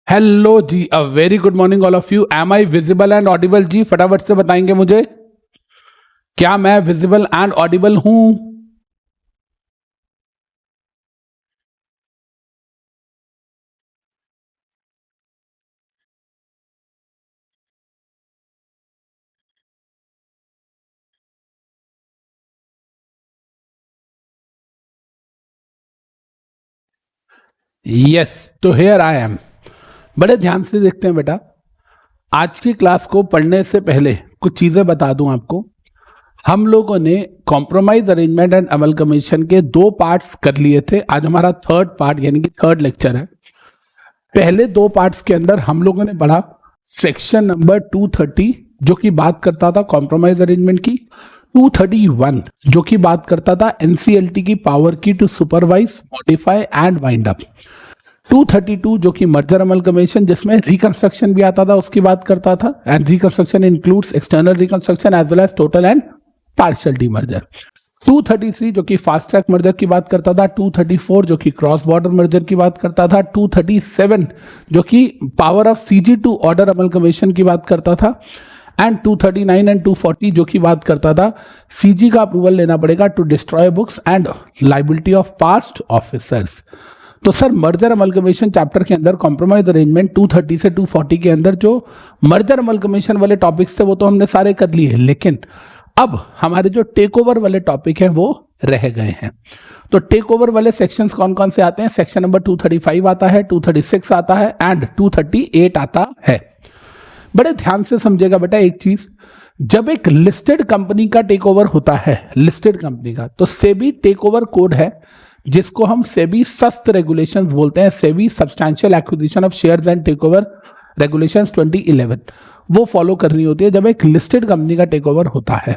Hello ji, a very good morning all of you. Am I visible and audible ji? फटाफट से बताएंगे मुझे, क्या मैं विजिबल एंड ऑडिबल हूं? यस, तो हियर आई एम। बड़े ध्यान से देखते हैं बेटा। आज की क्लास को पढ़ने से पहले कुछ चीजें बता दूं आपको। हम लोगों ने कॉम्प्रोमाइज अरेंजमेंट एंड अमलगमेशन के 2 पार्ट्स कर लिए थे। आज हमारा थर्ड पार्ट यानी कि थर्ड लेक्चर है। पहले 2 पार्ट्स के अंदर हम लोगों ने पढ़ा सेक्शन नंबर 230 जो कि बात करता था कॉम्प्रोमाइज अरेंजमेंट की, 231 जो कि बात करता था एनसीएलटी की पावर की to supervise, modify and wind up, 232 जो कि मर्जर अमलगमेशन जिसमें रिकंस्ट्रक्शन भी आता था उसकी बात करता था, and reconstruction includes external reconstruction as well as total and partial demerger. 233 जो कि फास्ट ट्रैक मर्जर की बात करता था, 234 जो कि क्रॉस बॉर्डर मर्जर की बात करता था, 237 जो कि power of CG to order amalgamation की बात करता था, एंड 239 एंड 240 जो की बात करता था सीजी का अप्रूवल लेना पड़ेगा to destroy books and liability of past officers. तो सर मर्जर अमलगमेशन चैप्टर के अंदर कॉम्प्रोमाइज अरेंजमेंट 230 से 240 के अंदर जो मर्जर अमलगमेशन वाले टॉपिक्स थे वो तो हमने सारे कर लिए, लेकिन अब हमारे जो टेक ओवर वाले टॉपिक हैं वो रह गए हैं। तो टेक ओवर वाले सेक्शंस कौन कौन से आते हैं? सेक्शन नंबर 235 आता है, 236 आता है एंड 238 आता है। बड़े ध्यान से समझेगा बेटा एक चीज, जब एक लिस्टेड कंपनी का टेक ओवर होता है, लिस्टेड कंपनी का, तो सेबी टेक ओवर कोड है जिसको हम सेबी सस्त रेगुलेशंस बोलते हैं, SEBI substantial acquisition of shares and take over regulations 2011, वो फॉलो करनी होती है जब एक लिस्टेड कंपनी का टेक ओवर होता है।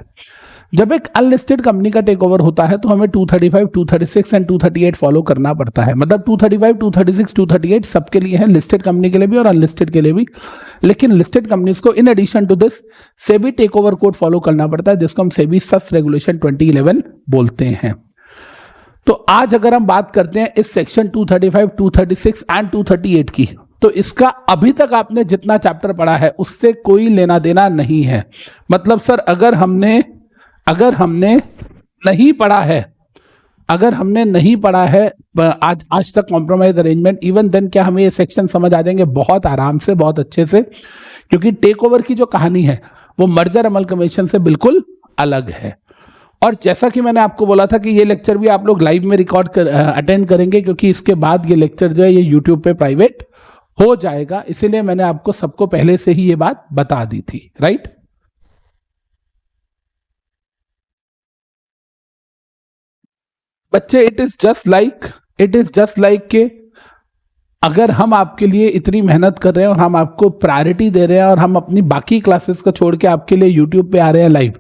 जब एक अनलिस्टेड कंपनी का टेक ओवर होता है तो हमें 235, 236 एंड 238 फॉलो करना पड़ता है। मतलब 235, 236, 238 सबके लिए है, लिस्टेड कंपनी के लिए भी और अनलिस्टेड के लिए भी। लेकिन लिस्टेड कंपनीज को in addition to this SEBI take over code follow करना पड़ता है जिसको हम सेबी सस रेगुलेशन 2011 बोलते हैं। तो आज अगर हम बात करते हैं इस सेक्शन 235, 236 एंड 238 की, तो इसका अभी तक आपने जितना चैप्टर पढ़ा है उससे कोई लेना देना नहीं है। मतलब सर अगर हमने नहीं पढ़ा है, अगर हमने नहीं पढ़ा है आज तक कॉम्प्रोमाइज अरेंजमेंट, इवन देन क्या हमें ये सेक्शन समझ आ जाएंगे बहुत आराम से, बहुत अच्छे से, क्योंकि टेक ओवर की जो कहानी है वो मर्जर अमलगमेशन से बिल्कुल अलग है। और जैसा कि मैंने आपको बोला था कि ये लेक्चर भी आप लोग लाइव में अटेंड करेंगे, क्योंकि इसके बाद ये लेक्चर जो है ये यूट्यूब पे प्राइवेट हो जाएगा, इसीलिए मैंने आपको सबको पहले से ही ये बात बता दी थी, राइट? बच्चे इट इज जस्ट लाइक के अगर हम आपके लिए इतनी मेहनत कर रहे हैं और हम आपको प्रायोरिटी दे रहे हैं और हम अपनी बाकी क्लासेस को छोड़ के आपके लिए यूट्यूब पे आ रहे हैं लाइव,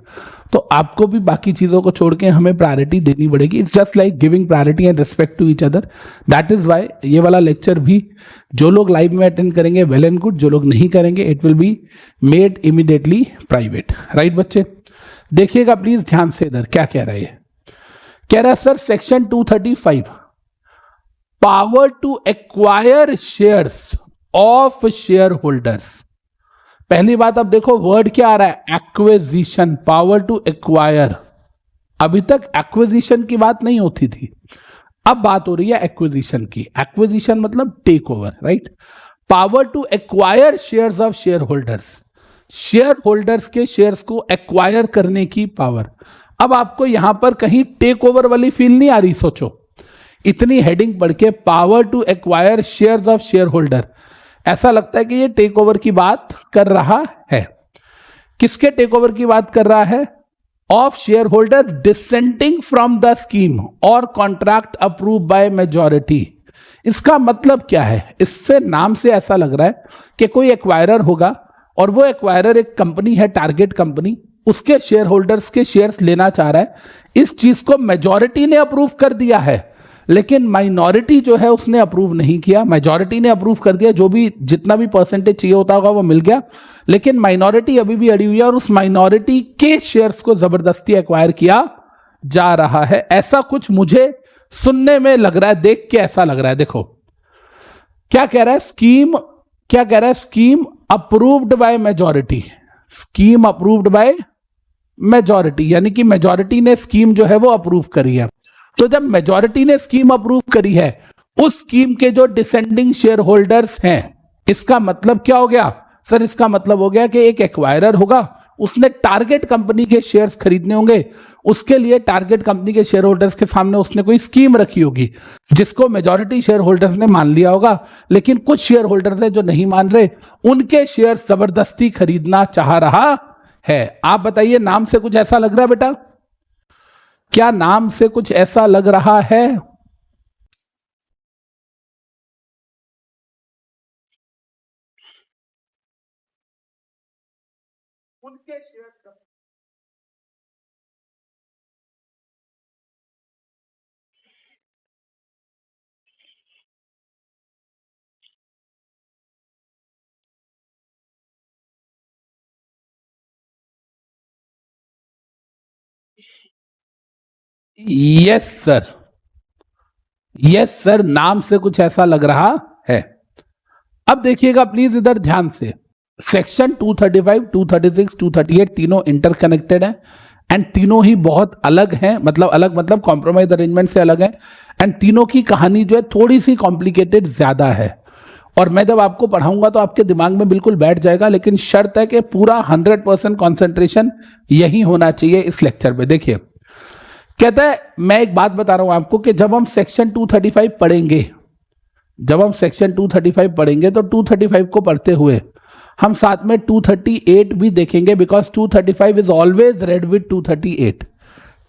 तो आपको भी बाकी चीजों को छोड़ के हमें प्रायोरिटी देनी पड़ेगी। It's just like giving priority and respect to each other. That is why ये वाला लेक्चर भी जो लोग लाइव में अटेंड करेंगे वेल एंड गुड, जो लोग नहीं करेंगे it will be made immediately private, right बच्चे? देखिएगा प्लीज ध्यान से, इधर क्या कह रहा है? कह रहा है sir section 235 power to acquire shares of share holders. पहली बात अब देखो वर्ड क्या आ रहा है, एक्विजिशन, पावर टू एक्वायर। अभी तक एक्विजिशन की बात नहीं होती थी, अब बात हो रही है एक्विजिशन की। एक्विजिशन मतलब take over, right? Power to acquire shares of share holders, share holders के शेयर्स को एक्वायर करने की पावर। अब आपको यहां पर कहीं टेक ओवर वाली फील नहीं आ रही? सोचो, इतनी हेडिंग पढ़ के power to acquire shares of share holder, ऐसा लगता है कि ये टेक ओवर की बात कर रहा है। किसके टेक ओवर की बात कर रहा है? Of share holder dissenting from the scheme और कॉन्ट्रैक्ट अप्रूव बाय मेजॉरिटी। इसका मतलब क्या है? इससे नाम से ऐसा लग रहा है कि कोई एक्वायरर होगा और वो एक्वायरर एक कंपनी है, टारगेट कंपनी, उसके शेयर होल्डर्स के शेयर्स लेना चाह रहा है। इस चीज को मेजॉरिटी ने अप्रूव कर दिया है, लेकिन माइनॉरिटी जो है उसने अप्रूव नहीं किया। मेजॉरिटी ने अप्रूव कर दिया, जो भी जितना भी परसेंटेज चाहिए होता होगा वो मिल गया, लेकिन माइनॉरिटी अभी भी अड़ी हुई है और उस माइनॉरिटी के शेयर्स को जबरदस्ती एक्वायर किया जा रहा है। ऐसा कुछ मुझे सुनने में लग रहा है, देख के ऐसा लग रहा है। देखो क्या कह रहा है, स्कीम क्या कह रहा है, scheme approved by majority, scheme approved by majority, यानी कि मेजॉरिटी ने स्कीम जो है वो अप्रूव करी है। तो जब मेजॉरिटी ने स्कीम अप्रूव करी है, उस स्कीम के जो डिसेंडिंग शेयर होल्डर्स हैं, इसका मतलब क्या हो गया सर, इसका मतलब हो गया कि एक एक्वायरर होगा, उसने टारगेट कंपनी के शेयर्स खरीदने होंगे, उसके लिए टारगेट कंपनी के शेयर होल्डर्स के सामने उसने कोई स्कीम रखी होगी जिसको मेजॉरिटी शेयर होल्डर्स ने मान लिया होगा, लेकिन कुछ शेयर होल्डर्स हैं जो नहीं मान रहे, उनके शेयर जबरदस्ती खरीदना चाह रहा है। आप बताइए, नाम से कुछ ऐसा लग रहा है बेटा? क्या नाम से कुछ ऐसा लग रहा है? उनके share yes sir, yes sir, नाम से कुछ ऐसा लग रहा है। अब देखिएगा प्लीज इधर ध्यान से, सेक्शन 235, 236, 238 तीनों इंटरकनेक्टेड है एंड तीनों ही बहुत अलग हैं, मतलब अलग मतलब कॉम्प्रोमाइज अरेंजमेंट से अलग है, एंड तीनों की कहानी जो है थोड़ी सी कॉम्प्लिकेटेड ज्यादा है, और मैं जब आपको पढ़ाऊंगा तो आपके दिमाग में बिल्कुल बैठ जाएगा, लेकिन शर्त है कि पूरा 100% कॉन्सेंट्रेशन यही होना चाहिए इस लेक्चर पे। देखिए कहता है, मैं एक बात बता रहा हूं आपको कि जब हम सेक्शन 235 पढ़ेंगे, जब हम सेक्शन 235 पढ़ेंगे तो 235 को पढ़ते हुए हम साथ में 238 भी देखेंगे, because 235 is always read with 238,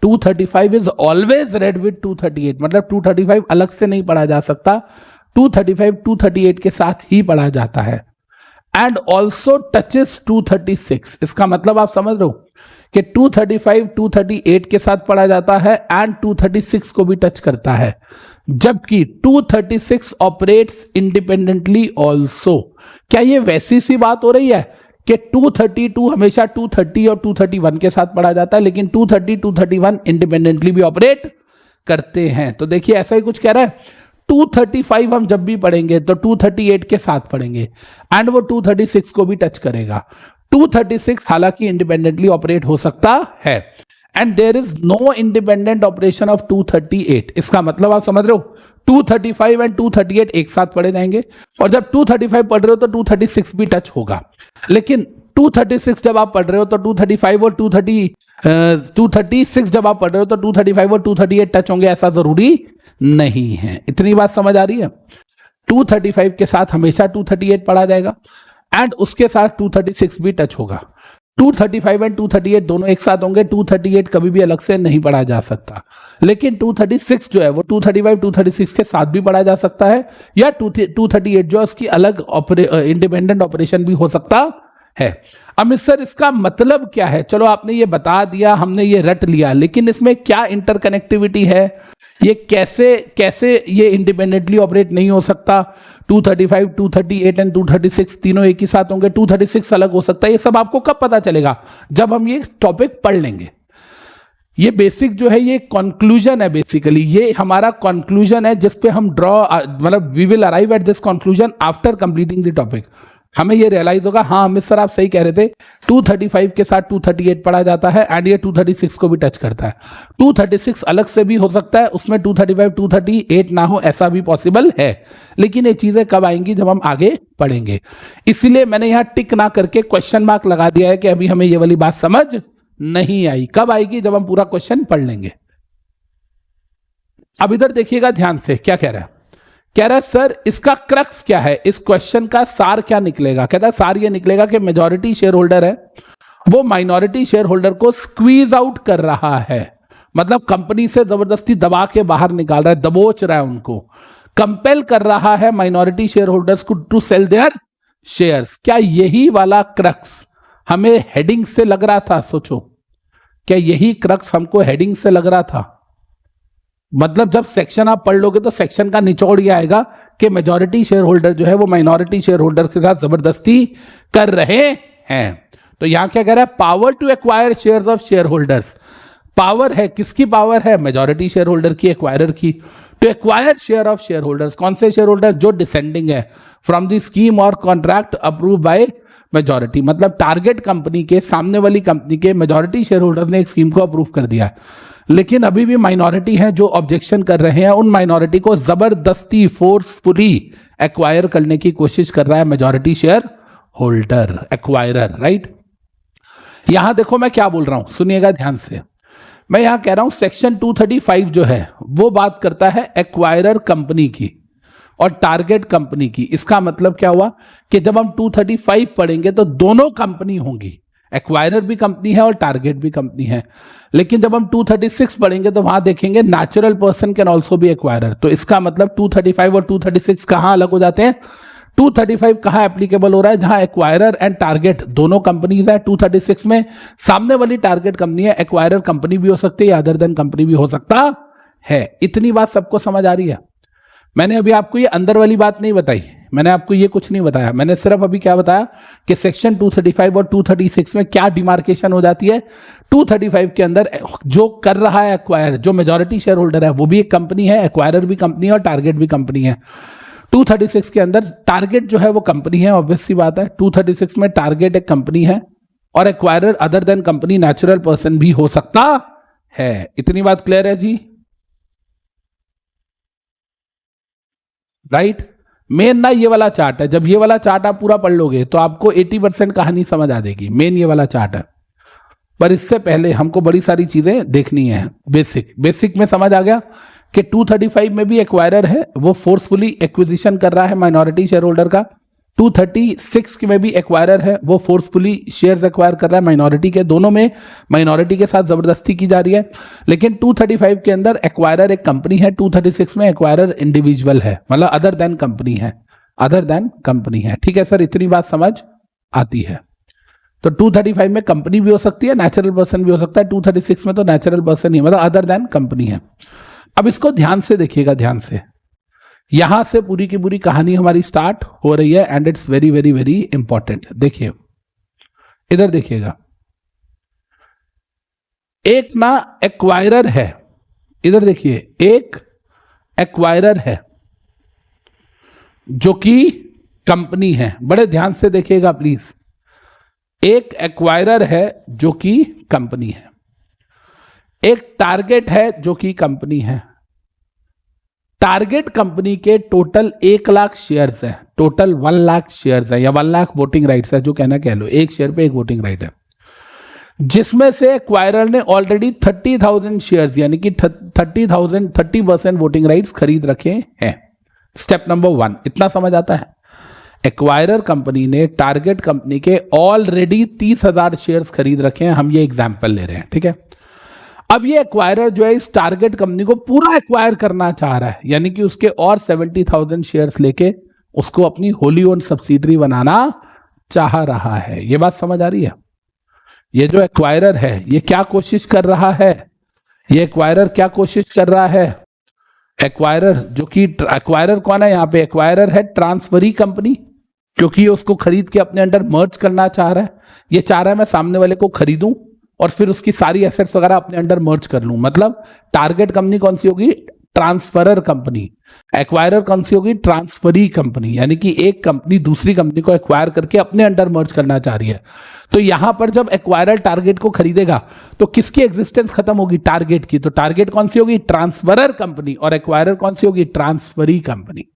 235 is always read with 238, मतलब 235 अलग से नहीं पढ़ा जा सकता, 235 238 के साथ ही पढ़ा जाता है। एंड ऑल्सो टचेस 236, इसका मतलब आप समझ रहे हो कि 235 238 के साथ पढ़ा जाता है एंड 236 को भी टच करता है, जबकि 236 ऑपरेट्स इंडिपेंडेंटली ऑल्सो। क्या ये वैसी सी बात हो रही है कि 232 हमेशा 230 और 231 के साथ पढ़ा जाता है, लेकिन 230 231 इंडिपेंडेंटली भी ऑपरेट करते हैं? तो देखिए ऐसा ही कुछ कह रहा है, 235 हम जब भी पढ़ेंगे तो 238 के साथ पढ़ेंगे एंड वो 236 को भी टच करेगा। 236 हालांकि इंडिपेंडेंटली ऑपरेट हो सकता है and there is no independent operation of 238। इसका मतलब आप समझ रहे हो, 235 एंड 238 एक साथ पढ़े जाएंगे, और जब 235 पढ़ रहे हो तो 236 भी टच होगा, लेकिन 236 जब आप पढ़ रहे हो तो 235 और 236 जब आप पढ़ रहे हो तो 235 और 238 टच होंगे, ऐसा जरूरी नहीं है। इतनी बात समझ आ रही है? 235 के साथ हमेशा 238 पढ़ा जाएगा एंड उसके साथ 236 भी टच होगा। 235 एंड 238 दोनों एक साथ होंगे, 238 कभी भी अलग से नहीं पढ़ा जा सकता, लेकिन 236 जो है वो 235 236 के साथ भी पढ़ा जा सकता है, या 238 जो है उसकी अलग इंडिपेंडेंट ऑपरेशन भी हो सकता है। अब सर इसका मतलब क्या है? चलो आपने ये बता दिया, हमने ये रट लिया, लेकिन इसमें क्या इंटरकनेक्टिविटी है, ये कैसे कैसे ये इंडिपेंडेंटली ऑपरेट नहीं हो सकता? 235 238 एंड 236 तीनों एक ही साथ होंगे, 236 अलग हो सकता है, ये सब आपको कब पता चलेगा? जब हम ये टॉपिक पढ़ लेंगे। ये बेसिक जो है ये कंक्लूजन है, बेसिकली ये हमारा कंक्लूजन है जिस पे हम ड्रॉ, मतलब we will arrive at this conclusion after completing the topic. हमें ये रियलाइज होगा, हाँ अमित सर आप सही कह रहे थे, 235 के साथ 238 पढ़ा जाता है एंड ये 236 को भी टच करता है। 236 अलग से भी हो सकता है, उसमें 235 238 ना हो, ऐसा भी पॉसिबल है, लेकिन ये चीजें कब आएंगी? जब हम आगे पढ़ेंगे। इसीलिए मैंने यहां टिक ना करके क्वेश्चन मार्क लगा दिया है कि अभी हमें ये वाली बात समझ नहीं आई। कब आएगी? जब हम पूरा क्वेश्चन पढ़ लेंगे। अब इधर देखिएगा ध्यान से, क्या कह रहा है? कह रहा है सर इसका क्रक्स क्या है, इस क्वेश्चन का सार क्या निकलेगा? कहता है सार ये निकलेगा कि मेजॉरिटी शेयर होल्डर है वो माइनॉरिटी शेयर होल्डर को स्क्वीज आउट कर रहा है, मतलब कंपनी से जबरदस्ती दबा के बाहर निकाल रहा है, दबोच रहा है उनको, कंपेल कर रहा है माइनॉरिटी शेयर होल्डर्स को टू सेल देयर शेयर्स। क्या यही वाला क्रक्स हमें हेडिंग से लग रहा था? सोचो, क्या यही क्रक्स हमको हेडिंग से लग रहा था? मतलब जब सेक्शन आप पढ़ लोगे तो सेक्शन का निचोड़ ये आएगा कि मेजॉरिटी शेयर होल्डर जो है वो माइनॉरिटी शेयर होल्डर के साथ जबरदस्ती कर रहे हैं। तो यहां क्या कह रहा है? Power to acquire shares of share holders. Power है, किसकी पावर है? मेजॉरिटी शेयर होल्डर की, एक्वायरर की। To acquire share of share holders, कौन से शेयर होल्डर्स? जो डिसेंडिंग है, फ्रॉम द स्कीम और कॉन्ट्रैक्ट अप्रूव बाय मेजॉरिटी, मतलब टारगेट कंपनी के सामने वाली कंपनी के मेजॉरिटी शेयर होल्डर्स ने एक स्कीम को अप्रूव कर दिया, लेकिन अभी भी माइनॉरिटी है जो ऑब्जेक्शन कर रहे हैं। उन माइनॉरिटी को जबरदस्ती फोर्सफुली एक्वायर करने की कोशिश कर रहा है majority share holder, acquirer, right. यहां देखो मैं क्या बोल रहा हूं, सुनिएगा ध्यान से। मैं यहां कह रहा हूं सेक्शन 235 जो है वो बात करता है एक्वायरर कंपनी की और टारगेट कंपनी की। इसका मतलब क्या हुआ कि जब हम 235 पढ़ेंगे तो दोनों कंपनी होंगी, एक्वायरर भी कंपनी है और टारगेट भी कंपनी है। लेकिन जब हम 236 पढ़ेंगे तो वहां देखेंगे natural person can also be acquirer. तो इसका मतलब 235 और 236 कहां अलग हो जाते हैं? 235 कहां एप्लीकेबल हो रहा है? जहां एक्वायरर एंड टारगेट दोनों कंपनीज है। 236 में सामने वाली टारगेट कंपनी है, एक्वायरर कंपनी भी हो सकती है, अदर देन कंपनी भी हो सकता है। इतनी बात सबको समझ आ रही है? मैंने अभी आपको ये अंदर वाली बात नहीं बताई, मैंने आपको ये कुछ नहीं बताया। मैंने सिर्फ अभी क्या बताया कि सेक्शन 235 और 236 में क्या डिमार्केशन हो जाती है। 235 के अंदर जो कर रहा है एक्वायर, जो मेजॉरिटी शेयर होल्डर है वो भी एक कंपनी है, एक्वायरर भी कंपनी है और टारगेट भी कंपनी है। 236 के अंदर टारगेट जो है वो कंपनी है, ऑब्वियस सी बात है। 236 में टारगेट एक कंपनी है और acquirer other than company natural person भी हो सकता है। इतनी बात क्लियर है जी? राइट। मेन ना ये वाला चार्ट है, जब ये वाला चार्ट आप पूरा पढ़ लोगे तो आपको 80% कहानी समझ आ जाएगी। मेन ये वाला चार्ट है, पर इससे पहले हमको बड़ी सारी चीजें देखनी है। बेसिक में समझ आ गया कि 235 में भी एक्वायरर है, वो फोर्सफुली एक्विजिशन कर रहा है माइनॉरिटी शेयर होल्डर का। 236 में भी एक्वायरर है, वो फोर्सफुली शेयर्स एक्वायर कर रहा है माइनॉरिटी के। दोनों में माइनॉरिटी के साथ जबरदस्ती की जा रही है। लेकिन 235 के अंदर एक्वायरर एक कंपनी है, 236 में एक्वायरर इंडिविजुअल है, मतलब अदर देन कंपनी है, अदर देन कंपनी है। ठीक है सर, इतनी बात समझ आती है? तो 235 में कंपनी भी हो सकती है, नेचुरल पर्सन भी हो सकता है। 236 में तो नेचुरल पर्सन ही, मतलब अदर देन कंपनी है। अब इसको ध्यान से देखिएगा, ध्यान से। यहां से पूरी की पूरी कहानी हमारी स्टार्ट हो रही है and it's very very very important. देखिए इधर देखिएगा, एक ना एक्वायरर है, इधर देखिए एक एक्वायरर है जो कि कंपनी है। बड़े ध्यान से देखिएगा प्लीज। एक एक्वायरर है जो कि कंपनी है, एक टारगेट है जो कि कंपनी है। टारगेट कंपनी के टोटल 1 लाख शेयर्स है, टोटल 1 लाख शेयर्स है या 1 लाख वोटिंग राइट्स है, जो कहना कह लो। एक शेयर पे एक वोटिंग राइट है, जिसमें से एक्वायरर ने ऑलरेडी 30,000 शेयर्स यानी कि 30% वोटिंग राइट्स खरीद रखे हैं। स्टेप नंबर 1 इतना समझ आता है। एक्वायरर कंपनी ने टारगेट कंपनी के ऑलरेडी 30,000 शेयर्स खरीद रखे हैं। हम ये एग्जाम्पल ले रहे हैं, ठीक है। अब ये एक्वायरर जो है इस टारगेट कंपनी को पूरा एक्वायर करना चाह रहा है, यानी कि उसके और 70,000 शेयर्स लेके उसको अपनी होली ओन सब्सिडरी बनाना चाह रहा है। ये बात समझ आ रही है? ये जो एक्वायरर है ये क्या कोशिश कर रहा है? ये एक्वायरर क्या कोशिश कर रहा है? एक्वायरर जो कि एक्वायरर कौन है यहाँ पे? एक्वायरर है ट्रांसफरी कंपनी, क्योंकि उसको खरीद के अपने अंडर मर्ज करना चाह रहा है। ये चाह रहा है मैं सामने वाले को खरीदूं और फिर उसकी सारी एसेट्स वगैरह अपने अंडर मर्ज कर लूं। मतलब टारगेट कंपनी कौन सी होगी? Transferor company. एक्वायरर कौन सी होगी? ट्रांसफरी कंपनी, यानी कि एक कंपनी दूसरी कंपनी को एक्वायर करके अपने अंडर मर्ज करना चाह रही है। तो यहां पर जब एक्वायरर टारगेट को खरीदेगा तो किसकी एग्जिस्टेंस खत्म होगी? टारगेट की। तो टारगेट कौन सी होगी? Transferor company. और एक्वायरर कौन सी होगी? Transferee company.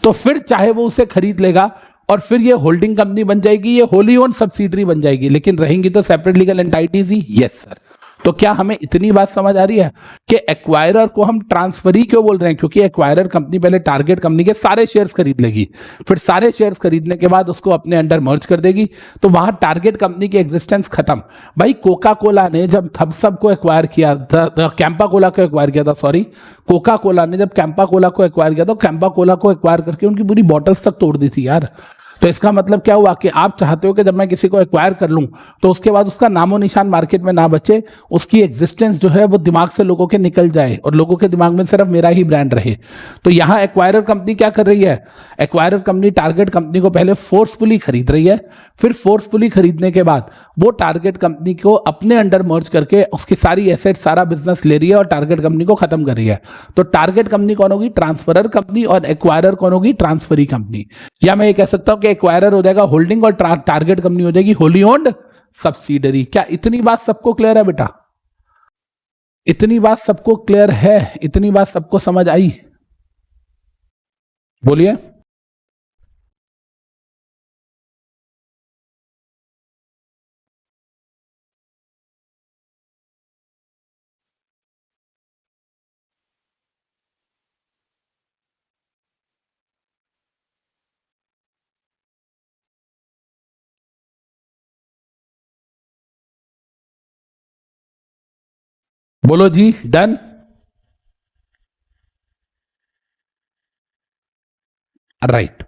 तो फिर चाहे वो उसे खरीद लेगा और फिर ये होल्डिंग कंपनी बन जाएगी, ये होली ओन सब्सिडरी बन जाएगी, लेकिन रहेंगी तो सेपरेट लीगल एंटाइटीज ही। Yes sir. तो क्या हमें इतनी बात समझ आ रही है कि एक्वायरर को हम ट्रांसफरी क्यों बोल रहे हैं? क्योंकि एक्वायरर कंपनी पहले टारगेट कंपनी के सारे शेयर्स खरीद लेगी, फिर सारे शेयर्स खरीदने के बाद उसको अपने अंडर मर्ज कर देगी, तो वहां टारगेट कंपनी की एग्जिस्टेंस खत्म। भाई कोका कोला ने जब थम्स अप को एक्वायर किया, कैंपा कोला को एक्वायर किया था, सॉरी कोका कोला ने जब कैंपा कोला को एक्वायर किया तो कैंपा कोला को एक्वायर करके उनकी पूरी बॉटल्स तक तोड़ दी थी यार। तो इसका मतलब क्या हुआ कि आप चाहते हो कि जब मैं किसी को एक्वायर कर लूं तो उसके बाद उसका नामो निशान मार्केट में ना बचे, उसकी एग्जिस्टेंस जो है वो दिमाग से लोगों के निकल जाए और लोगों के दिमाग में सिर्फ मेरा ही ब्रांड रहे। तो यहां एक्वायरर कंपनी क्या कर रही है, एक्वायरर कंपनी टारगेट कंपनी को पहले फोर्सफुली खरीद रही है, फिर फोर्सफुली खरीदने के बाद वो टारगेट कंपनी को अपने अंडर मर्ज करके उसकी सारी एसेट सारा बिजनेस ले रही है और टारगेट कंपनी को खत्म कर रही है। तो टारगेट कंपनी कौन होगी, ट्रांसफरर कंपनी, और एक्वायरर कौन होगी, ट्रांसफरी कंपनी। या मैं ये कह सकता हूं कि एक्वायरर हो जाएगा होल्डिंग और टारगेट कंपनी हो जाएगी होली ओन्ड सब्सिडरी। क्या इतनी बात सबको क्लियर है बेटा? इतनी बात सबको क्लियर है? इतनी बात सबको समझ आई? बोलिए। बोलो जी, डन? राइट।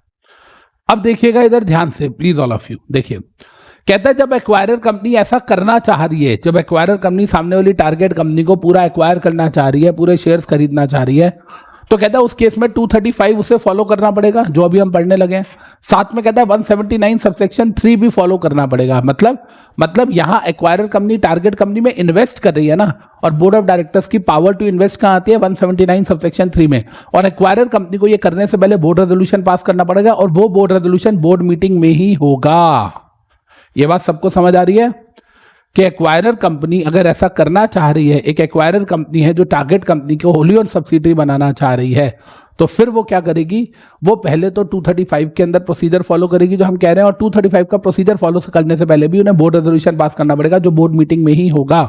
अब देखिएगा इधर ध्यान से प्लीज ऑल ऑफ यू, देखिए कहता है जब एक्वायरर कंपनी ऐसा करना चाह रही है, जब एक्वायरर कंपनी सामने वाली टारगेट कंपनी को पूरा एक्वायर करना चाह रही है, पूरे शेयर्स खरीदना चाह रही है, तो कहता है उस केस में 235 उसे फॉलो करना पड़ेगा जो अभी हम पढ़ने लगे हैं। साथ में कहता है 179 सबसेक्शन 3 भी फॉलो करना पड़ेगा। मतलब यहां एक्वायरर कंपनी टारगेट कंपनी में इन्वेस्ट कर रही है ना, और बोर्ड ऑफ डायरेक्टर्स की पावर टू इन्वेस्ट कहां आती है, 179 सबसेक्शन 3 में। और एक्वायरर कंपनी को यह करने से पहले बोर्ड रेजोल्यूशन पास करना पड़ेगा, और वो बोर्ड रेजोल्यूशन बोर्ड मीटिंग में ही होगा। यह बात सबको समझ आ रही है कि एक्वायरर कंपनी अगर ऐसा करना चाह रही है, एक एक्वायरर कंपनी है जो टारगेट कंपनी को होली ओन सब्सिडरी बनाना चाह रही है, तो फिर वो क्या करेगी, वो पहले तो 235 के अंदर प्रोसीजर फॉलो करेगी जो हम कह रहे हैं, और 235 का प्रोसीजर फॉलो करने से पहले भी उन्हें बोर्ड रेजोल्यूशन पास करना पड़ेगा जो बोर्ड मीटिंग में ही होगा।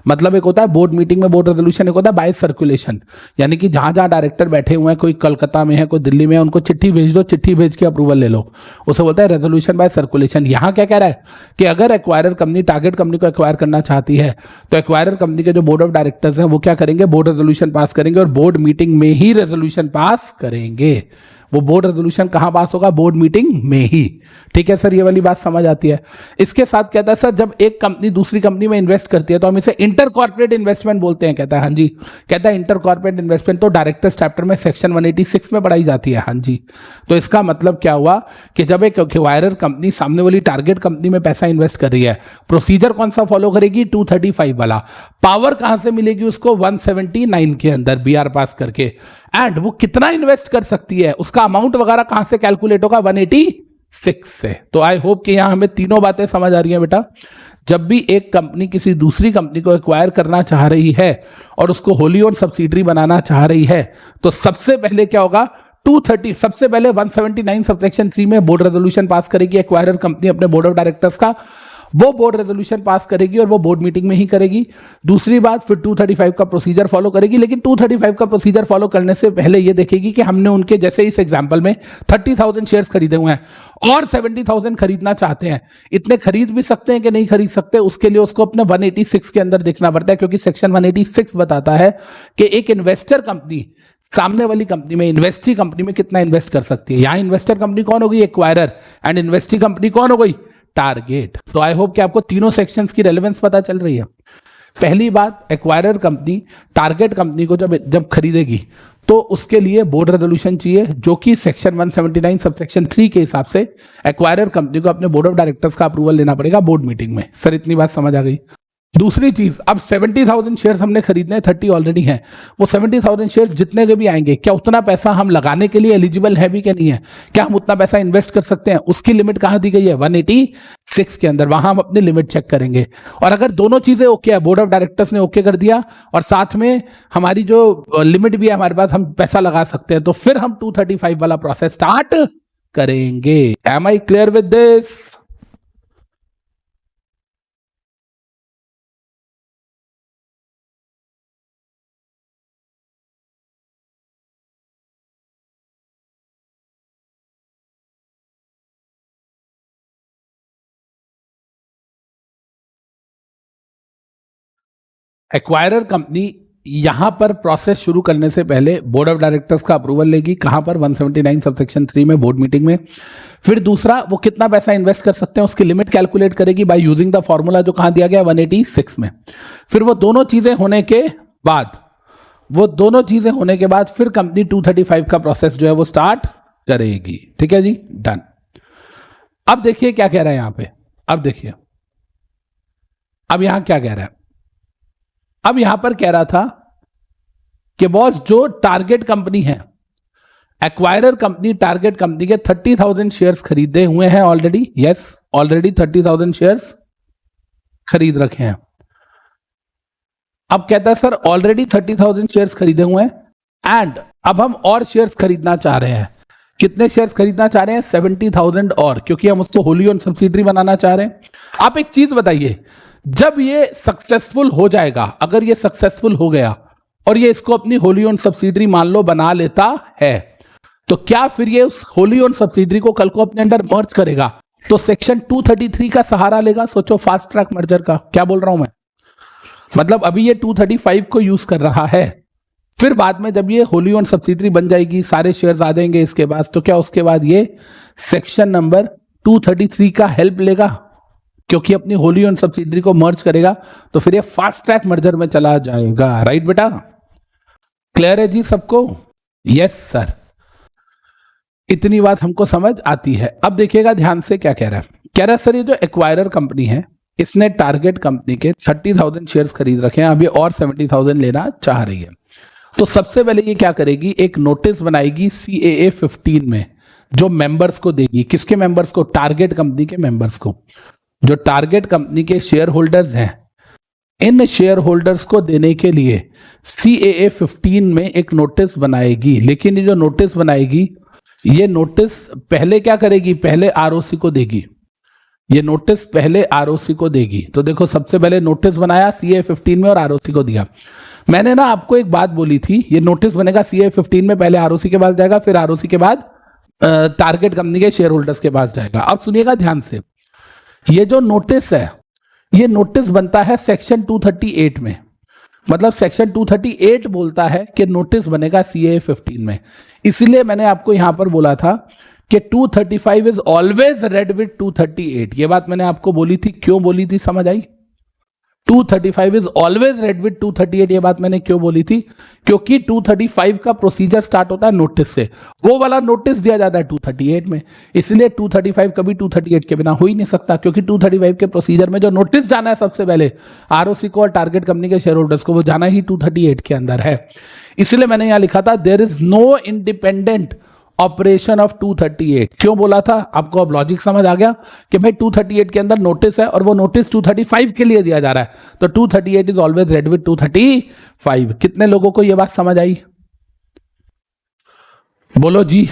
मतलब एक होता है बोर्ड मीटिंग में बोर्ड रेजोल्यूशन, एक होता है बाय सर्कुलेशन, यानी कि जहां जहां डायरेक्टर बैठे हुए हैं, कोई कलकत्ता में है, कोई दिल्ली में है, उनको चिट्ठी भेज दो, चिट्ठी भेज के अप्रूवल ले लो, उसे बोलता है रेजोल्यूशन बाय सर्कुलेशन। यहां क्या कह रहा है कि अगर एक्वायरर कंपनी टारगेट कंपनी को एक्वायर करना चाहती है तो एक्वायरर कंपनी के जो बोर्ड ऑफ डायरेक्टर्स हैं वो क्या करेंगे, बोर्ड रेजोल्यूशन पास करेंगे और बोर्ड मीटिंग में ही रेजोल्यूशन पास करेंगे। वो बोर्ड रेजोल्यूशन कहां पास होगा, बोर्ड मीटिंग में ही। ठीक है सर, ये वाली बात समझ आती है। इसके साथ कहता है सर जब एक कंपनी दूसरी कंपनी में इन्वेस्ट करती है तो हम इसे इंटर कॉर्पोरेट इन्वेस्टमेंट बोलते हैं। कहता है हाँ जी, कहता है इंटर कॉर्पोरेट इन्वेस्टमेंट तो डायरेक्टर्स चैप्टर में सेक्शन 186 में पढ़ाई जाती है। हाँ जी, तो इसका मतलब क्या हुआ कि जब एक एक्वायरर कंपनी सामने वाली टारगेट कंपनी में पैसा इन्वेस्ट कर रही है, प्रोसीजर कौन सा फॉलो करेगी, 235 वाला। पावर कहां से मिलेगी उसको, 179 के अंदर बीआर पास करके। एंड वो कितना इन्वेस्ट कर सकती है, उसका अमाउंट वगैरह कहां से कैलकुलेट होगा, 186 से। तो आई होप कि यहां हमें तीनों बातें समझ आ रही हैं बेटा। जब भी एक कंपनी किसी दूसरी कंपनी को एक्वायर करना चाह रही है और उसको होली ओन सब्सिडरी बनाना चाह रही है, तो सबसे पहले क्या होगा, 230 सबसे पहले 179 सबसेक्शन 3 में बोर्ड रेजोल्यूशन पास करेगी एक्वायरर कंपनी अपने बोर्ड ऑफ डायरेक्टर्स का, वो बोर्ड रेजोल्यूशन पास करेगी और वो बोर्ड मीटिंग में ही करेगी। दूसरी बात, फिर 235 का प्रोसीजर फॉलो करेगी, लेकिन 235 का प्रोसीजर फॉलो करने से पहले ये देखेगी कि हमने उनके जैसे इस एग्जांपल में 30,000 शेयर्स खरीदे हुए हैं और 70,000 खरीदना चाहते हैं, इतने खरीद भी सकते हैं कि नहीं खरीद सकते, उसके लिए उसको अपने 186 के अंदर देखना पड़ता है, क्योंकि सेक्शन 186 बताता है कि एक इन्वेस्टर कंपनी सामने वाली कंपनी में, इन्वेस्टी कंपनी में कितना इन्वेस्ट कर सकती है। यहां इन्वेस्टर कंपनी कौन होगी, एक्वायरर, एंड इन्वेस्टी कंपनी कौन हो गई, टारगेट। तो आई होप कि आपको तीनों सेक्शंस की रेलेवेंस पता चल रही है। पहली बात, एक्वायरर कंपनी टारगेट कंपनी को जब खरीदेगी तो उसके लिए बोर्ड रेजोल्यूशन चाहिए, जो कि सेक्शन 179 सबसेक्शन 3 के हिसाब से एक्वायरर कंपनी को अपने बोर्ड ऑफ डायरेक्टर्स का अप्रूवल लेना पड़ेगा बोर्ड मीटिंग में। सर इतनी बात समझ आ गई? दूसरी चीज, अब 70,000 शेयर्स हमने खरीदने, 30 ऑलरेडी हैं, वो 70,000 शेयर्स जितने के भी आएंगे, क्या उतना पैसा हम लगाने के लिए एलिजिबल है भी क्या नहीं है, क्या हम उतना पैसा इन्वेस्ट कर सकते हैं, उसकी लिमिट कहां दी गई है, 186 के अंदर। वहां हम अपनी लिमिट चेक करेंगे, और अगर दोनों चीजें ओके है, बोर्ड ऑफ डायरेक्टर्स ने ओके कर दिया और साथ में हमारी जो लिमिट भी है हमारे पास, हम पैसा लगा सकते हैं, तो फिर हम 235 वाला प्रोसेस स्टार्ट करेंगे। Am I clear with this? Acquirer company यहां पर प्रोसेस शुरू करने से पहले बोर्ड ऑफ डायरेक्टर्स का अप्रूवल लेगी, कहां पर 179 सबसेक्शन 3 में बोर्ड मीटिंग में। फिर दूसरा, वो कितना पैसा इन्वेस्ट कर सकते हैं उसकी लिमिट कैलकुलेट करेगी बाय यूजिंग द फॉर्मूला जो कहां दिया गया 186 में। फिर वो दोनों चीजें होने के बाद फिर कंपनी 235 का प्रोसेस जो है वो स्टार्ट करेगी। ठीक है जी, डन। अब देखिए क्या कह रहा है यहां पे, अब देखिए अब यहां क्या कह रहा है। अब यहां पर कह रहा था कि बॉस जो टारगेट कंपनी है, एक्वायरर कंपनी टारगेट कंपनी के 30,000 शेयर्स खरीदे हुए हैं ऑलरेडी। यस, ऑलरेडी 30,000 शेयर्स खरीद रखे हैं। अब कहता है सर ऑलरेडी 30,000 शेयर्स खरीदे हुए हैं एंड अब हम और शेयर्स खरीदना चाह रहे हैं। कितने शेयर्स खरीदना चाह रहे हैं? 70,000 और, क्योंकि हम उसको होली ओन सब्सिडरी बनाना चाह रहे हैं। आप एक चीज बताइए, जब ये सक्सेसफुल हो जाएगा, अगर ये सक्सेसफुल हो गया और ये इसको अपनी होली ओन सब्सिडरी मान लो बना लेता है, तो क्या फिर ये उस होली ओन सब्सिडरी को कल को अपने अंदर मर्ज करेगा तो सेक्शन 233 का सहारा लेगा? सोचो, फास्ट ट्रैक मर्जर का। क्या बोल रहा हूं मैं? मतलब अभी ये 235 को यूज कर रहा है, फिर बाद में जब ये होली ओन सब्सिडरी बन जाएगी, सारे शेयर्स आ जाएंगे इसके पास, तो क्या उसके बाद ये सेक्शन नंबर 233 का हेल्प लेगा? क्योंकि अपनी होली ओन सब्सिडरी को मर्ज करेगा तो फिर ये फास्ट ट्रैक मर्जर में चला जाएगा। राइट बेटा? क्लियर है जी सबको? यस सर, इतनी बात हमको समझ आती है। अब देखिएगा ध्यान से क्या कह रहा है। कह रहा है सर ये जो एक्वायरर कंपनी है, इसने टारगेट कंपनी के 30,000 शेयर्स खरीद रखे हैं, अब ये और 70,000 लेना चाह रही है। तो सबसे पहले ये क्या करेगी, एक नोटिस बनाएगी CAA 15 में, जो मेंबर्स को देगी। किसके मेंबर्स को? टारगेट कंपनी के मेंबर्स को। जो टारगेट कंपनी के शेयर होल्डर्स हैं, इन शेयर होल्डर्स को देने के लिए CAA 15 में एक नोटिस बनाएगी। लेकिन ये जो नोटिस बनाएगी, ये नोटिस पहले क्या करेगी? पहले ROC को देगी। ये नोटिस पहले ROC को देगी। तो देखो, सबसे पहले नोटिस बनाया CAA 15 में और ROC को दिया। मैंने ना आपको एक बात बोली थी, ये नोटिस बनेगा CAA 15 में, पहले ROC के पास जाएगा, फिर ROC के बाद टारगेट कंपनी के शेयर होल्डर्स के पास जाएगा। अब सुनिएगा ध्यान से, ये जो नोटिस है, ये नोटिस बनता है सेक्शन 238 में। मतलब सेक्शन 238 बोलता है कि नोटिस बनेगा CAA 15 में। इसलिए मैंने आपको यहां पर बोला था कि 235 इज ऑलवेज रेड विद 238। ये बात मैंने आपको बोली थी। क्यों बोली थी, समझ आई? 235 इज ऑलवेज रेड विद 238, ये बात मैंने क्यों बोली थी? क्योंकि 235 का प्रोसीजर स्टार्ट होता है नोटिस से। वो वाला नोटिस दिया जाता है 238 में, इसलिए 235 कभी 238 के बिना हो ही नहीं सकता। क्योंकि 235 के प्रोसीजर में जो नोटिस जाना है सबसे पहले ROC को और टारगेट कंपनी के शेयर होल्डर्स को, वो जाना ही 238 के अंदर है। इसलिए मैंने यहां लिखा था there is no independent operation of 238। क्यों बोला था? आपको अब लॉजिक समझ आ गया कि भाई 238 के अंदर नोटिस है और वो नोटिस 235 के लिए दिया जा रहा है, तो 238 इज ऑलवेज रेड विद 235। कितने लोगों को ये बात समझ आई? बोलो जी।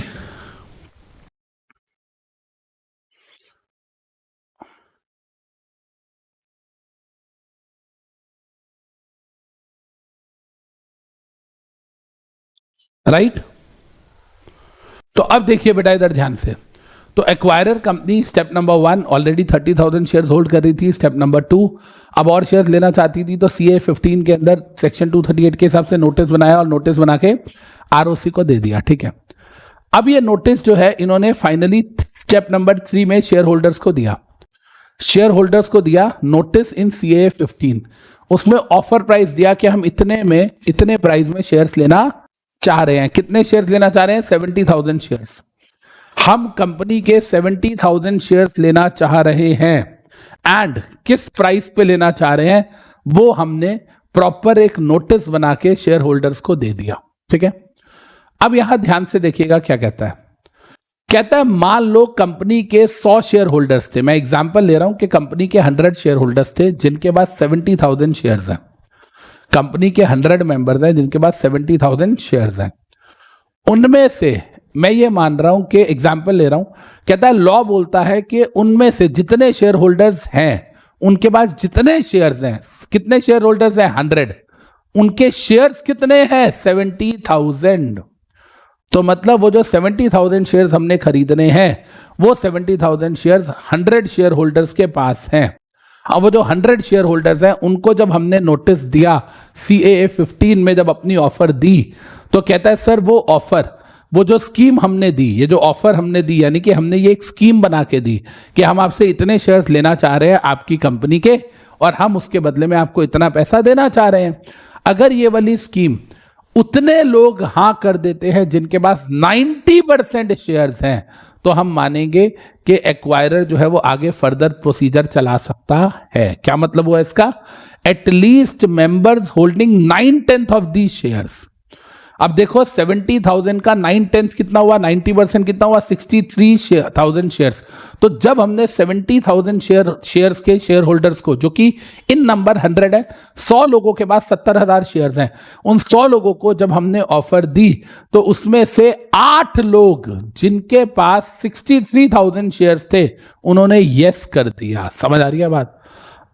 राइट? तो अब देखिए बेटा इधर ध्यान से। तो acquirer company step number 1 already 30,000 shares hold कर रही थी। स्टेप नंबर 2 अब और शेयर्स लेना चाहती थी, तो CAA 15 के अंदर सेक्शन 238 के हिसाब से नोटिस बनाया और नोटिस बना के ROC को दे दिया। ठीक है, अब ये नोटिस जो है इन्होंने फाइनली स्टेप नंबर 3 में शेयर होल्डर्स को दिया। शेयर होल्डर्स को दिया नोटिस इन CAA 15। उसमें ऑफर प्राइस दिया कि हम इतने प्राइस में शेयर्स लेना चाह रहे हैं। कितने शेयर्स लेना चाह रहे हैं? 70,000 शेयर्स। हम कंपनी के 70,000 शेयर्स लेना चाह रहे हैं एंड किस प्राइस पे लेना चाह रहे हैं वो हमने प्रॉपर एक नोटिस बना के शेयर होल्डर्स को दे दिया। ठीक है, अब यहां ध्यान से देखिएगा क्या कहता है। कहता है मान लो कंपनी के 100 शेयर होल्डर्स थे। मैं एग्जांपल ले रहा हूं कि कंपनी के 100 शेयर होल्डर्स थे जिनके पास 70,000 शेयर्स हैं। कंपनी के 100 मेंबर्स हैं जिनके पास 70,000 शेयर्स हैं। उनमें से मैं ये मान रहा हूं कि एग्जाम्पल ले रहा हूं, कहता है लॉ बोलता है कि उनमें से जितने शेयर होल्डर्स हैं, उनके पास जितने शेयर्स हैं, कितने शेयर होल्डर्स हैं? 100। उनके शेयर्स कितने हैं? 70,000। तो मतलब वो जो 70,000 शेयर्स हमने खरीदने हैं, वो 70,000 शेयर्स 100 शेयर होल्डर्स के पास हैं। अब वो जो 100 शेयर होल्डर्स हैं, उनको जब हमने नोटिस दिया CAA 15 में जब अपनी ऑफर दी तो कहता है सर वो ऑफर, वो जो स्कीम हमने दी, ये जो ऑफर हमने दी, यानी कि हमने ये एक स्कीम बना के दी कि हम आपसे इतने शेयर्स लेना चाह रहे हैं आपकी कंपनी के और हम उसके बदले में आपको इतना पैसा देना चाह रहे हैं। अगर ये वाली स्कीम उतने लोग हां कर देते हैं जिनके पास 90% शेयर्स हैं, तो हम मानेंगे कि एक्वायरर जो है वो आगे फर्दर प्रोसीजर चला सकता है। क्या मतलब हुआ इसका? At least members holding 9/10 of the shares. अब देखो 70,000 का 9/10 कितना हुआ, 90% कितना हुआ, 63,000 शेयर्स। तो जब हमने 70,000 शेयर्स के शेयर होल्डर्स को, जो कि इन नंबर 100 है, 100 लोगों के पास 70,000 शेयर्स हैं, उन 100 लोगों को जब हमने ऑफर दी तो उसमें से 8 लोग जिनके पास 63,000 शेयर्स थे उन्होंने यस कर दिया। समझ आ रही है बात?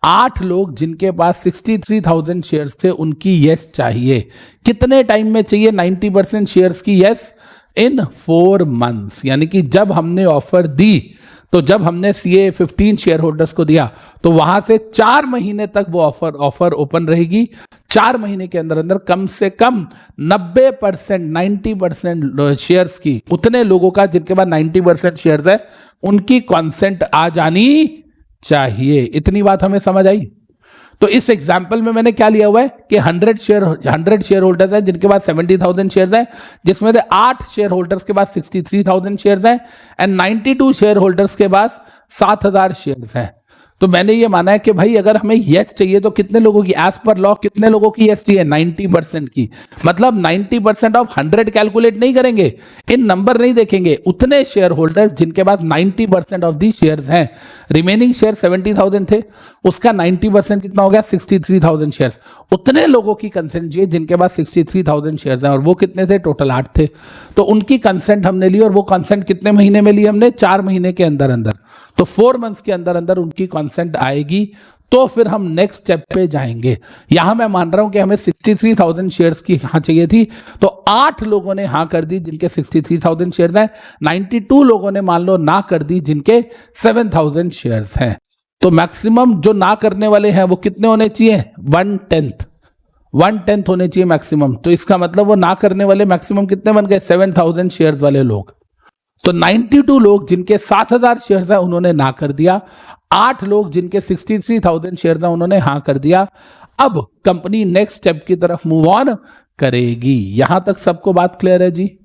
8 लोग जिनके पास 63,000 शेयर्स थे उनकी यस चाहिए। कितने टाइम में चाहिए 90% शेयर्स की यस? इन 4 मंथ्स। यानी कि जब हमने ऑफर दी, तो जब हमने CAA 15 शेयर होल्डर्स को दिया तो वहां से 4 महीने तक वो ऑफर ओपन रहेगी। 4 महीने के अंदर अंदर कम से कम 90% शेयर्स की, उतने लोगों का जिनके पास 90% शेयर्स है, उनकी कॉन्सेंट आ जानी चाहिए। इतनी बात हमें समझ आई? तो इस एग्जांपल में मैंने क्या लिया हुआ है कि 100 शेयर होल्डर्स हैं जिनके पास 70,000 शेयर्स हैं, जिसमें से 8 शेयर होल्डर्स के पास 63,000 शेयर्स हैं एंड 92 शेयर होल्डर्स के पास 7,000 शेयर्स हैं। तो मैंने ये माना है कि भाई अगर हमें यस चाहिए तो कितने लोगों की, एज पर लॉ कितने लोगों की यस चाहिए? 90% की। मतलब 90% ऑफ 100 कैलकुलेट नहीं करेंगे, इन नंबर नहीं देखेंगे, उतने शेयर होल्डर्स जिनके पास 90% ऑफ दी शेयर्स हैं। रिमेनिंग शेयर 70,000 थे, उसका 90% कितना हो गया? 63,000 शेयर्स। उतने लोगों की कंसेंट चाहिए जिनके पास 63,000 शेयर्स हैं, और वो कितने थे? टोटल 8 थे। तो उनकी कंसेंट हमने ली, और वो कंसेंट कितने महीने में ली हमने? 4 महीने के अंदर अंदर। तो 4 मंथ्स के अंदर अंदर उनकी कंसेंट आएगी, तो फिर हम नेक्स्ट स्टेप पे जाएंगे। यहां मैं मान रहा हूं कि हमें 63,000 शेयर्स की हां चाहिए थी, तो 8 लोगों ने हां कर दी जिनके 63,000 शेयर्स हैं, 92 लोगों ने मान लो ना कर दी जिनके 7,000 शेयर्स हैं। तो मैक्सिमम जो ना करने वाले हैं वो कितने होने चाहिए? 1/10 होने चाहिए मैक्सिमम। तो इसका मतलब वो ना करने वाले मैक्सिमम कितने बन गए? 7,000 शेयर्स वाले लोग। तो 92 लोग जिनके 7,000 शेयर्स है उन्होंने ना कर दिया, 8 लोग जिनके 63,000 शेयर्स है उन्होंने हाँ कर दिया। अब कंपनी नेक्स्ट स्टेप की तरफ मूव ऑन करेगी। यहां तक सबको बात क्लियर है जी?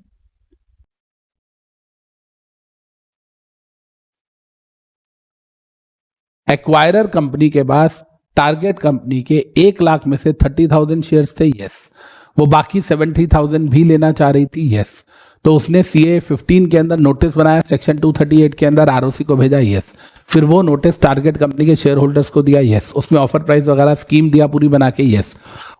एक्वायरर कंपनी के पास टारगेट कंपनी के 1 लाख में से 30,000 शेयर्स थे, यस। वो बाकी 70,000 भी लेना चाह रही थी, यस। तो उसने CAA 15 के अंदर नोटिस बनाया, सेक्शन 238 के अंदर ROC को भेजा, यस। फिर वो नोटिस टारगेट कंपनी के शेयर होल्डर्स को दिया, यस। उसमें ऑफर प्राइस वगैरह स्कीम दिया पूरी बना के, यस।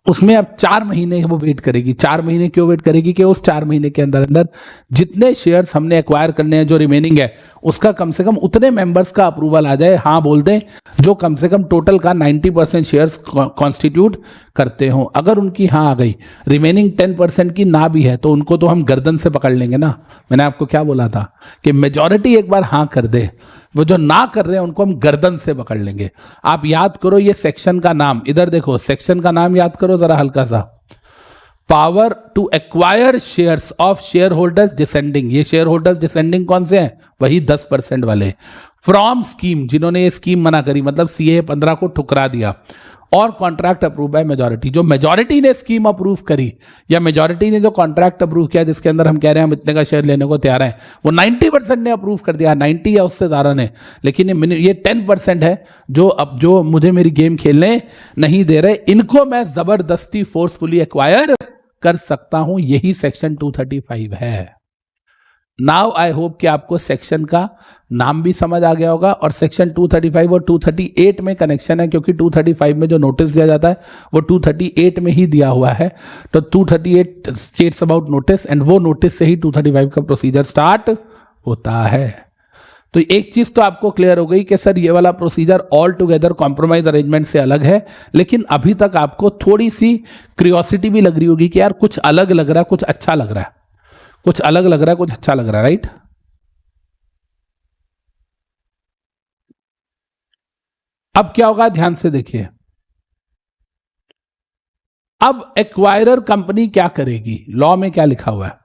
उसमें अब 4 महीने वो वेट करेगी। 4 महीने क्यों वेट करेगी? कि उस 4 महीने के अंदर अंदर जितने शेयर्स हमने एक्वायर करने हैं, जो रिमेनिंग है, उसका कम से कम उतने मेंबर्स का अप्रूवल आ जाए, हाँ बोल दें, जो कम से कम टोटल का 90% शेयर्स कॉन्स्टिट्यूट करते हो। अगर उनकी हाँ आ गई, रिमेनिंग 10% की ना भी है, तो उनको तो हम गर्दन से पकड़ लेंगे ना। मैंने आपको क्या बोला था कि मेजॉरिटी एक बार हाँ कर दे, वो जो ना कर रहे हैं उनको हम गर्दन से पकड़ लेंगे। आप याद करो ये सेक्शन का नाम, इधर देखो, सेक्शन का नाम याद करो जरा हल्का सा, power to acquire shares of share holders dissenting. ये शेयर होल्डर्स डिसेंडिंग कौन से हैं? वही 10% वाले। फ्रॉम स्कीम, जिन्होंने ये स्कीम मना करी, मतलब CAA 15 को ठुकरा दिया, और कॉन्ट्रैक्ट अप्रूव बाय मेजॉरिटी। जो मेजॉरिटी ने स्कीम अप्रूव करी, या मेजॉरिटी ने जो कॉन्ट्रैक्ट अप्रूव किया जिसके अंदर हम कह रहे हैं हम इतने का शेयर लेने को तैयार हैं, वो 90% ने अप्रूव कर दिया, 90 या उससे ज्यादा ने। लेकिन ये 10% है जो मुझे मेरी गेम खेलने नहीं दे रहे, इनको मैं जबरदस्ती फोर्सफुली एक्वायर कर सकता हूं। यही सेक्शन 235 है। नाउ आई होप कि आपको सेक्शन का नाम भी समझ आ गया होगा, और सेक्शन 235 और 238 में कनेक्शन है, क्योंकि 235 में जो नोटिस दिया जाता है वो 238 में ही दिया हुआ है। तो 238 स्टेट्स अबाउट नोटिस, एंड वो नोटिस से ही 235 का प्रोसीजर स्टार्ट होता है। तो एक चीज तो आपको क्लियर हो गई कि सर ये वाला procedure all together compromise arrangement से अलग है, लेकिन अभी तक आपको थोड़ी सी क्यूरियोसिटी भी लग रही होगी कि यार कुछ अलग लग रहा है, कुछ अच्छा लग रहा है, कुछ अलग लग रहा है, कुछ अच्छा लग रहा है, राइट? अब क्या होगा, ध्यान से देखिए। अब एक्वायरर कंपनी क्या करेगी, लॉ में क्या लिखा हुआ है,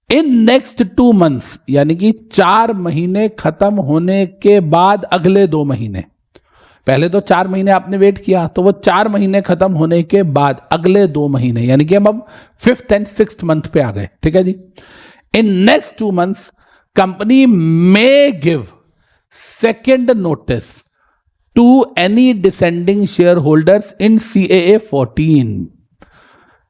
इन नेक्स्ट 2 months, यानी कि 4 महीने खत्म होने के बाद अगले 2 महीने, पहले तो 4 महीने आपने वेट किया, तो वो 4 महीने खत्म होने के बाद अगले 2 महीने, यानी कि हम अब 5th and 6th मंथ पे आ गए, ठीक है जी। In next 2 months company may give second notice to any dissenting share holders in CAA 14।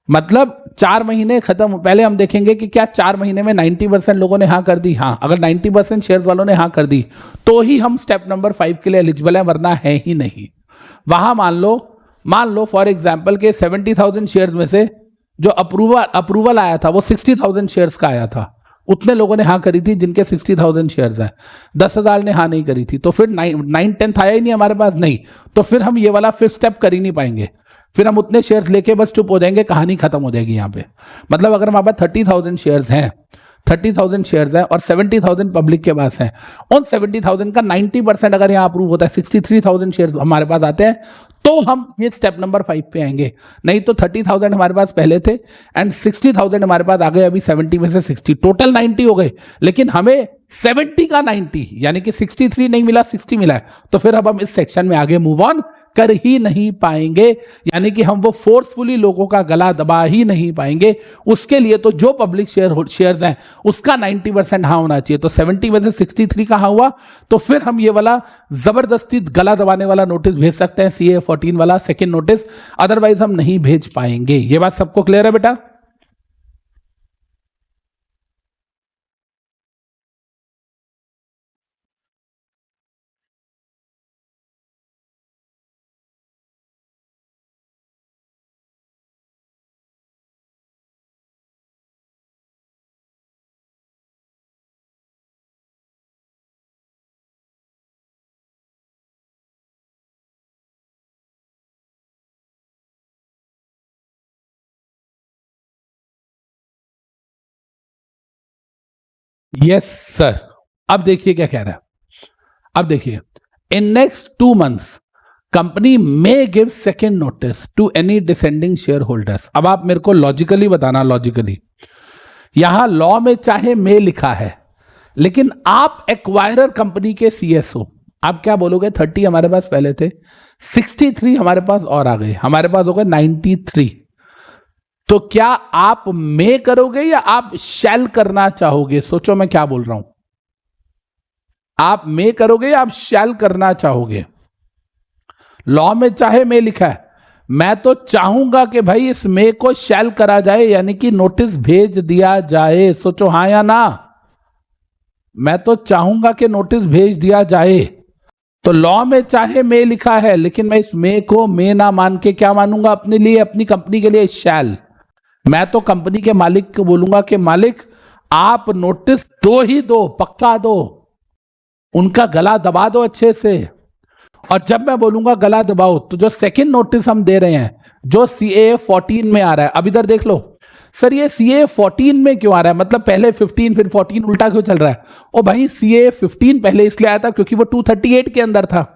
मतलब 4 महीने खत्म, पहले हम देखेंगे कि क्या 4 महीने में 90% लोगों ने हाँ कर दी। हाँ, अगर 90% शेयर्स वालों ने हाँ कर दी तो ही हम स्टेप नंबर 5 के लिए एलिजिबल है, वरना है ही नहीं। वहां मान लो फॉर एग्जांपल के 70,000 शेयर्स में से जो अप्रूवल आया था वो 60,000 शेयर्स का आया था, उतने लोगों ने हाँ करी थी जिनके 60,000 शेयर्स हैं, 10,000 ने हाँ नहीं करी थी, तो फिर 9/10 आया ही नहीं हमारे पास, नहीं, तो फिर हम ये वाला 5th स्टेप कर ही नहीं पाएंगे, फिर हम उतने शेयर्स लेके बस चुप हो जाएंगे, कहानी खत्म हो जाएगी यहाँ पे। मतलब अगर हमारे पास 30,000 शेयर्स हैं, 30,000 शेयर्स हैं और 70,000 पब्लिक के पास हैं, उन 70,000 का 90% अगर यहाँ अप्रूव होता है, 63,000 शेयर्स हमारे पास आते हैं, तो हम ये स्टेप नंबर 5 पे आएंगे। नहीं तो 30,000 हमारे पास पहले थे एंड 60,000 हमारे पास आ गए, अभी 70 में से 60, टोटल 90 हो गए, लेकिन हमें 70 का 90 यानी कि 63 नहीं मिला, 60 मिला है, तो फिर अब हम इस सेक्शन में आगे मूव ऑन कर ही नहीं पाएंगे, यानी कि हम वो फोर्सफुली लोगों का गला दबा ही नहीं पाएंगे। उसके लिए तो जो पब्लिक शेयर्स हैं उसका 90% हाँ होना चाहिए, तो 70 में से 63 का हाँ हुआ, तो फिर हम ये वाला जबरदस्ती गला दबाने वाला नोटिस भेज सकते हैं, CAA 14 वाला सेकेंड नोटिस, अदरवाइज हम नहीं भेज पाएंगे। ये बात सबको क्लियर है बेटा? Yes sir. अब देखिए क्या कह रहा है, अब देखिए, in next 2 months company may give second notice to any dissenting share holders. अब आप मेरे को लॉजिकली बताना, लॉजिकली यहां लॉ में चाहे मे लिखा है, लेकिन आप एक्वायरर कंपनी के CS हो, आप क्या बोलोगे? 30 हमारे पास पहले थे, 63 हमारे पास और आ गए, हमारे पास हो गए 93। तो क्या आप मे करोगे या आप शैल करना चाहोगे? सोचो मैं क्या बोल रहा हूं, आप मे करोगे या आप शैल करना चाहोगे? लॉ में चाहे मे लिखा है, मैं तो चाहूंगा कि भाई इस मे को शैल करा जाए, यानी कि नोटिस भेज दिया जाए। सोचो हाँ या ना, मैं तो चाहूंगा कि नोटिस भेज दिया जाए। तो लॉ में चाहे मे लिखा है, लेकिन मैं इस मे को मे ना मान के क्या मानूंगा अपने लिए, अपनी कंपनी के लिए शैल। मैं तो कंपनी के मालिक को बोलूंगा कि मालिक आप नोटिस दो ही दो, पक्का दो, उनका गला दबा दो अच्छे से। और जब मैं बोलूंगा गला दबाओ, तो जो सेकंड नोटिस हम दे रहे हैं जो CAA 14 में आ रहा है, अब इधर देख लो सर, ये CAA 14 में क्यों आ रहा है, मतलब पहले 15 फिर 14 उल्टा क्यों चल रहा है? ओ भाई, CAA 15 पहले इसलिए आया था क्योंकि वो 238 के अंदर था।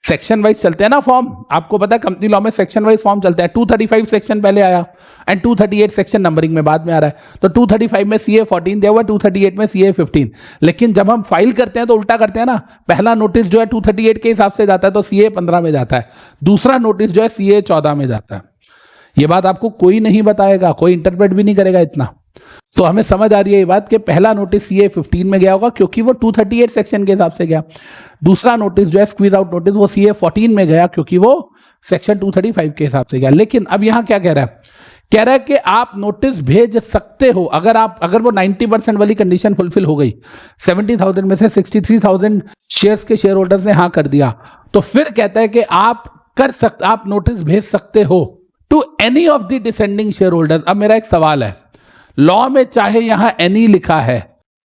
सेक्शन वाइज चलते हैं ना फॉर्म, आपको पता है कंपनी लॉ में सेक्शन वाइज फॉर्म चलते हैं। 235 सेक्शन पहले आया एंड 238 सेक्शन नंबरिंग में बाद में आ रहा है। तो 235 में CAA 14 दिया हुआ, 238 में CAA 15। लेकिन जब हम फाइल करते हैं तो उल्टा करते हैं ना, पहला नोटिस जो है 238 के हिसाब से जाता है तो CAA 15 में जाता है, दूसरा नोटिस जो है CAA 14 में जाता है। ये बात आपको कोई नहीं बताएगा, कोई इंटरप्रेट भी नहीं करेगा इतना। तो हमें समझ आ रही है ये बात कि पहला नोटिस CAA 15 में गया होगा क्योंकि वो 238 सेक्शन के हिसाब से गया। दूसरा नोटिस जो है स्क्वीज आउट नोटिस, वो CAA 14 में गया क्योंकि वो सेक्शन 235 के हिसाब से गया। लेकिन अब यहां क्या कह रहा है? कह रहा है कि आप नोटिस भेज सकते हो अगर वो 90% वाली कंडीशन फुलफिल हो गई, 70,000 में से 63,000 शेयर्स के शेयर होल्डर्स ने हाँ कर दिया, तो फिर कहता है कि आप नोटिस भेज सकते हो to any of the dissenting share holders. अब मेरा एक सवाल है, लॉ में चाहे यहां एनी लिखा है,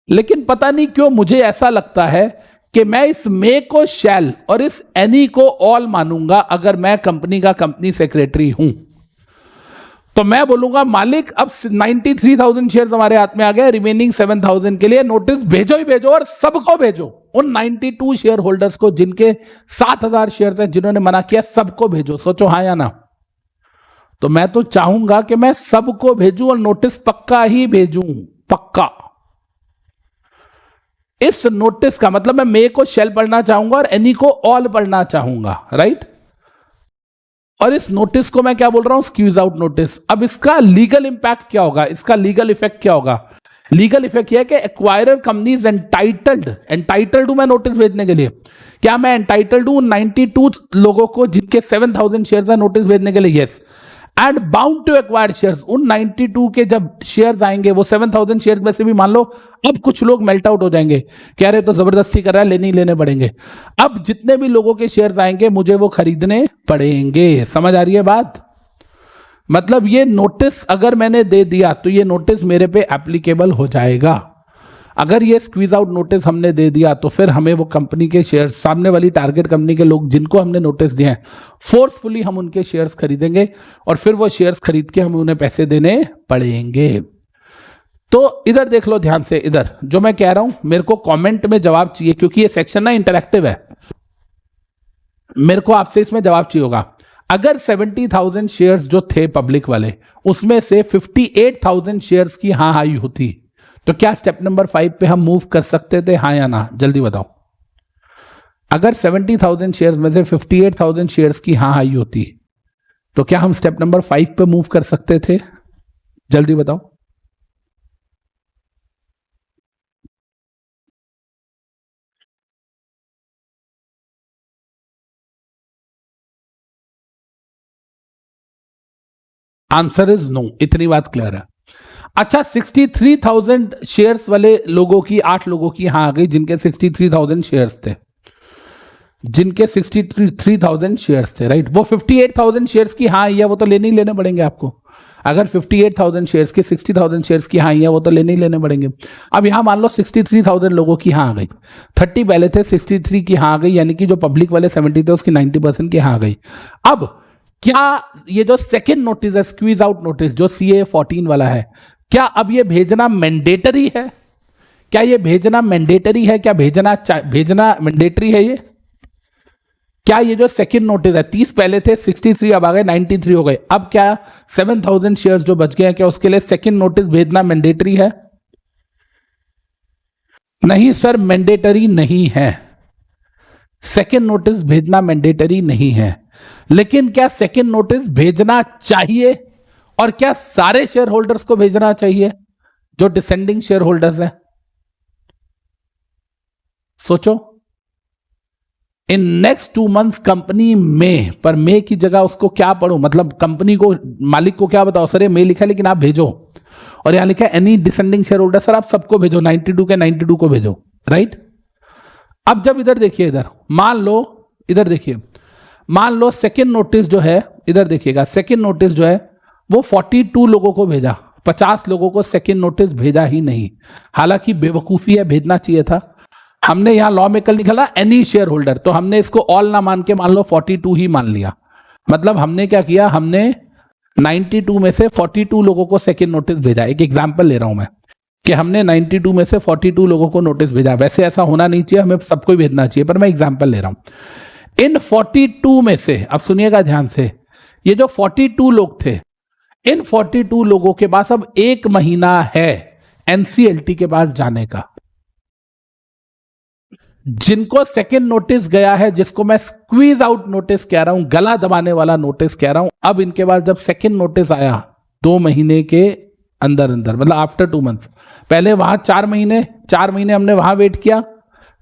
लेकिन पता नहीं क्यों मुझे ऐसा लगता है कि मैं इस मे को शैल और इस एनी को ऑल मानूंगा अगर मैं कंपनी का कंपनी सेक्रेटरी हूं। तो मैं बोलूंगा मालिक अब 93,000 शेयर्स हमारे हाथ में आ गए, रिमेनिंग 7,000 के लिए नोटिस भेजो ही भेजो और सबको भेजो, उन 92 शेयर होल्डर्स को जिनके 7,000 शेयर्स हैं, जिन्होंने मना किया, सबको भेजो। सोचो हाँ या ना? तो मैं तो चाहूंगा कि मैं सबको भेजूं और नोटिस पक्का ही भेजूं, पक्का। इस नोटिस का मतलब मैं मे को शेल पढ़ना चाहूंगा और एनी को ऑल पढ़ना चाहूंगा, राइट। और इस नोटिस को मैं क्या बोल रहा हूं, स्क्वीज आउट नोटिस। अब इसका लीगल इंपैक्ट क्या होगा, इसका लीगल इफेक्ट क्या होगा? लीगल इफेक्ट यह है कि एक्वायरर कंपनी इज एंटाइटल्ड हूं मैं नोटिस भेजने के लिए। क्या मैं एंटाइटल्ड हूं 92 लोगों को जिनके 7000 शेयर्स है नोटिस भेजने के लिए? Yes. And bound to acquire shares, उन 92 के जब शेयर्स आएंगे, वो 7000 शेयर्स में से भी मान लो अब कुछ लोग मेल्ट आउट हो जाएंगे, कह रहे तो जबरदस्ती कर रहा है, लेने ही लेने पड़ेंगे। अब जितने भी लोगों के शेयर्स आएंगे मुझे वो खरीदने पड़ेंगे। समझ आ रही है बात? मतलब ये नोटिस अगर मैंने दे दिया तो ये नोटिस मेरे पे एप्लीकेबल हो जाएगा। अगर ये स्क्वीज आउट नोटिस हमने दे दिया तो फिर हमें वो कंपनी के शेयर्स, सामने वाली टारगेट कंपनी के लोग जिनको हमने नोटिस दिए हैं, फोर्सफुली हम उनके शेयर्स खरीदेंगे और फिर वो शेयर्स खरीद के हमें उन्हें पैसे देने पड़ेंगे। तो इधर देख लो ध्यान से, इधर जो मैं कह रहा हूं मेरे को कमेंट में जवाब चाहिए, क्योंकि ये सेक्शन ना इंटरैक्टिव है। मेरे को आपसे इसमें जवाब चाहिए होगा। अगर 70,000 शेयर्स जो थे पब्लिक वाले, उसमें से 58,000 शेयर्स की हाँ आई होती तो क्या स्टेप नंबर 5 पे हम मूव कर सकते थे, हाँ या ना? जल्दी बताओ। अगर 70,000 शेयर्स में से 58,000 शेयर्स की हाँ आई होती तो क्या हम स्टेप नंबर 5 पे मूव कर सकते थे? जल्दी बताओ। Answer is no. इतनी बात क्लियर है। अच्छा, 63,000 शेयर्स वाले लोगों की, 8 लोगों की हाँ आ गई जिनके 63,000 शेयर्स थे, जिनके 63,000 शेयर्स थे, राइट। वो 58,000 शेयर्स की हाँ आई है, वो तो लेने ही लेने पड़ेंगे आपको। अगर 58,000 शेयर्स के 60,000 शेयर्स की हाँ आई है, वो तो लेने ही लेने पड़ेंगे। अब यहां मान लो 63,000 लोगों की हाँ आ गई, 30 पहले थे, 63 की हाँ आ गई, यानी कि जो पब्लिक वाले 70 थे उसकी 90% की हाँ आ गई। अब क्या ये जो सेकेंड नोटिस है, स्क्वीज आउट नोटिस, जो CA 14 वाला है, क्या अब ये भेजना मैंडेटरी है? क्या ये भेजना मैंडेटरी है? क्या भेजना मैंडेटरी है ये? क्या ये जो सेकंड नोटिस है, 30 पहले थे, 63 अब आ गए, 93 हो गए, अब क्या 7,000 शेयर्स जो बच गए हैं, क्या उसके लिए सेकंड नोटिस भेजना मैंडेटरी है? नहीं सर, मैंडेटरी नहीं है। सेकंड नोटिस भेजना मैंडेटरी नहीं है। लेकिन क्या सेकंड नोटिस भेजना चाहिए? और क्या सारे शेयर होल्डर्स को भेजना चाहिए जो डिसेंडिंग शेयर होल्डर्स हैं? सोचो। इन नेक्स्ट 2 मंथ्स कंपनी में, पर मे की जगह उसको क्या पढ़ो, मतलब कंपनी को, मालिक को क्या बताओ, सर ये मे लिखा है लेकिन आप भेजो, और यहां लिखा है any dissenting share holder, sir आप सबको भेजो, 92 के 92 को भेजो, राइट। अब जब इधर देखिए, इधर मान लो, इधर देखिए, मान लो सेकेंड नोटिस जो है, इधर देखिएगा, सेकेंड नोटिस जो है वो 42 लोगों को भेजा, 50 लोगों को सेकेंड नोटिस भेजा ही नहीं। हालांकि बेवकूफी है, भेजना चाहिए था। हमने यहां लॉ में कल निकाला एनी शेयर होल्डर, तो हमने इसको ऑल ना मान के मान लो 42 ही मान लिया। मतलब हमने क्या किया, हमने 92 में से 42 लोगों को सेकेंड नोटिस भेजा। एक एग्जांपल ले रहा हूं मैं कि हमने 92 में से 42 लोगों को नोटिस भेजा। वैसे ऐसा होना नहीं चाहिए, हमें सबको ही भेजना चाहिए, पर मैं एग्जांपल ले रहा हूं। इन 42 में से, अब सुनिएगा ध्यान से, ये जो 42 लोग थे, इन 42 लोगों के पास अब 1 महीना है एनसीएलटी के पास जाने का। जिनको सेकेंड नोटिस गया है, जिसको मैं स्क्वीज आउट नोटिस कह रहा हूं, गला दबाने वाला नोटिस कह रहा हूं, अब इनके पास जब सेकेंड नोटिस आया 2 महीने के अंदर अंदर, मतलब आफ्टर 2 मंथ्स, पहले वहां 4 महीने हमने वहां वेट किया,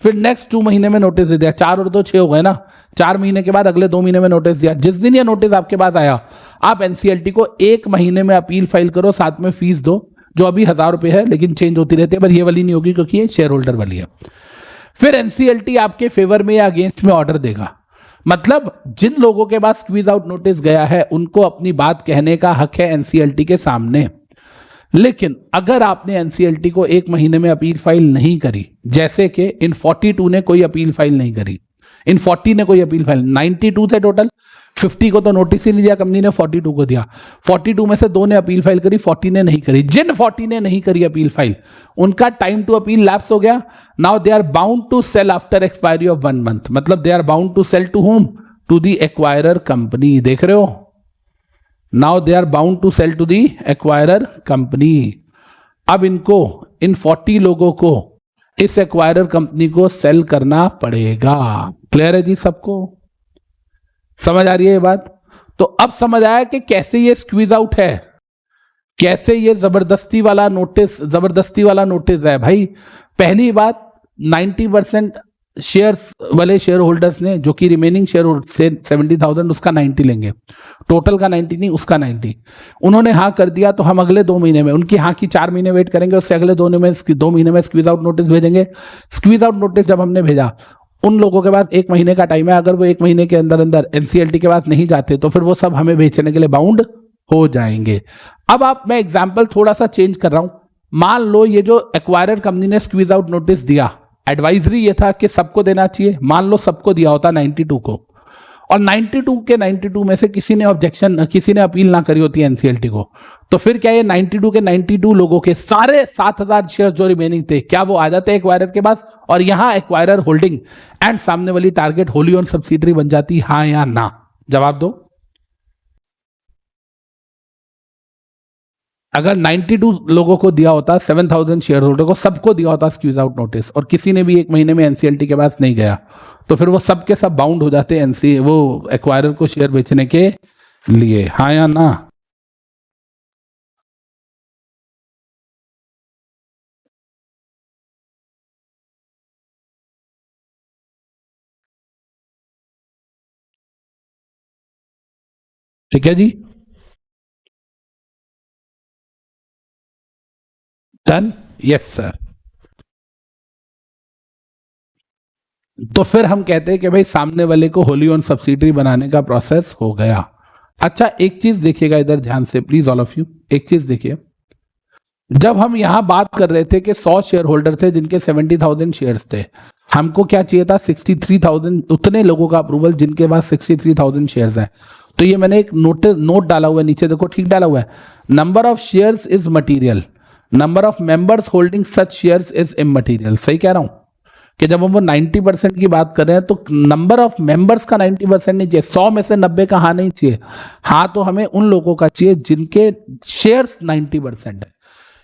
फिर नेक्स्ट 2 महीने में नोटिस दे दिया, 4 और 2 6 हो गए ना। 4 महीने के बाद अगले 2 महीने में नोटिस दिया। जिस दिन ये नोटिस आपके पास आया, आप एनसीएलटी को 1 महीने में अपील फाइल करो, साथ में फीस दो, जो अभी 1,000 रुपए है, लेकिन चेंज होती रहती है, पर ये वाली नहीं होगी क्योंकि ये शेयर होल्डर वाली है। फिर एनसीएलटी आपके फेवर में या अगेंस्ट में ऑर्डर देगा। मतलब जिन लोगों के पास स्क्वीज आउट नोटिस गया है उनको अपनी बात कहने का हक है एनसीएलटी के सामने। लेकिन अगर आपने एनसीएलटी को 1 महीने में अपील फाइल नहीं करी, जैसे कि इन 42 ने कोई अपील फाइल नहीं करी, इन 40 ने कोई अपील फाइल, 92 थे टोटल, 50 को तो नोटिस ही नहीं दिया कंपनी ने, 42 को दिया। 42 में से 2 ने अपील फाइल करी, 40 ने नहीं करी। जिन 40 ने नहीं करी अपील फाइल, उनका टाइम टू अपील लैप्स हो गया। Now they are bound to sell after expiry of 1 month. मतलब they are bound to sell to whom, to the acquirer company. देख रहे हो, now they are bound to sell to the acquirer company. अब इनको, इन 40 लोगों को इस acquirer company को सेल करना पड़ेगा। क्लियर है जी सबको? समझ आ रही है ये बात? तो अब समझ आया कि कैसे ये स्क्वीज आउट है, कैसे ये जबरदस्ती वाला नोटिस है भाई। पहली बात, 90% शेयर्स वाले शेयर होल्डर्स ने, जो कि रिमेनिंग शेयर से 70,000, उसका 90 लेंगे, टोटल का 90 नहीं, उसका 90। उन्होंने हाँ कर दिया तो हम अगले 2 महीने में, उनकी हाँ की 4 महीने वेट करेंगे, उससे अगले 2 महीने में स्क्वीज आउट नोटिस भेजेंगे। स्क्वीज आउट नोटिस जब हमने भेजा, उन लोगों के पास 1 महीने का टाइम है, अगर वो 1 महीने के अंदर अंदर एनसीएलटी के पास नहीं जाते तो फिर वो सब हमें बेचने के लिए बाउंड हो जाएंगे। अब मैं एग्जाम्पल थोड़ा सा चेंज कर रहा हूं। मान लो ये जो एक्वायरर कंपनी ने स्क्वीज आउट नोटिस दिया, एडवाइजरी ये था कि सबको देना चाहिए। मान लो सबको दिया होता 92 को, और 92 के 92 में से किसी ने अपील ना करी होती एनसीएलटी को, तो फिर क्या ये 92 के 92 लोगों के सारे 7,000 शेयर जो रिमेनिंग थे, क्या वो आ जाते एक्वायरर के पास, और यहां एक्वायरर होल्डिंग एंड सामने वाली टारगेट होली ओन सब्सिडरी बन जाती, हाँ या ना? जवाब दो। अगर 92 लोगों को दिया होता, 7,000 शेयर होल्डर को सबको दिया होता स्क्वीज आउट नोटिस, और किसी ने भी 1 महीने में एनसीएलटी के पास नहीं गया, तो फिर वो सब के सब बाउंड हो जाते वो एक्वायरर को शेयर बेचने के लिए, हाँ या ना? ठीक है जी, डन? Yes sir. तो फिर हम कहते हैं कि भाई सामने वाले को होली ओन सब्सिडरी बनाने का प्रोसेस हो गया। अच्छा, एक चीज देखिएगा इधर ध्यान से प्लीज ऑल ऑफ यू, एक चीज देखिए। जब हम यहां बात कर रहे थे कि 100 शेयर होल्डर थे जिनके 70,000 शेयर्स थे, हमको क्या चाहिए था? 63,000, उतने लोगों का अप्रूवल जिनके पास 63,000 शेयर्स हैं। तो ये मैंने एक नोट डाला हुआ है नीचे, देखो ठीक डाला हुआ है, number of shares is material, number of members holding such shares is immaterial. सही कह रहा हूं कि जब हम वो 90% की बात कर रहे हैं तो नंबर ऑफ मेंबर्स का 90% नहीं चाहिए, 100 में से 90 का हाँ नहीं चाहिए, हाँ तो हमें उन लोगों का चाहिए जिनके शेयर्स 90% है।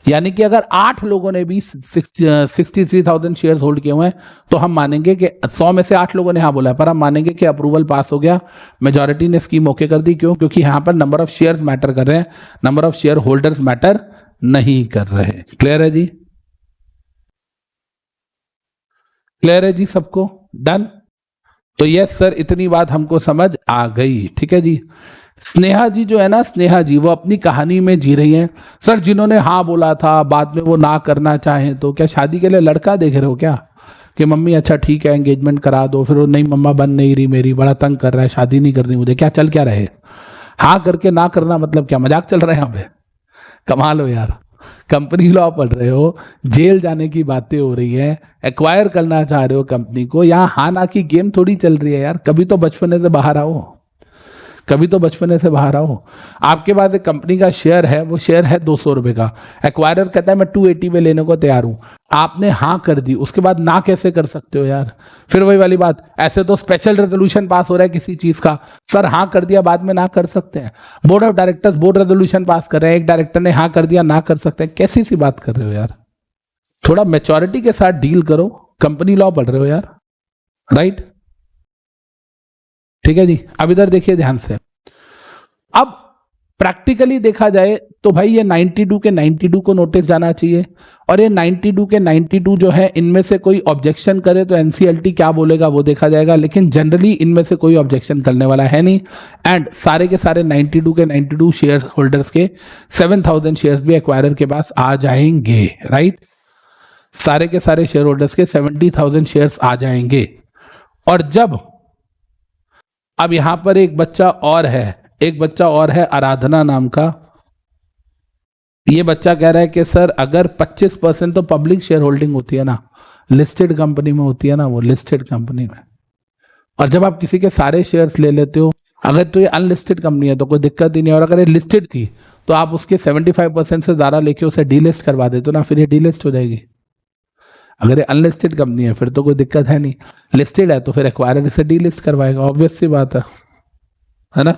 यानी कि अगर 8 लोगों ने भी 63,000 शेयर्स होल्ड किए हुए हैं तो हम मानेंगे कि 100 में से 8 लोगों ने हाँ बोला, पर हम मानेंगे कि अप्रूवल पास हो गया, मेजॉरिटी ने स्कीम ओके कर दी। क्यों? क्योंकि यहां पर नंबर ऑफ शेयर्स मैटर कर रहे हैं, number of share holders matter नहीं कर रहे। क्लियर है जी? क्लियर है जी सबको? डन? तो यस सर, इतनी बात हमको समझ आ गई। ठीक है जी। स्नेहा जी जो है ना, स्नेहा जी वो अपनी कहानी में जी रही हैं। सर जिन्होंने हाँ बोला था बाद में वो ना करना चाहें तो क्या शादी के लिए लड़का देख रहे हो क्या? कि मम्मी अच्छा ठीक है एंगेजमेंट करा दो, फिर वो नहीं मम्मा बन नहीं रही मेरी, बड़ा तंग कर रहा है, शादी नहीं करनी मुझे, क्या चल क्या रहे? हाँ करके ना करना मतलब क्या मजाक चल रहा है यहाँ पे? कमाल हो यार, कंपनी लॉ पढ़ रहे हो, जेल जाने की बातें हो रही है, एक्वायर करना चाह रहे हो कंपनी को, यहाँ हाँ ना की गेम थोड़ी चल रही है यार। कभी तो बचपने से बाहर आओ, कभी तो बचपने से बाहर आओ। आपके पास एक कंपनी का शेयर है, वो शेयर है 200 रुपए का, एक्वायरर कहता है मैं 280 में लेने को तैयार हूं, आपने हाँ कर दी, उसके बाद ना कैसे कर सकते हो यार? फिर वही वाली बात, ऐसे तो स्पेशल रेजोल्यूशन पास हो रहा है किसी चीज का, सर हाँ कर दिया बाद में ना कर सकते हैं? Board of directors board resolution pass कर रहे हैं, एक डायरेक्टर ने हाँ कर दिया ना कर सकते हैं, कैसी सी बात कर रहे हो यार? थोड़ा मेच्योरिटी के साथ डील करो, कंपनी लॉ पढ़ रहे हो यार, राइट? ठीक है जी। अब इधर देखिए ध्यान से, अब प्रैक्टिकली देखा जाए तो भाई ये 92 के 92 को नोटिस जाना चाहिए, और ये 92 के 92 जो है इनमें से कोई ऑब्जेक्शन करे तो एनसीएलटी क्या बोलेगा वो देखा जाएगा, लेकिन जनरली इनमें से कोई ऑब्जेक्शन करने वाला है नहीं, एंड सारे के सारे 92 के 92 शेयर होल्डर्स के 7,000 शेयर्स भी एक्वायरर के पास आ जाएंगे, राइट? सारे के सारे शेयर होल्डर्स के 70,000 शेयर्स आ जाएंगे। और जब अब यहां पर एक बच्चा और है आराधना नाम का, ये बच्चा कह रहा है कि सर अगर 25% तो पब्लिक शेयर होल्डिंग होती है ना, लिस्टेड कंपनी में होती है ना, वो लिस्टेड कंपनी में, और जब आप किसी के सारे शेयर्स ले लेते हो, अगर तो ये अनलिस्टेड कंपनी है तो कोई दिक्कत ही नहीं, और अगर ये लिस्टेड थी तो आप उसके 75% से ज्यादा लेके उसे डीलिस्ट करवा देते हो ना, फिर ये डीलिस्ट हो जाएगी। अगर ये अनलिस्टेड कंपनी है फिर तो कोई दिक्कत है नहीं, लिस्टेड है तो फिर एक्वायरर इसे डीलिस्ट करवाएगा, ऑब्वियस सी बात है ना?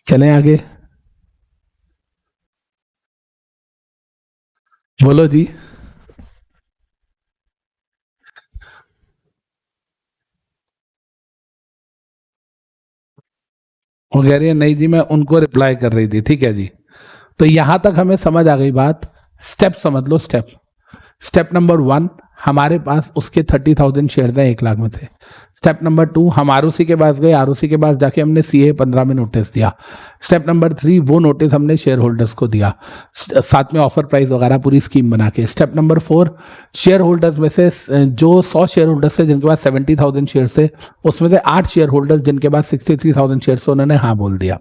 चलें आगे, बोलो जी। वो कह रही है नहीं जी, मैं उनको रिप्लाई कर रही थी। ठीक है जी, तो यहां तक हमें समझ आ गई बात। स्टेप समझ लो। स्टेप नंबर 1, हमारे पास उसके 30,000 शेयर हैं 1 लाख में से। स्टेप नंबर 2, हम आरओसी के पास गए, आरओसी के पास जाके हमने सीए 15 में नोटिस दिया। स्टेप नंबर 3, वो नोटिस हमने शेयर होल्डर्स को दिया, साथ में ऑफर प्राइस वगैरह पूरी स्कीम बना के। स्टेप नंबर 4, शेयर होल्डर्स में से जो 100 शेयर होल्डर्स थे जिनके पास 70,000 शेयर थे, उसमें से 8 शेयर होल्डर्स जिनके पास 63,000 शेयर थे, उन्होंने हाँ बोल दिया।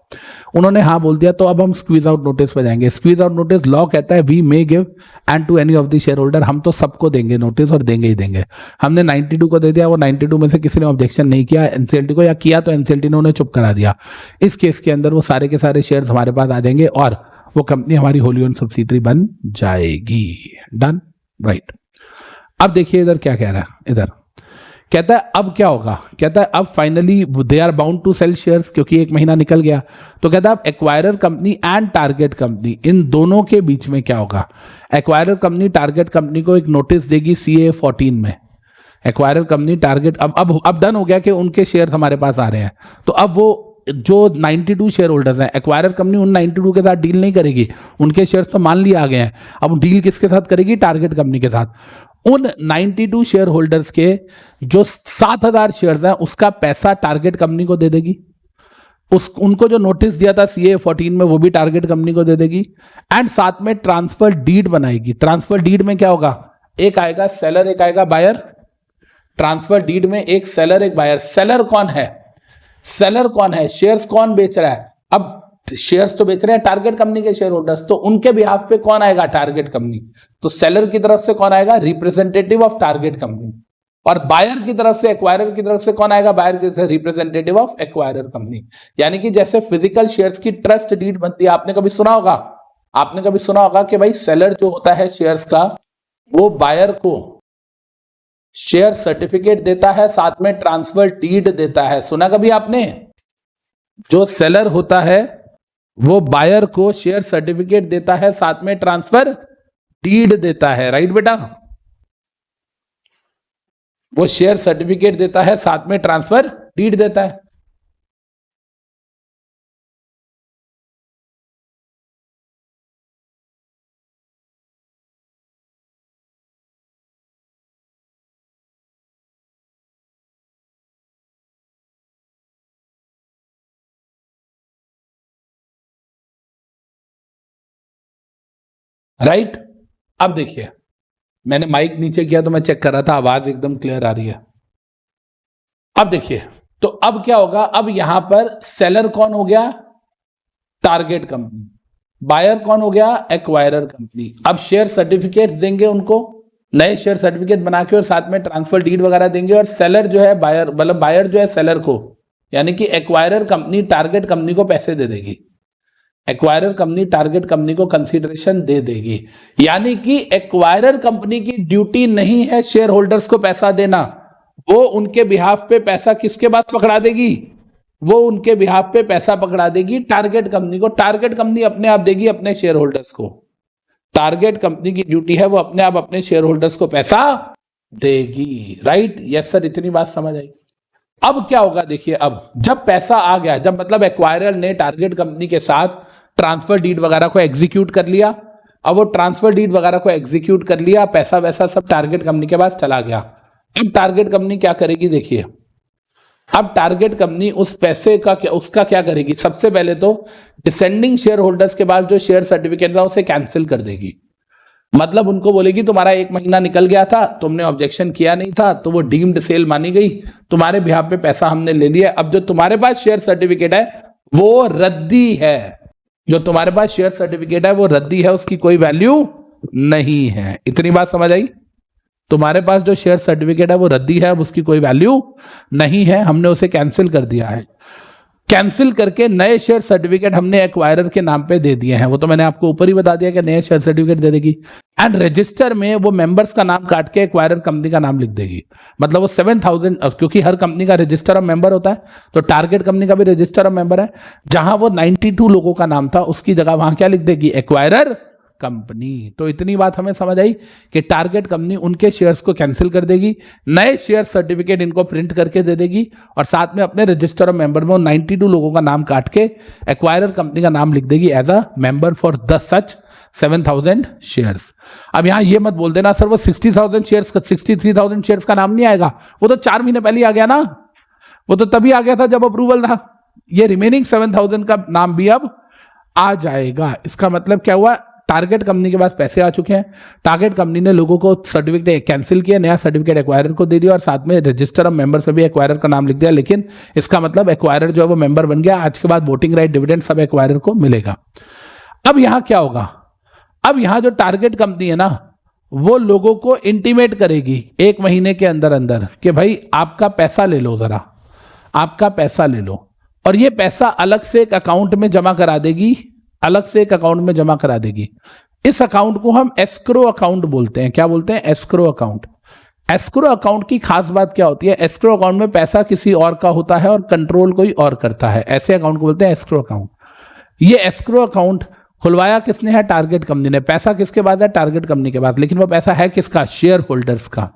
उन्होंने हाँ बोल दिया तो अब हम स्क्वीज आउट नोटिस पे जाएंगे। स्क्वीज आउट नोटिस लॉ कहता है we may give and to any of the share holder, हम तो सबको देंगे नोटिस और देंगे ही देंगे। हमने 92 को दे दिया, वो 92 में से किसी ने ऑब्जेक्शन नहीं किया एनसीएलटी को, या किया तो एनसीएलटी ने उन्हें चुप करा दिया। इस केस के अंदर वो सारे के सारे शेयर्स हमारे पास आ जाएंगे और वो कंपनी हमारी होली ओन सब्सिडरी बन जाएगी। Done, right. अब देखिए इधर क्या कह रहा है, इधर कहता है अब क्या होगा, कहता है अब finally they are bound to sell shares, क्योंकि 1 महीना निकल गया। तो कहता है अब acquirer company and target company, इन दोनों के बीच में क्या होगा। एक्वायरर कंपनी टारगेट कंपनी को एक नोटिस देगी सीए 14 में। एक्वायरर कंपनी टारगेट अब डन हो गया कि उनके शेयर हमारे पास आ रहे हैं, तो अब वो जो 92 शेयर होल्डर्स हैं, एक्वायरर कंपनी उन 92 के साथ डील नहीं करेगी, उनके शेयर तो मान लिया आ गए हैं। अब डील किसके साथ करेगी, टारगेट कंपनी के साथ। उन 92 शेयर होल्डर्स के जो 7,000 शेयर्स हैं उसका पैसा टारगेट कंपनी को दे देगी। उनको जो नोटिस दिया था सीए 14 में वो भी टारगेट कंपनी को दे देगी, एंड साथ में ट्रांसफर डीड बनाएगी। ट्रांसफर डीड में क्या होगा, एक आएगा सेलर, एक आएगा बायर। ट्रांसफर डीड में एक सेलर एक बायर। सेलर कौन है, सेलर कौन है, शेयर्स कौन बेच रहा है। अब शेयर्स तो बेच रहे हैं टारगेट कंपनी के शेयर होल्डर्स, तो उनके बिहाफ पे कौन आएगा, टारगेट कंपनी। तो सेलर की तरफ से कौन आएगा, रिप्रेजेंटेटिव ऑफ टारगेट कंपनी। और बायर की तरफ से, एक्वायरर की तरफ से कौन आएगा, बायर की तरफ से रिप्रेजेंटेटिव ऑफ एक्वायरर कंपनी। यानी कि जैसे फिजिकल शेयर्स की ट्रस्ट डीड बनती है, आपने कभी सुना होगा, आपने कभी सुना होगा कि भाई सेलर जो होता है शेयर्स का, वो बायर को शेयर सर्टिफिकेट देता है, साथ में ट्रांसफर डीड देता है। सुना कभी आपने, जो सेलर होता है वो बायर को शेयर सर्टिफिकेट देता है, साथ में ट्रांसफर डीड देता है। राइट बेटा, वो शेयर सर्टिफिकेट देता है, साथ में ट्रांसफर डीड देता है। राइट, अब देखिए मैंने माइक नीचे किया तो मैं चेक कर रहा था, आवाज एकदम क्लियर आ रही है। अब देखिए, तो अब क्या होगा, अब यहां पर सेलर कौन हो गया, टारगेट कंपनी। बायर कौन हो गया, एक्वायरर कंपनी। अब शेयर सर्टिफिकेट्स देंगे उनको, नए शेयर सर्टिफिकेट बना के, और साथ में ट्रांसफर डीड वगैरह देंगे। और सेलर जो है बायर, मतलब बायर जो है सेलर को, यानी कि एक्वायरर कंपनी टारगेट कंपनी को पैसे दे देगी। एक्वायरर कंपनी टारगेट कंपनी को कंसीडरेशन दे देगी। यानी कि एक्वायरर कंपनी की ड्यूटी नहीं है शेयर होल्डर्स को पैसा देना, वो उनके बिहाफ पे पैसा किसके पास पकड़ा देगी, वो उनके बिहाफ पे पैसा पकड़ा देगी टारगेट कंपनी को। टारगेट कंपनी अपने आप देगी अपने शेयर होल्डर्स को। टारगेट कंपनी की ड्यूटी है वो अपने आप अपने शेयर होल्डर्स को पैसा देगी। राइट, यस सर, इतनी बात समझ आई। अब क्या होगा देखिए, अब जब पैसा आ गया, जब मतलब एक्वायरर ने टारगेट कंपनी के साथ ट्रांसफर डीड वगैरह को एग्जीक्यूट कर लिया, अब वो ट्रांसफर डीड वगैरह को एग्जीक्यूट कर लिया, पैसा वैसा सब टारगेट कंपनी के पास चला गया। अब टारगेट कंपनी क्या करेगी देखिए, अब टारगेट कंपनी उस पैसे का उसका क्या करेगी, सबसे पहले तो डिसेंडिंग शेयर होल्डर्स के पास जो शेयर सर्टिफिकेट था उसे कैंसिल कर देगी। मतलब उनको बोलेगी तुम्हारा 1 महीना निकल गया था, तुमने ऑब्जेक्शन किया नहीं था, तो वो डीम्ड सेल मानी गई, तुम्हारे बिहाफ पे पैसा हमने ले लिया। अब जो तुम्हारे पास शेयर सर्टिफिकेट है वो रद्दी है, जो तुम्हारे पास शेयर सर्टिफिकेट है वो रद्दी है, उसकी कोई वैल्यू नहीं है। इतनी बात समझ आई, तुम्हारे पास जो शेयर सर्टिफिकेट है वो रद्दी है, अब उसकी कोई वैल्यू नहीं है, हमने उसे कैंसिल कर दिया है। कैंसिल करके नए शेयर सर्टिफिकेट हमने एक्वायरर के नाम पे दे दिए हैं, वो तो मैंने आपको ऊपर ही बता दिया कि नए शेयर सर्टिफिकेट दे देगी। एंड रजिस्टर में वो मेंबर्स का नाम काट के एक्वायरर कंपनी का नाम लिख देगी। मतलब वो 7000, क्योंकि हर कंपनी का रजिस्टर ऑफ मेंबर होता है, तो टारगेट कंपनी का भी रजिस्टर ऑफ मेंबर है, जहां वो 92 लोगों का नाम था उसकी जगह वहां क्या लिख देगी, एक्वायरर कंपनी। तो इतनी बात हमें समझ आई कि टारगेट कंपनी उनके शेयर्स को कैंसिल कर देगी, नए शेयर सर्टिफिकेट इनको प्रिंट करके दे देगी, और साथ में अपने रजिस्टर ऑफ मेंबर में 92 लोगों का नाम काट के एक्वायरर कंपनी का नाम लिख देगी as a member for the such 7000 shares. अब यहां ये मत बोल देना सर वो 60,000 शेयर्स का 63,000 शेयर्स का नाम नहीं आएगा, वो तो 4 महीने पहले आ गया ना, वो तो तभी आ गया था जब अप्रूवल था। ये रिमेनिंग 7000 का नाम भी अब आ जाएगा। इसका मतलब क्या हुआ, टारगेट कंपनी के पास पैसे आ चुके हैं, टारगेट कंपनी ने लोगों को सर्टिफिकेट कैंसिल किया, नया सर्टिफिकेट एक्वायरर को दे दिया और साथ में रजिस्टर ऑफ मेंबर्स में भी एक्वायरर का नाम लिख दिया। लेकिन इसका मतलब एक्वायरर जो है वो मेंबर बन गया, आज के बाद वोटिंग राइट डिविडेंड सब एक्वायरर को मिलेगा। अब यहां क्या होगा, अब यहां जो टारगेट कंपनी है ना वो लोगों को इंटीमेट करेगी 1 महीने के अंदर अंदर कि भाई आपका पैसा ले लो, जरा आपका पैसा ले लो, और ये पैसा अलग से एक अकाउंट में जमा करा देगी, अलग से एक अकाउंट में जमा करा देगी। इस अकाउंट को हम एस्क्रो अकाउंट बोलते हैं। क्या बोलते हैं, एस्क्रो अकाउंट। एस्क्रो अकाउंट की खास बात क्या होती है, एस्क्रो अकाउंट में पैसा किसी और का होता है और कंट्रोल कोई और करता है, ऐसे अकाउंट को बोलते हैं एस्क्रो अकाउंट। ये एस्क्रो अकाउंट खुलवाया किसने है, टारगेट कंपनी ने। पैसा किसके पास है, टारगेट कंपनी के पास, लेकिन वो पैसा है किसका, शेयर होल्डर्स का।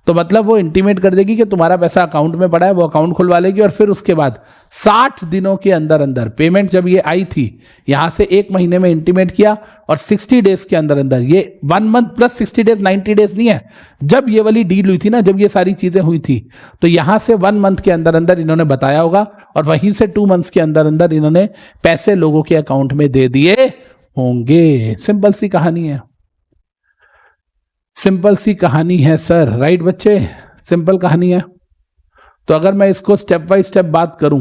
तो मतलब वो इंटीमेट कर देगी कि तुम्हारा पैसा अकाउंट में पड़ा है, वो अकाउंट खुलवा लेगी, और फिर उसके बाद 60 दिनों के अंदर अंदर पेमेंट जब ये आई थी यहां से 1 महीने में इंटीमेट किया, और 60 डेज के अंदर अंदर, ये 1 मंथ प्लस 60 डेज 90 डेज नहीं है, जब ये वाली डील हुई थी ना, जब ये सारी चीजें हुई थी, तो यहां से 1 मंथ के अंदर अंदर इन्होंने बताया होगा, और वहीं से 2 मंथ्स के अंदर अंदर इन्होंने पैसे लोगों के अकाउंट में दे दिए होंगे। सिंपल सी कहानी है, सिंपल सी कहानी है सर, राइट बच्चे, सिंपल कहानी है। तो अगर मैं इसको स्टेप बाय स्टेप बात करूं,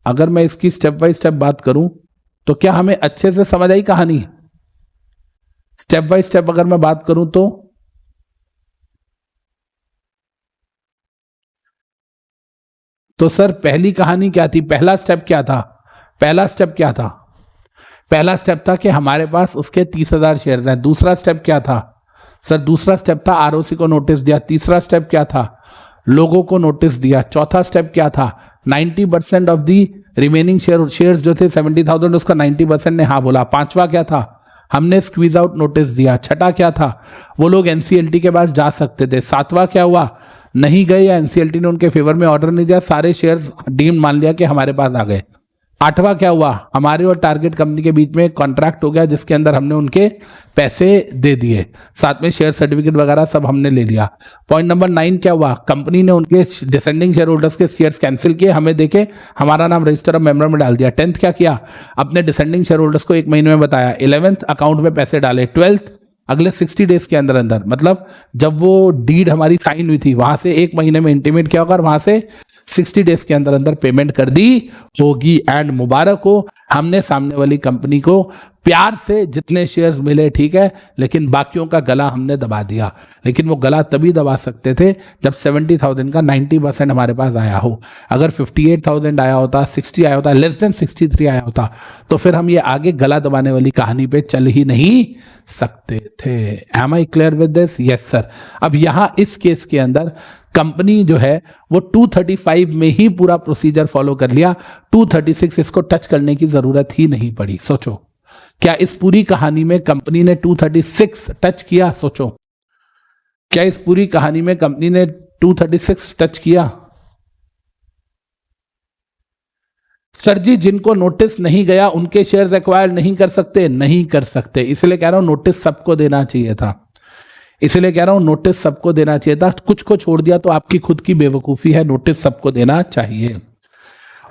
अगर मैं इसकी स्टेप बाय स्टेप बात करूं तो क्या हमें अच्छे से समझ आई कहानी। स्टेप बाय स्टेप अगर मैं बात करूं तो सर पहली कहानी क्या थी, पहला स्टेप क्या था, पहला स्टेप क्या था, पहला स्टेप था कि हमारे पास उसके 30,000 शेयर्स हैं। दूसरा स्टेप क्या था सर, दूसरा स्टेप था आरओसी को नोटिस दिया। तीसरा स्टेप क्या था, लोगों को नोटिस दिया। चौथा स्टेप क्या था, 90% ऑफ दी रिमेनिंग शेयर्स जो थे 70,000 उसका 90% ने हाँ बोला। पांचवा क्या था, हमने स्क्वीज आउट नोटिस दिया। छठा क्या था, वो लोग एनसीएलटी के पास जा सकते थे। सातवां क्या हुआ, नहीं गए या एनसीएलटी ने उनके फेवर में ऑर्डर नहीं दिया, सारे शेयर्स डीम मान लिया कि हमारे पास आ गए। आठवां क्या हुआ, हमारे और टारगेट कंपनी के बीच में एक कॉन्ट्रैक्ट हो गया जिसके अंदर हमने उनके पैसे दे दिए, साथ में शेयर सर्टिफिकेट वगैरह सब हमने ले लिया। पॉइंट नंबर 9 क्या हुआ, कंपनी ने उनके डिसेंडिंग शेयर होल्डर्स के शेयर्स कैंसिल किए, हमें देके हमारा नाम रजिस्टर ऑफ मेंबर में डाल दिया। 10th क्या किया, अपने डिसेंडिंग शेयर होल्डर्स को 1 महीने में बताया। 11th अकाउंट में पैसे डाले। 12th अगले 60 डेज के अंदर अंदर, मतलब जब वो डीड हमारी साइन हुई थी वहां से 1 महीने में इंटीमेट किया होगा और वहां से 60 डेज के अंदर अंदर पेमेंट कर दी होगी। एंड मुबारक हो, हमने सामने वाली कंपनी को प्यार से जितने शेयर्स मिले ठीक है, लेकिन बाकियों का गला हमने दबा दिया। लेकिन वो गला तभी दबा सकते थे जब 70,000 का 90% हमारे पास आया हो। अगर 58,000 आया होता, 60 आया होता, लेस देन 63 आया होता, तो फिर हम ये आगे गला दबाने वाली कहानी पे चल ही नहीं सकते थे। Am I clear with this? Yes sir. अब यहां इस केस के अंदर कंपनी जो है वो 235 में ही पूरा प्रोसीजर फॉलो कर लिया, 236 इसको टच करने की जरूरत ही नहीं पड़ी। सोचो क्या इस पूरी कहानी में कंपनी ने 236 टच किया? सोचो क्या इस पूरी कहानी में कंपनी ने 236 टच किया? सर जी, जिनको नोटिस नहीं गया उनके शेयर्स एक्वायर नहीं कर सकते, नहीं कर सकते। इसलिए कह रहा हूं नोटिस सबको देना चाहिए था, इसलिए कह रहा हूं नोटिस सबको देना चाहिए था। कुछ को छोड़ दिया तो आपकी खुद की बेवकूफी है, नोटिस सबको देना चाहिए।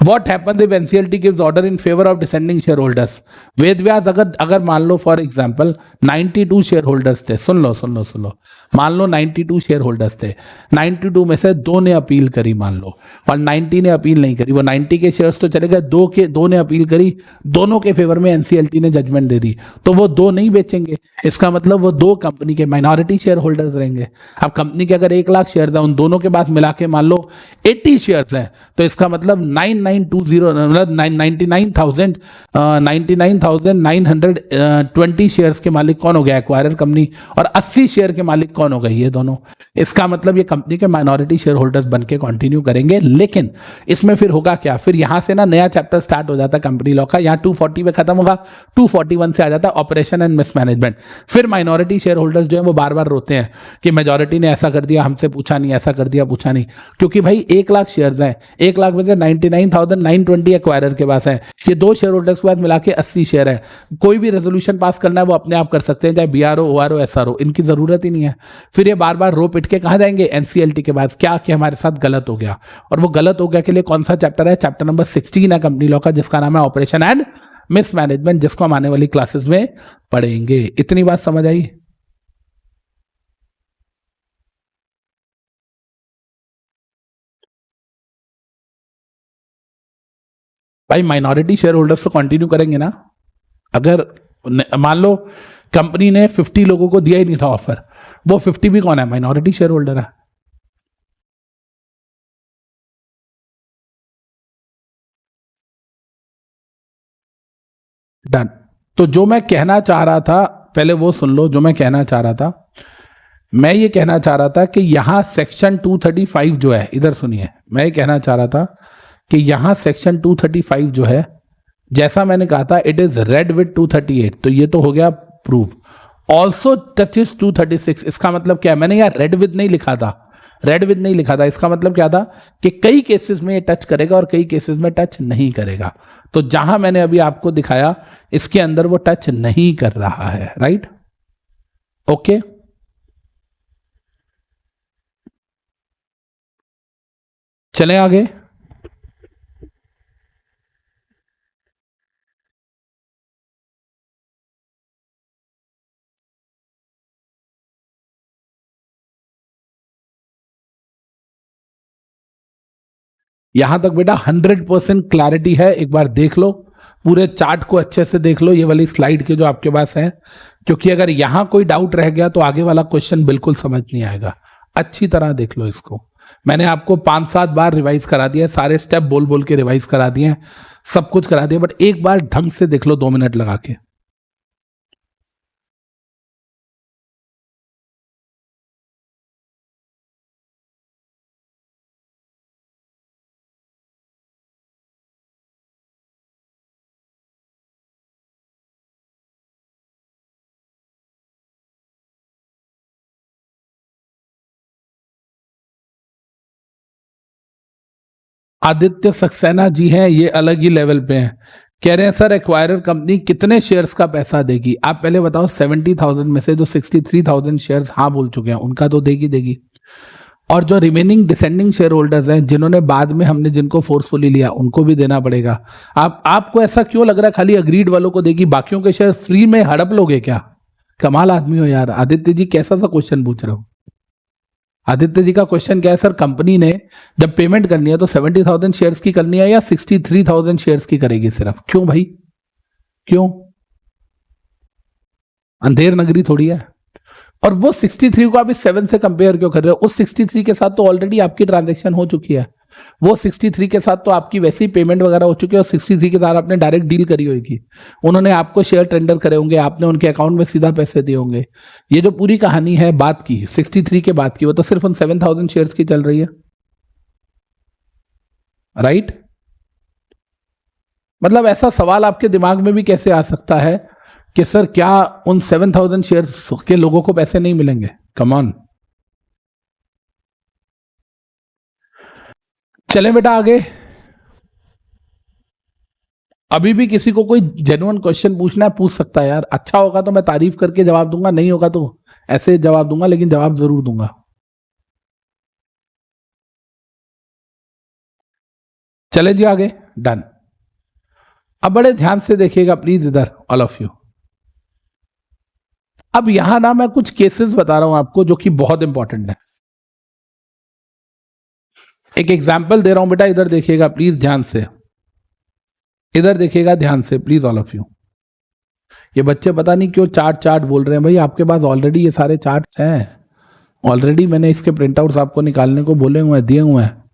What happens if NCLT gives order in favor of descending shareholders? Ved Vyas अगर मान लो फॉर एग्जांपल 92 शेयर होल्डर्स थे, सुन लो, मान लो 92 शेयर होल्डर्स थे, 92 में से 2 ने अपील करी मान लो, और 90 ने अपील नहीं करी। वो 90 के शेयर्स तो चले गए, 2 ने अपील करी, दोनों के फेवर में एनसीएलटी ने जजमेंट दे दी, तो वो 2 नहीं बेचेंगे। इसका मतलब वो 2 कंपनी के माइनॉरिटी शेयर होल्डर्स रहेंगे। अब कंपनी के अगर 1 लाख शेयर है, उन दोनों के पास मिला के मान लो 80 शेयर्स हैं, तो इसका मतलब 9920 मतलब 99,920 शेयर्स के मालिक कौन हो गया एक्वायरर कंपनी, और 80 शेयर के मालिक कौन हो गए ये दोनों। इसका मतलब ये कंपनी के माइनॉरिटी शेयर होल्डर्स बन के कंटिन्यू करेंगे। लेकिन इसमें फिर होगा क्या, फिर यहां से ना नया चैप्टर स्टार्ट हो जाता है कंपनी लॉ का। यहाँ 240 पे खत्म होगा, 241 से आ जाता है ऑपरेशन एंड मिसमैनेजमेंट। फिर माइनॉरिटी शेयर होल्डर्स जो है वो बार बार रोते हैं कि मेजॉरिटी ने ऐसा कर दिया, हमसे पूछा नहीं, ऐसा कर दिया पूछा नहीं। क्योंकि भाई 1 लाख शेयर्स हैं, 1 लाख में से 99,920 एक्वायरर के पास है, ये दो शेयर होल्डर्स के पास मिला के 80 शेयर है। कोई भी रेजोल्यूशन पास करना है वो अपने आप कर सकते हैं, चाहे बीआरओ, ओआरओ, एसआरओ, इनकी जरूरत ही नहीं है। फिर ये बार बार रो पिट के कहां जाएंगे, एनसीएलटी के पास, क्या कि हमारे साथ गलत हो गया। और वो गलत हो गया के लिए कौन सा चैप्टर है, चैप्टर नंबर 16 है कंपनी लॉ का, जिसका नाम है ऑपरेशन एंड मिसमैनेजमेंट, जिसको हम आने वाली क्लासेस में पढ़ेंगे। इतनी बात समझ आई? भाई माइनॉरिटी शेयर होल्डर्स तो कंटिन्यू करेंगे ना। अगर मान लो कंपनी ने 50 लोगों को दिया ही नहीं था ऑफर, वो 50 भी कौन है, माइनॉरिटी शेयर होल्डर है। डन। तो जो मैं कहना चाह रहा था, पहले वो सुन लो जो मैं कहना चाह रहा था। मैं ये कहना चाह रहा था कि यहां सेक्शन 235 जो है, इधर सुनिए, मैं ये कहना चाह रहा था कि यहां सेक्शन 235 जो है, जैसा मैंने कहा था इट इज रेड विद 238, तो ये तो हो गया प्रूफ। ऑल्सो टचेस 236, इसका मतलब क्या है, मैंने यार रेड विद नहीं लिखा था, रेड विद नहीं लिखा था, इसका मतलब क्या था कि कई केसेस में ये टच करेगा और कई केसेस में टच नहीं करेगा। तो जहां मैंने अभी आपको दिखाया इसके अंदर वो टच नहीं कर रहा है, राइट? ओके, चलें आगे। यहां तक बेटा 100% क्लैरिटी है, एक बार देख लो पूरे चार्ट को अच्छे से देख लो, ये वाली स्लाइड के जो आपके पास है, क्योंकि अगर यहां कोई डाउट रह गया तो आगे वाला क्वेश्चन बिल्कुल समझ नहीं आएगा। अच्छी तरह देख लो इसको, मैंने आपको 5-7 बार रिवाइज करा दिया, सारे स्टेप बोल बोल के रिवाइज करा दिए, सब कुछ करा दिया, बट एक बार ढंग से देख लो 2 मिनट लगा के। आदित्य सक्सेना जी हैं, ये अलग ही लेवल पे हैं। कह रहे हैं सर एक्वायरर कंपनी कितने शेयर्स का पैसा देगी, आप पहले बताओ। 70,000 में से जो 63,000 शेयर्स हाँ बोल चुके हैं उनका तो देगी देगी, और जो रिमेनिंग डिसेंडिंग शेयर होल्डर्स हैं जिन्होंने बाद में हमने जिनको फोर्सफुली लिया उनको भी देना पड़ेगा। आपको ऐसा क्यों लग रहा है खाली अग्रीड वालों को देगी, बाकियों के शेयर फ्री में हड़प लोगे क्या? कमाल आदमी हो यार। आदित्य जी कैसा सा क्वेश्चन पूछ रहे हो? आदित्य जी का क्वेश्चन क्या है, सर कंपनी ने जब पेमेंट करनी है तो 70,000 शेयर्स की करनी है या 63,000 शेयर्स की करेगी सिर्फ? क्यों भाई, क्यों? अंधेर नगरी थोड़ी है। और वो 63 को आप इस 7 से कंपेयर क्यों कर रहे हो? उस 63 के साथ तो ऑलरेडी आपकी ट्रांजेक्शन हो चुकी है, वो 63 के साथ तो आपकी वैसी पेमेंट वगैरह हो चुकी है, और 63 के साथ आपने डायरेक्ट डील करी होगी, उन्होंने आपको शेयर टेंडर करे होंगे, आपने उनके अकाउंट में सीधा पैसे दिए होंगे। ये जो पूरी कहानी है बात की 63 के बाद की, वो तो सिर्फ उन 7,000 शेयर्स की चल रही है, राइट? मतलब ऐसा सवाल आपके दिमाग में भी कैसे आ सकता है कि सर क्या उन 7,000 शेयर्स के लोगों को पैसे नहीं मिलेंगे? Come on. चलें बेटा आगे। अभी भी किसी को कोई जेन्युइन क्वेश्चन पूछना है पूछ सकता है यार, अच्छा होगा तो मैं तारीफ करके जवाब दूंगा, नहीं होगा तो ऐसे जवाब दूंगा, लेकिन जवाब जरूर दूंगा। चले जी आगे, डन। अब बड़े ध्यान से देखिएगा प्लीज इधर, ऑल ऑफ यू। अब यहां ना मैं कुछ केसेस बता रहा हूं आपको जो कि बहुत इंपॉर्टेंट है। एक एग्जाम्पल दे रहा हूं बेटा, इधर देखिएगा प्लीज ध्यान से, इधर देखिएगा ध्यान से प्लीज ऑल ऑफ यू। ये बच्चे पता नहीं क्यों चार्ट चार्ट बोल रहे हैं, भाई आपके पास ऑलरेडी ये सारे चार्ट्स हैं, ऑलरेडी मैंने इसके प्रिंट आउट्स आपको निकालने को बोले हुए हैं, दिए हुए हैं,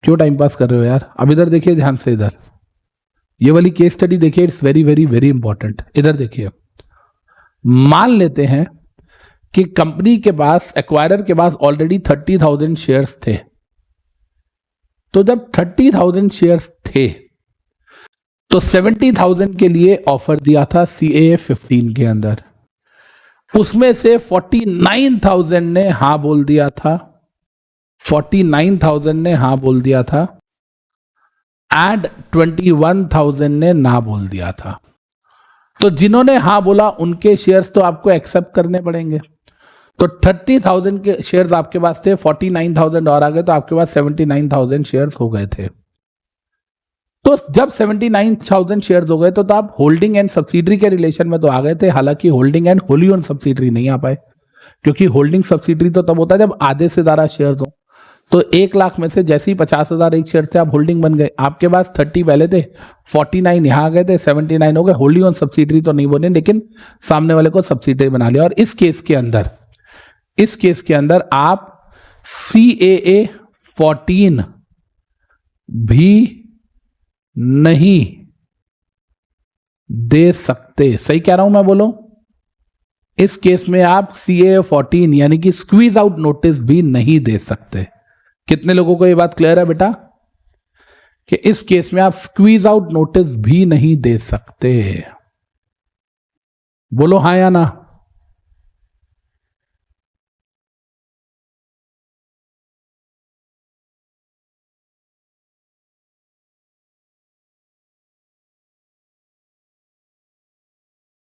क्यों टाइम पास कर रहे हो यार? अब इधर देखिए ध्यान से, इधर ये वाली केस स्टडी देखिए, it's very very very important. इधर देखिए, मान लेते हैं कि कंपनी के पास, एक्वायरर के पास ऑलरेडी 30,000 शेयर्स थे। तो जब 30,000 शेयर्स थे तो 70,000 के लिए ऑफर दिया था CAA 15 के अंदर। उसमें से 49,000 ने हां बोल दिया था, 49,000 ने हां बोल दिया था एंड 21,000 ने ना बोल दिया था। तो जिन्होंने हां बोला उनके शेयर्स तो आपको एक्सेप्ट करने पड़ेंगे। तो 30,000 के शेयर्स आपके पास थे, 49,000 और आ गए, तो आपके पास 79,000 शेयर्स हो गए थे। तो जब 79,000 शेयर्स हो गए तो आप होल्डिंग एंड सब्सिडरी के रिलेशन में तो आ गए थे। हालांकि holding and Holi own subsidiary नहीं आ पाए, क्योंकि होल्डिंग सब्सिडरी तो तब होता है जब आधे से ज्यादा शेयर्स हो। तो 1 लाख में से जैसे ही 50,000 एक शेयर थे, आप होल्डिंग बन गए। आपके पास 30 पहले थे, 49 यहां आ गए थे, 79 हो गए। होल्डी ओन सब्सिडरी तो नहीं बने, लेकिन सामने वाले को सब्सिडरी बना लिया। और इस केस के अंदर आप CAA 14 भी नहीं दे सकते। सही कह रहा हूं मैं, बोलो? इस केस में आप CAA 14 यानी कि स्क्वीज आउट नोटिस भी नहीं दे सकते। कितने लोगों को यह बात क्लियर है बेटा कि इस केस में आप स्क्वीज आउट नोटिस भी नहीं दे सकते? बोलो हां या ना।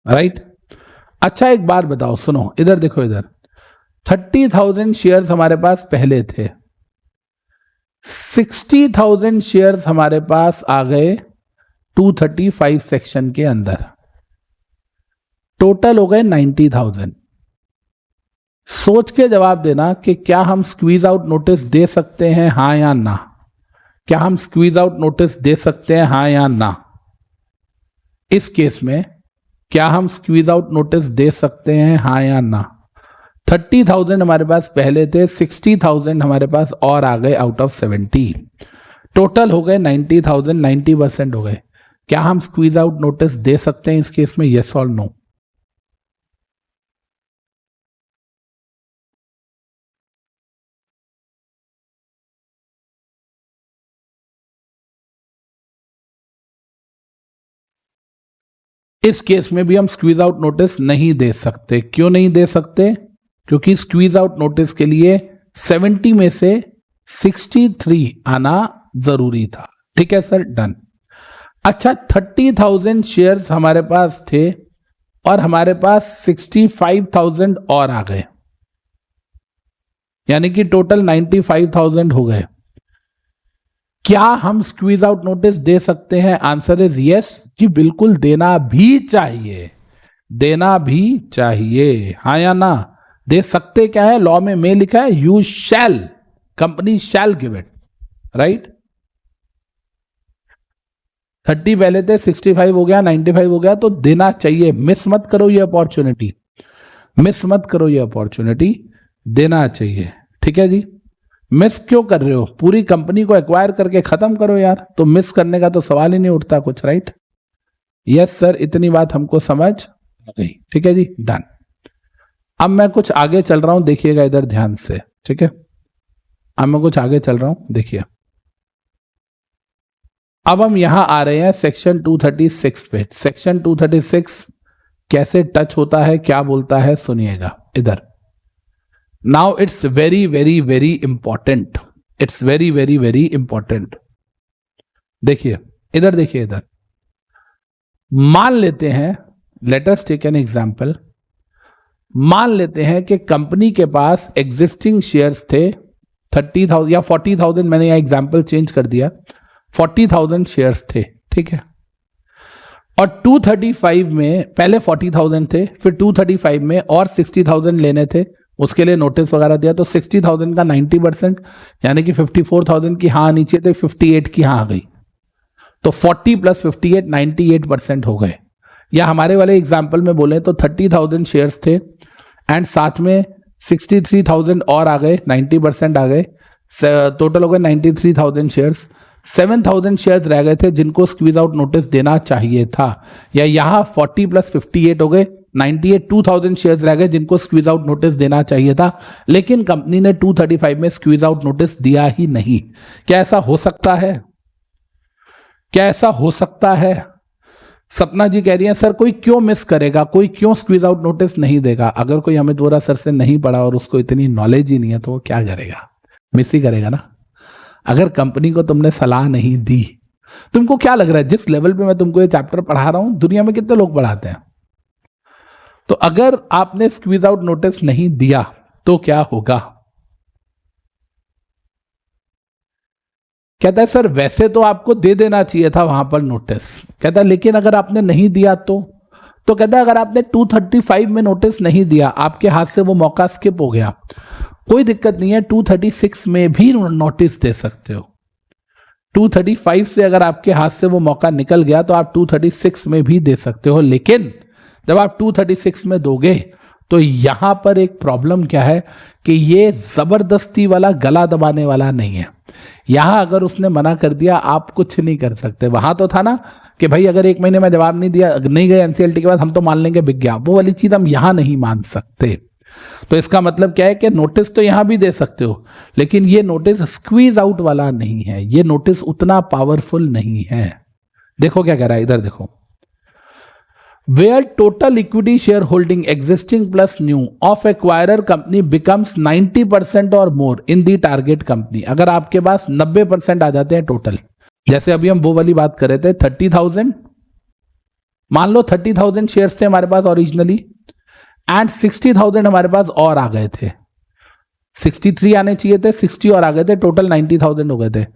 राइट? अच्छा एक बात बताओ, सुनो इधर देखो, इधर 30,000 शेयर्स हमारे पास पहले थे, 60,000 शेयर्स हमारे पास आ गए 235 सेक्शन के अंदर, टोटल हो गए 90,000। सोच के जवाब देना कि क्या हम स्क्वीज आउट नोटिस दे सकते हैं, हां या ना? क्या हम स्क्वीज आउट नोटिस दे सकते हैं, हां या ना? इस केस में क्या हम स्क्वीज आउट नोटिस दे सकते हैं, हां या ना? 30,000 हमारे पास पहले थे, 60,000 हमारे पास और आ गए आउट ऑफ 70, टोटल हो गए 90,000, 90% हो गए। क्या हम स्क्वीज आउट नोटिस दे सकते हैं इस केस में, यस और नो? इस केस में भी हम स्क्वीज आउट नोटिस नहीं दे सकते। क्यों नहीं दे सकते? क्योंकि स्क्वीज आउट नोटिस के लिए 70 में से 63 आना जरूरी था। ठीक है सर, डन। अच्छा, 30,000 शेयर्स हमारे पास थे और हमारे पास 65,000 और आ गए, यानी कि टोटल 95,000 हो गए। क्या हम स्क्वीज आउट नोटिस दे सकते हैं? आंसर इज यस जी, बिल्कुल देना भी चाहिए, देना भी चाहिए। हाँ या ना? दे सकते क्या है? लॉ में लिखा है you shall, company shall give it, right? 30 पहले थे, 65 हो गया, 95 हो गया, तो देना चाहिए। मिस मत करो ये अपॉर्चुनिटी, मिस मत करो ये अपॉर्चुनिटी, देना चाहिए। ठीक है जी? मिस क्यों कर रहे हो? पूरी कंपनी को एक्वायर करके खत्म करो यार, तो मिस करने का तो सवाल ही नहीं उठता कुछ, राइट? यस सर, इतनी बात हमको समझ गई। ठीक है जी, डन। अब मैं कुछ आगे चल रहा हूं, देखिएगा इधर ध्यान से। ठीक है, अब मैं कुछ आगे चल रहा हूं, देखिए। अब हम यहां आ रहे हैं सेक्शन 236 पे। सेक्शन 236 कैसे टच होता है, क्या बोलता है, सुनिएगा इधर। Now it's very very very important, it's very very very important. देखिए इधर, देखिए इधर। मान लेते हैं, let us take an example. मान लेते हैं कि कंपनी के पास एग्जिस्टिंग शेयर्स थे 30,000 या 40,000, मैंने यहां एग्जांपल चेंज कर दिया, 40,000 शेयर्स थे। ठीक है, और 235 में पहले 40,000 थे, फिर 235 में और 60,000 लेने थे, उसके लिए नोटिस वगैरह दिया। तो 60,000 का 90% यानी कि 54,000 की हाँ नीचे थे, 58 की हाँ आ गई, तो 40 प्लस 58 98% हो गए। या हमारे वाले एग्जाम्पल में बोले तो 30,000 शेयर्स थे एंड साथ में 63,000 और आ गए, 90% आ गए, टोटल हो गए 93,000 शेयर्स। 7,000 शेयर्स रह गए थे जिनको स्क्वीज आउट नोटिस देना चाहिए था, या यहाँ 40 + 58 हो गए 98, 2,000 शेयर्स रह गए जिनको स्क्वीज आउट नोटिस देना चाहिए था, लेकिन कंपनी ने 235 में स्क्वीज आउट नोटिस दिया ही नहीं। क्या ऐसा हो सकता है? क्या ऐसा हो सकता है? सपना जी कह रही है सर कोई क्यों मिस करेगा, कोई क्यों स्क्वीज आउट नोटिस नहीं देगा? अगर कोई अमित वोरा सर से नहीं पढ़ा और उसको इतनी नॉलेज ही नहीं है तो वो क्या करेगा? मिस ही करेगा ना। अगर कंपनी को तुमने सलाह नहीं दी, तुमको क्या लग रहा है जिस लेवल पे मैं तुमको ये चैप्टर पढ़ा रहा हूं दुनिया में कितने लोग पढ़ाते हैं? तो अगर आपने स्क्वीज आउट नोटिस नहीं दिया तो क्या होगा? कहता है सर वैसे तो आपको दे देना चाहिए था वहां पर नोटिस। कहता है लेकिन अगर आपने नहीं दिया तो कहता है अगर आपने 235 में नोटिस नहीं दिया, आपके हाथ से वो मौका स्किप हो गया, कोई दिक्कत नहीं है, 236 में भी नोटिस दे सकते हो। 235 से अगर आपके हाथ से वो मौका निकल गया तो आप 236 में भी दे सकते हो, लेकिन जब आप 236 में दोगे तो यहां पर एक प्रॉब्लम क्या है कि ये जबरदस्ती वाला गला दबाने वाला नहीं है। यहां अगर उसने मना कर दिया आप कुछ नहीं कर सकते। वहां तो था ना कि भाई अगर 1 महीने में जवाब नहीं दिया, नहीं गए एनसीएलटी के बाद हम तो मान लेंगे बिक गया, वो वाली चीज हम यहां नहीं मान सकते। तो इसका मतलब क्या है कि नोटिस तो यहां भी दे सकते हो, लेकिन ये नोटिस स्क्वीज आउट वाला नहीं है, ये नोटिस उतना पावरफुल नहीं है। देखो क्या कह रहा है, इधर देखो, where total equity shareholding existing plus new of acquirer company becomes 90% or more in the target company। अगर आपके पास 90% आ जाते हैं टोटल, जैसे अभी हम वो वाली बात कर रहे थे 30,000, मान लो 30,000 शेयर्स थे हमारे पास ओरिजिनली एंड 60,000 हमारे पास और आ गए थे, 63 आने चाहिए थे, 60 और आ गए थे, टोटल 90,000 हो गए थे।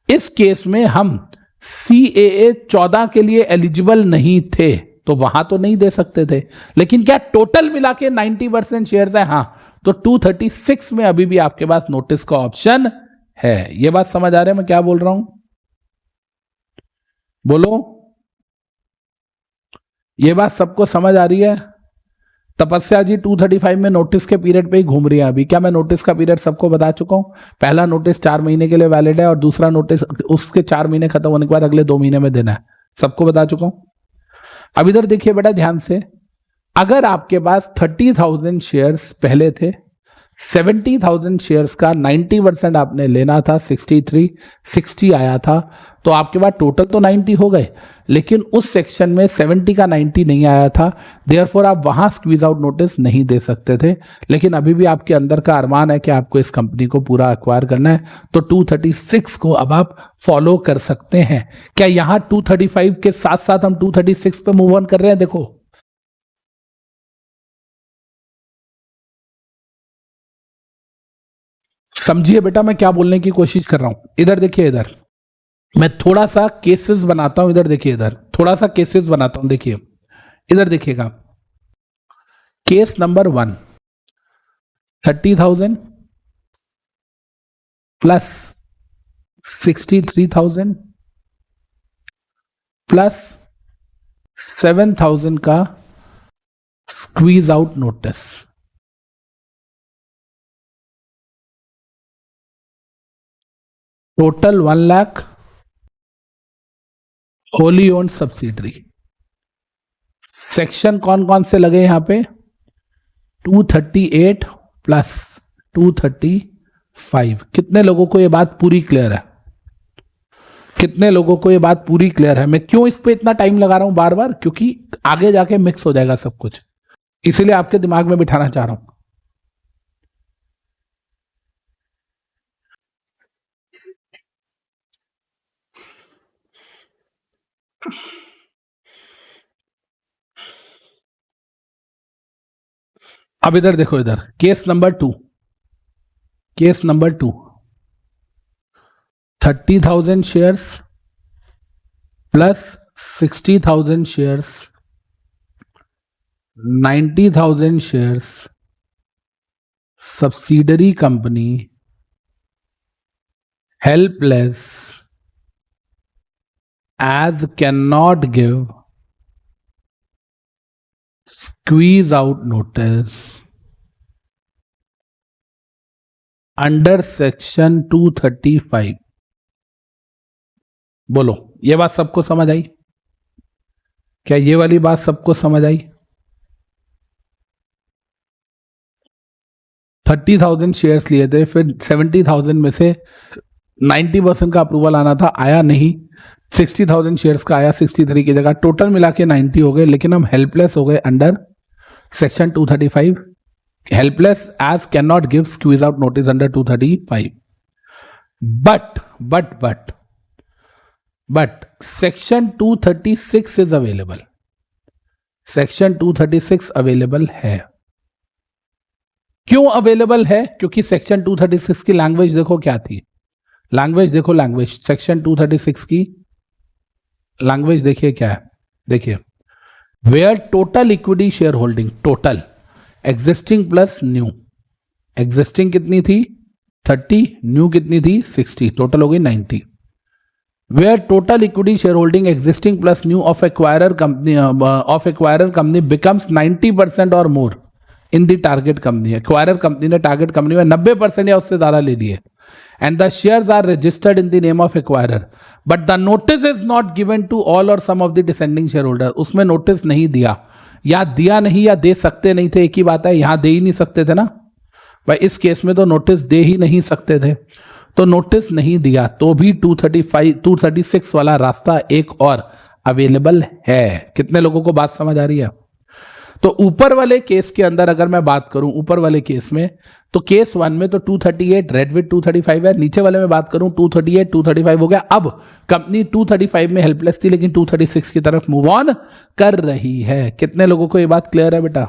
इस केस में हम CAA 14 के लिए एलिजिबल नहीं थे तो वहां तो नहीं दे सकते थे, लेकिन क्या टोटल मिला के 90% शेयर्स है? हाँ, तो 236 में अभी भी आपके पास नोटिस का ऑप्शन है। यह बात समझ आ रहा है मैं क्या बोल रहा हूं? बोलो, ये बात सबको समझ आ रही है? तपस्या जी 235 में नोटिस के पीरियड पे ही घूम रही है अभी। क्या मैं नोटिस का पीरियड सबको बता चुका हूं? पहला नोटिस 4 महीने के लिए वैलिड है और दूसरा नोटिस उसके 4 महीने खत्म होने के बाद अगले 2 महीने में देना है। सबको बता चुका हूं। अब इधर देखिए बेटा ध्यान से, अगर आपके पास 30,000 शेयर्स पहले थे, 70,000 शेयर्स का 90% आपने लेना था, 60 आया था, तो आपके पास टोटल तो 90 हो गए, लेकिन उस सेक्शन में 70 का 90 नहीं आया था, देयरफॉर आप वहां स्क्वीज आउट नोटिस नहीं दे सकते थे। लेकिन अभी भी आपके अंदर का अरमान है कि आपको इस कंपनी को पूरा एक्वायर करना है, तो 236 को अब आप फॉलो कर सकते हैं। क्या यहां 235 के साथ साथ हम 236 पे मूव ऑन कर रहे हैं? देखो समझिए बेटा मैं क्या बोलने की कोशिश कर रहा हूं। इधर देखिए, इधर मैं थोड़ा सा केसेस बनाता हूं, इधर देखिए, इधर थोड़ा सा केसेस बनाता हूं, देखिए इधर देखिएगा। केस नंबर 1, 30,000 प्लस 63,000 प्लस 7,000 का squeeze out notice, total 1 lakh, wholly owned subsidiary. Section कौन कौन से लगे यहां पे? 238 प्लस 235। कितने लोगों को यह बात पूरी क्लियर है? कितने लोगों को यह बात पूरी क्लियर है? मैं क्यों इस पे इतना टाइम लगा रहा हूं बार बार? क्योंकि आगे जाके मिक्स हो जाएगा सब कुछ, इसीलिए आपके दिमाग में बिठाना चाह रहा हूं। अब इधर देखो, इधर case number 2, case number 2, 30,000 shares plus 60,000 shares, 90,000 shares, subsidiary company, helpless as cannot give squeeze out notice under section 235। बोलो, ये बात सबको समझ आई? क्या ये वाली बात सबको समझ आई? 30,000 शेयर्स लिए थे, फिर 70,000 में से 90% का अप्रूवल आना था, आया नहीं। 60,000 शेयर्स का आया 63 की जगह, टोटल मिला के 90 हो गए, लेकिन हम हेल्पलेस हो गए under section 235। Helpless as can not give squeeze out notice under 235। But section 236 is available. Section 236 available है। क्यों अवेलेबल है? क्योंकि सेक्शन 236 की लैंग्वेज देखो क्या थी। लैंग्वेज देखो, लैंग्वेज सेक्शन 236 की लैंग्वेज देखिए क्या है। देखिए, where total equity share holding, total existing plus new. Existing कितनी थी? 30, न्यू कितनी थी? 60, टोटल हो गई 90। Where total equity share holding existing plus new of acquirer company becomes 90% और more in the target company. Acquirer company ने target company में 90% या उससे ज्यादा ले लिए, and the shares are registered in the name of acquirer, but the notice is not given to all or some of the descending shareholders। उसमें notice नहीं दिया, या दिया नहीं या दे सकते नहीं थे, एक ही बात है। यहां दे ही नहीं सकते थे ना भाई, इस केस में तो नोटिस दे ही नहीं सकते थे, तो नोटिस नहीं दिया तो भी 236 वाला रास्ता एक और अवेलेबल है। कितने लोगों को बात समझ आ रही है? तो ऊपर वाले केस के अंदर अगर मैं बात करूं, ऊपर वाले केस में तो केस 1 में तो 238 रेड विद 235 है, नीचे वाले में बात करूं 238 235 हो गया। अब कंपनी 235 में हेल्पलेस थी, लेकिन 236 की तरफ मूव ऑन कर रही है। कितने लोगों को ये बात क्लियर है बेटा?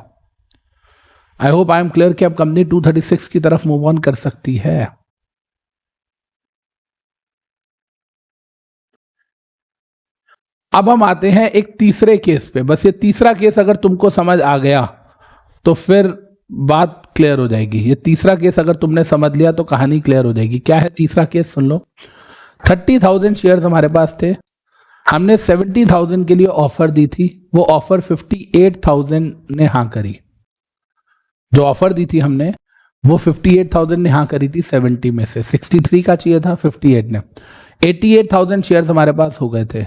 I hope I am clear कि अब कंपनी 236 की तरफ मूव ऑन कर सकती है। अब हम आते हैं एक तीसरे केस पे। बस ये तीसरा केस अगर तुमको समझ आ गया तो फिर बात क्लियर हो जाएगी। ये तीसरा केस अगर तुमने समझ लिया तो कहानी क्लियर हो जाएगी। क्या है तीसरा केस? सुन लो। 30,000 शेयर्स हमारे पास थे, हमने 70,000 के लिए ऑफर दी थी, वो ऑफर 58,000 ने हाँ करी। जो ऑफर दी थी हमने वो 58,000 ने हाँ करी थी। 70 में से 63 का चाहिए था, 58 ने। 88,000 शेयर्स हमारे पास हो गए थे।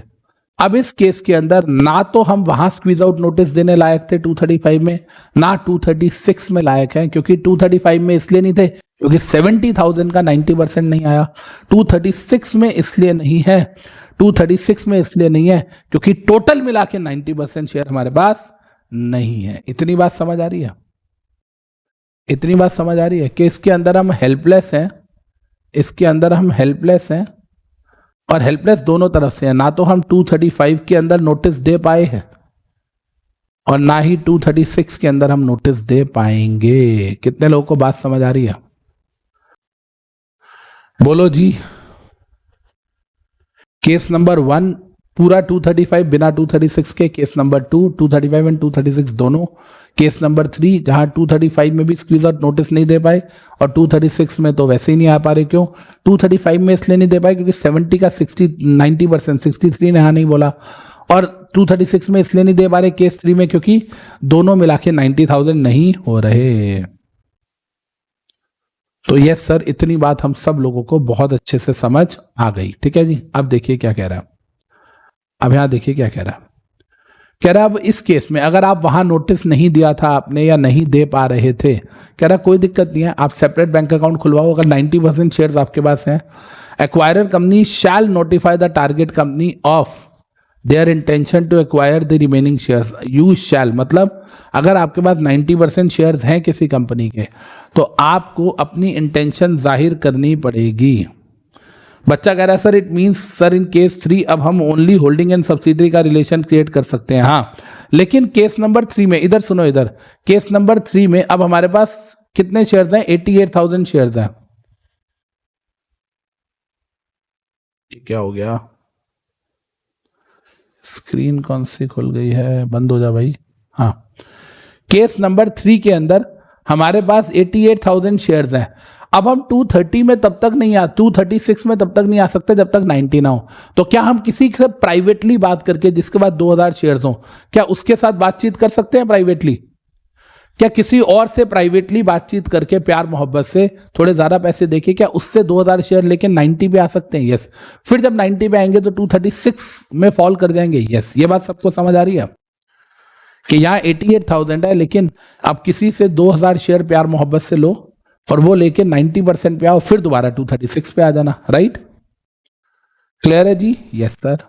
अब इस केस के अंदर ना तो हम वहां स्क्वीज आउट नोटिस देने लायक थे 235 में, ना 236 में लायक है। क्योंकि 235 में इसलिए नहीं थे क्योंकि 70,000 का 90% नहीं आया। 236 में इसलिए नहीं है, 236 में इसलिए नहीं है क्योंकि टोटल मिला के 90% शेयर हमारे पास नहीं है। इतनी बात समझ आ रही है? इतनी बात समझ आ रही है कि इसके अंदर हम हेल्पलेस हैं, इसके अंदर हम हेल्पलेस हैं, और हेल्पलेस दोनों तरफ से है। ना तो हम 235 के अंदर नोटिस दे पाए हैं और ना ही 236 के अंदर हम नोटिस दे पाएंगे। कितने लोगों को बात समझ आ रही है? बोलो जी। केस नंबर 1 पूरा 235 बिना 236 के, केस नंबर 2 235 एंड 236 दोनों, केस नंबर 3 जहां 235 में भी स्क्वीज आउट नोटिस नहीं दे पाए और 236 में तो वैसे ही नहीं आ पा रहे। क्यों? 235 में इसलिए नहीं दे पाए क्योंकि 70 का 90%, 63 ने हाँ नहीं बोला, और 236 में इसलिए नहीं दे पा रहे केस 3 में क्योंकि दोनों मिला के 90,000 नहीं हो रहे। तो यस सर, इतनी बात हम सब लोगों को बहुत अच्छे से समझ आ गई। ठीक है जी। अब देखिए क्या कह रहा है। अब यहां देखिए क्या कह रहा है। कह रहा है अब इस केस में अगर आप वहां नोटिस नहीं दिया था आपने या नहीं दे पा रहे थे, कह रहा कोई दिक्कत नहीं है, आप सेपरेट बैंक अकाउंट खुलवाओ। अगर 90% शेयर्स आपके पास हैं, acquirer company shall notify the target company of their intention to acquire the remaining shares. You shall मतलब अगर आपके पास 90% शेयर्स हैं किसी कंपनी के तो आपको अपनी इंटेंशन जाहिर करनी पड़ेगी। बच्चा कह रहा है sir it means sir in case 3 अब हम ओनली होल्डिंग एंड सब्सिडरी का रिलेशन क्रिएट कर सकते हैं। हाँ, लेकिन केस नंबर 3 में, इधर सुनो, इधर केस नंबर 3 में अब हमारे पास कितने शेयर्स हैं? 88,000 शेयर्स हैं। क्या हो गया? स्क्रीन कौन सी खुल गई है? बंद हो जा भाई। हाँ, केस नंबर 3 के अंदर हमारे पास 88,000 शेयर्स हैं। अब हम 230 में तब तक नहीं 236 में तब तक नहीं आ सकते जब तक 90 ना हो। तो क्या हम किसी से प्राइवेटली बात करके जिसके बाद 2,000 शेयर्स हो, क्या उसके साथ बातचीत कर सकते हैं प्राइवेटली? क्या किसी और से प्राइवेटली बातचीत करके प्यार मोहब्बत से थोड़े ज्यादा पैसे देके क्या उससे 2000 शेयर लेके 90 पे आ सकते हैं? यस। फिर जब 90 पे आएंगे तो 236 में फॉल कर जाएंगे। यस। ये बात सबको समझ आ रही है कि यहाँ 88,000 है, लेकिन आप किसी से 2000 शेयर प्यार मोहब्बत से लो और वो लेके 90% पे आओ, फिर दोबारा 236 पे आ जाना। राइट? क्लियर है जी? Yes sir.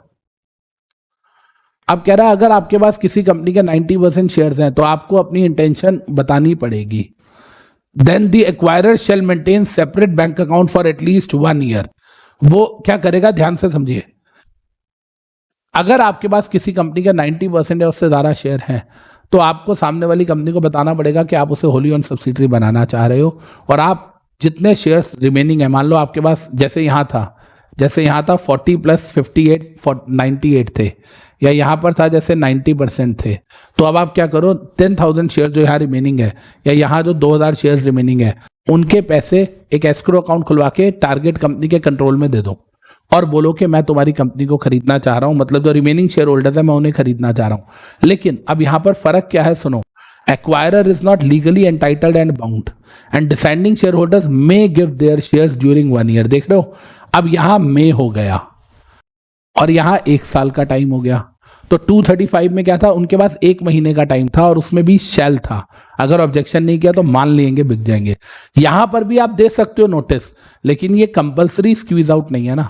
अब कह रहा है अगर आपके पास किसी कंपनी के 90% शेयर्स हैं तो आपको अपनी इंटेंशन बतानी पड़ेगी। Then the acquirer shall maintain separate bank account for at least 1 year. वो क्या करेगा, ध्यान से समझिए। अगर आपके पास किसी कंपनी का 90% या उससे ज्यादा शेयर है तो आपको सामने वाली कंपनी को बताना पड़ेगा कि आप उसे होली ओन सब्सिडरी बनाना चाह रहे हो, और आप जितने शेयर्स रिमेनिंग है, मान लो आपके पास जैसे यहाँ था 40 प्लस 58 98 थे, या यहां पर था जैसे 90% थे, तो अब आप क्या करो, 10,000 शेयर जो यहाँ रिमेनिंग है, या यहाँ जो 2000 शेयर्स रिमेनिंग है, उनके पैसे एक एस्क्रो अकाउंट खुलवा के टारगेट कंपनी के कंट्रोल में दे दो और बोलो कि मैं तुम्हारी कंपनी को खरीदना चाह रहा हूं, मतलब जो रिमेनिंग शेयर होल्डर्स है मैं उन्हें खरीदना चाह रहा हूं। लेकिन अब यहां पर फर्क क्या है, सुनो। Acquirer is not legally entitled and bound and deciding share holders may give their shares during 1 year. देख रहे हो, अब यहां मे हो गया और यहां 1 साल का टाइम हो गया। तो 235 में क्या था, उनके पास 1 महीने का टाइम था और उसमें भी शेल था। अगर ऑब्जेक्शन नहीं किया तो मान लेंगे बिक जाएंगे। यहां पर भी आप दे सकते हो नोटिस, लेकिन ये कंपलसरी स्क्वीज आउट नहीं है ना,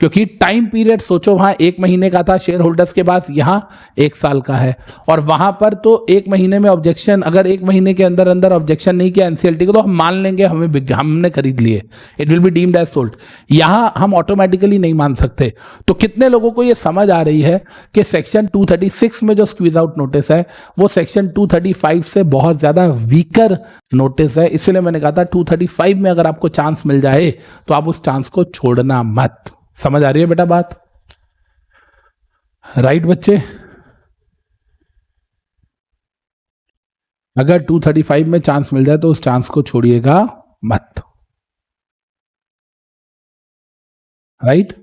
क्योंकि टाइम पीरियड सोचो, वहां 1 महीने का था शेयर होल्डर्स के पास, यहां 1 साल का है, और वहां पर तो 1 महीने में ऑब्जेक्शन, अगर 1 महीने के अंदर अंदर ऑब्जेक्शन नहीं किया एनसीएलटी को तो हम मान लेंगे हमने खरीद लिए, it will be deemed as sold. यहां हम ऑटोमेटिकली नहीं मान सकते। तो कितने लोगों को यह समझ आ रही है कि सेक्शन 236 में जो स्क्वीज आउट नोटिस है वो सेक्शन 235 से बहुत ज्यादा वीकर नोटिस है। इसलिए मैंने कहा था 235 में अगर आपको चांस मिल जाए तो आप उस चांस को छोड़ना मत। समझ आ रही है बेटा बात? राइट बच्चे? अगर 235 में चांस मिल जाए तो उस चांस को छोड़िएगा मत। राइट?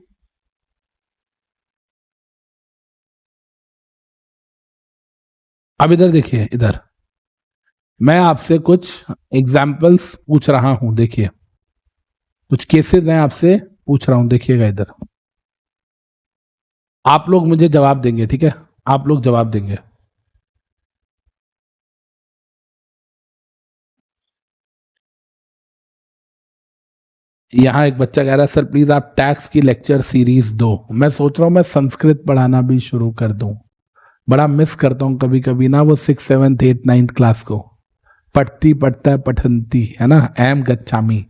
अब इधर देखिए, इधर मैं आपसे कुछ एग्जाम्पल्स पूछ रहा हूं, देखिए कुछ केसेस हैं आपसे पूछ रहा हूं, देखिएगा इधर। आप लोग मुझे जवाब देंगे, ठीक है? आप लोग जवाब देंगे। यहां एक बच्चा कह रहा है सर प्लीज आप टैक्स की लेक्चर सीरीज दो। मैं सोच रहा हूं मैं संस्कृत पढ़ाना भी शुरू कर दूं। बड़ा मिस करता हूं कभी कभी ना वो 6, 7, 8, 9 क्लास को। पढ़ती पढ़ता है पठंती, है ना, एम गच्छामी।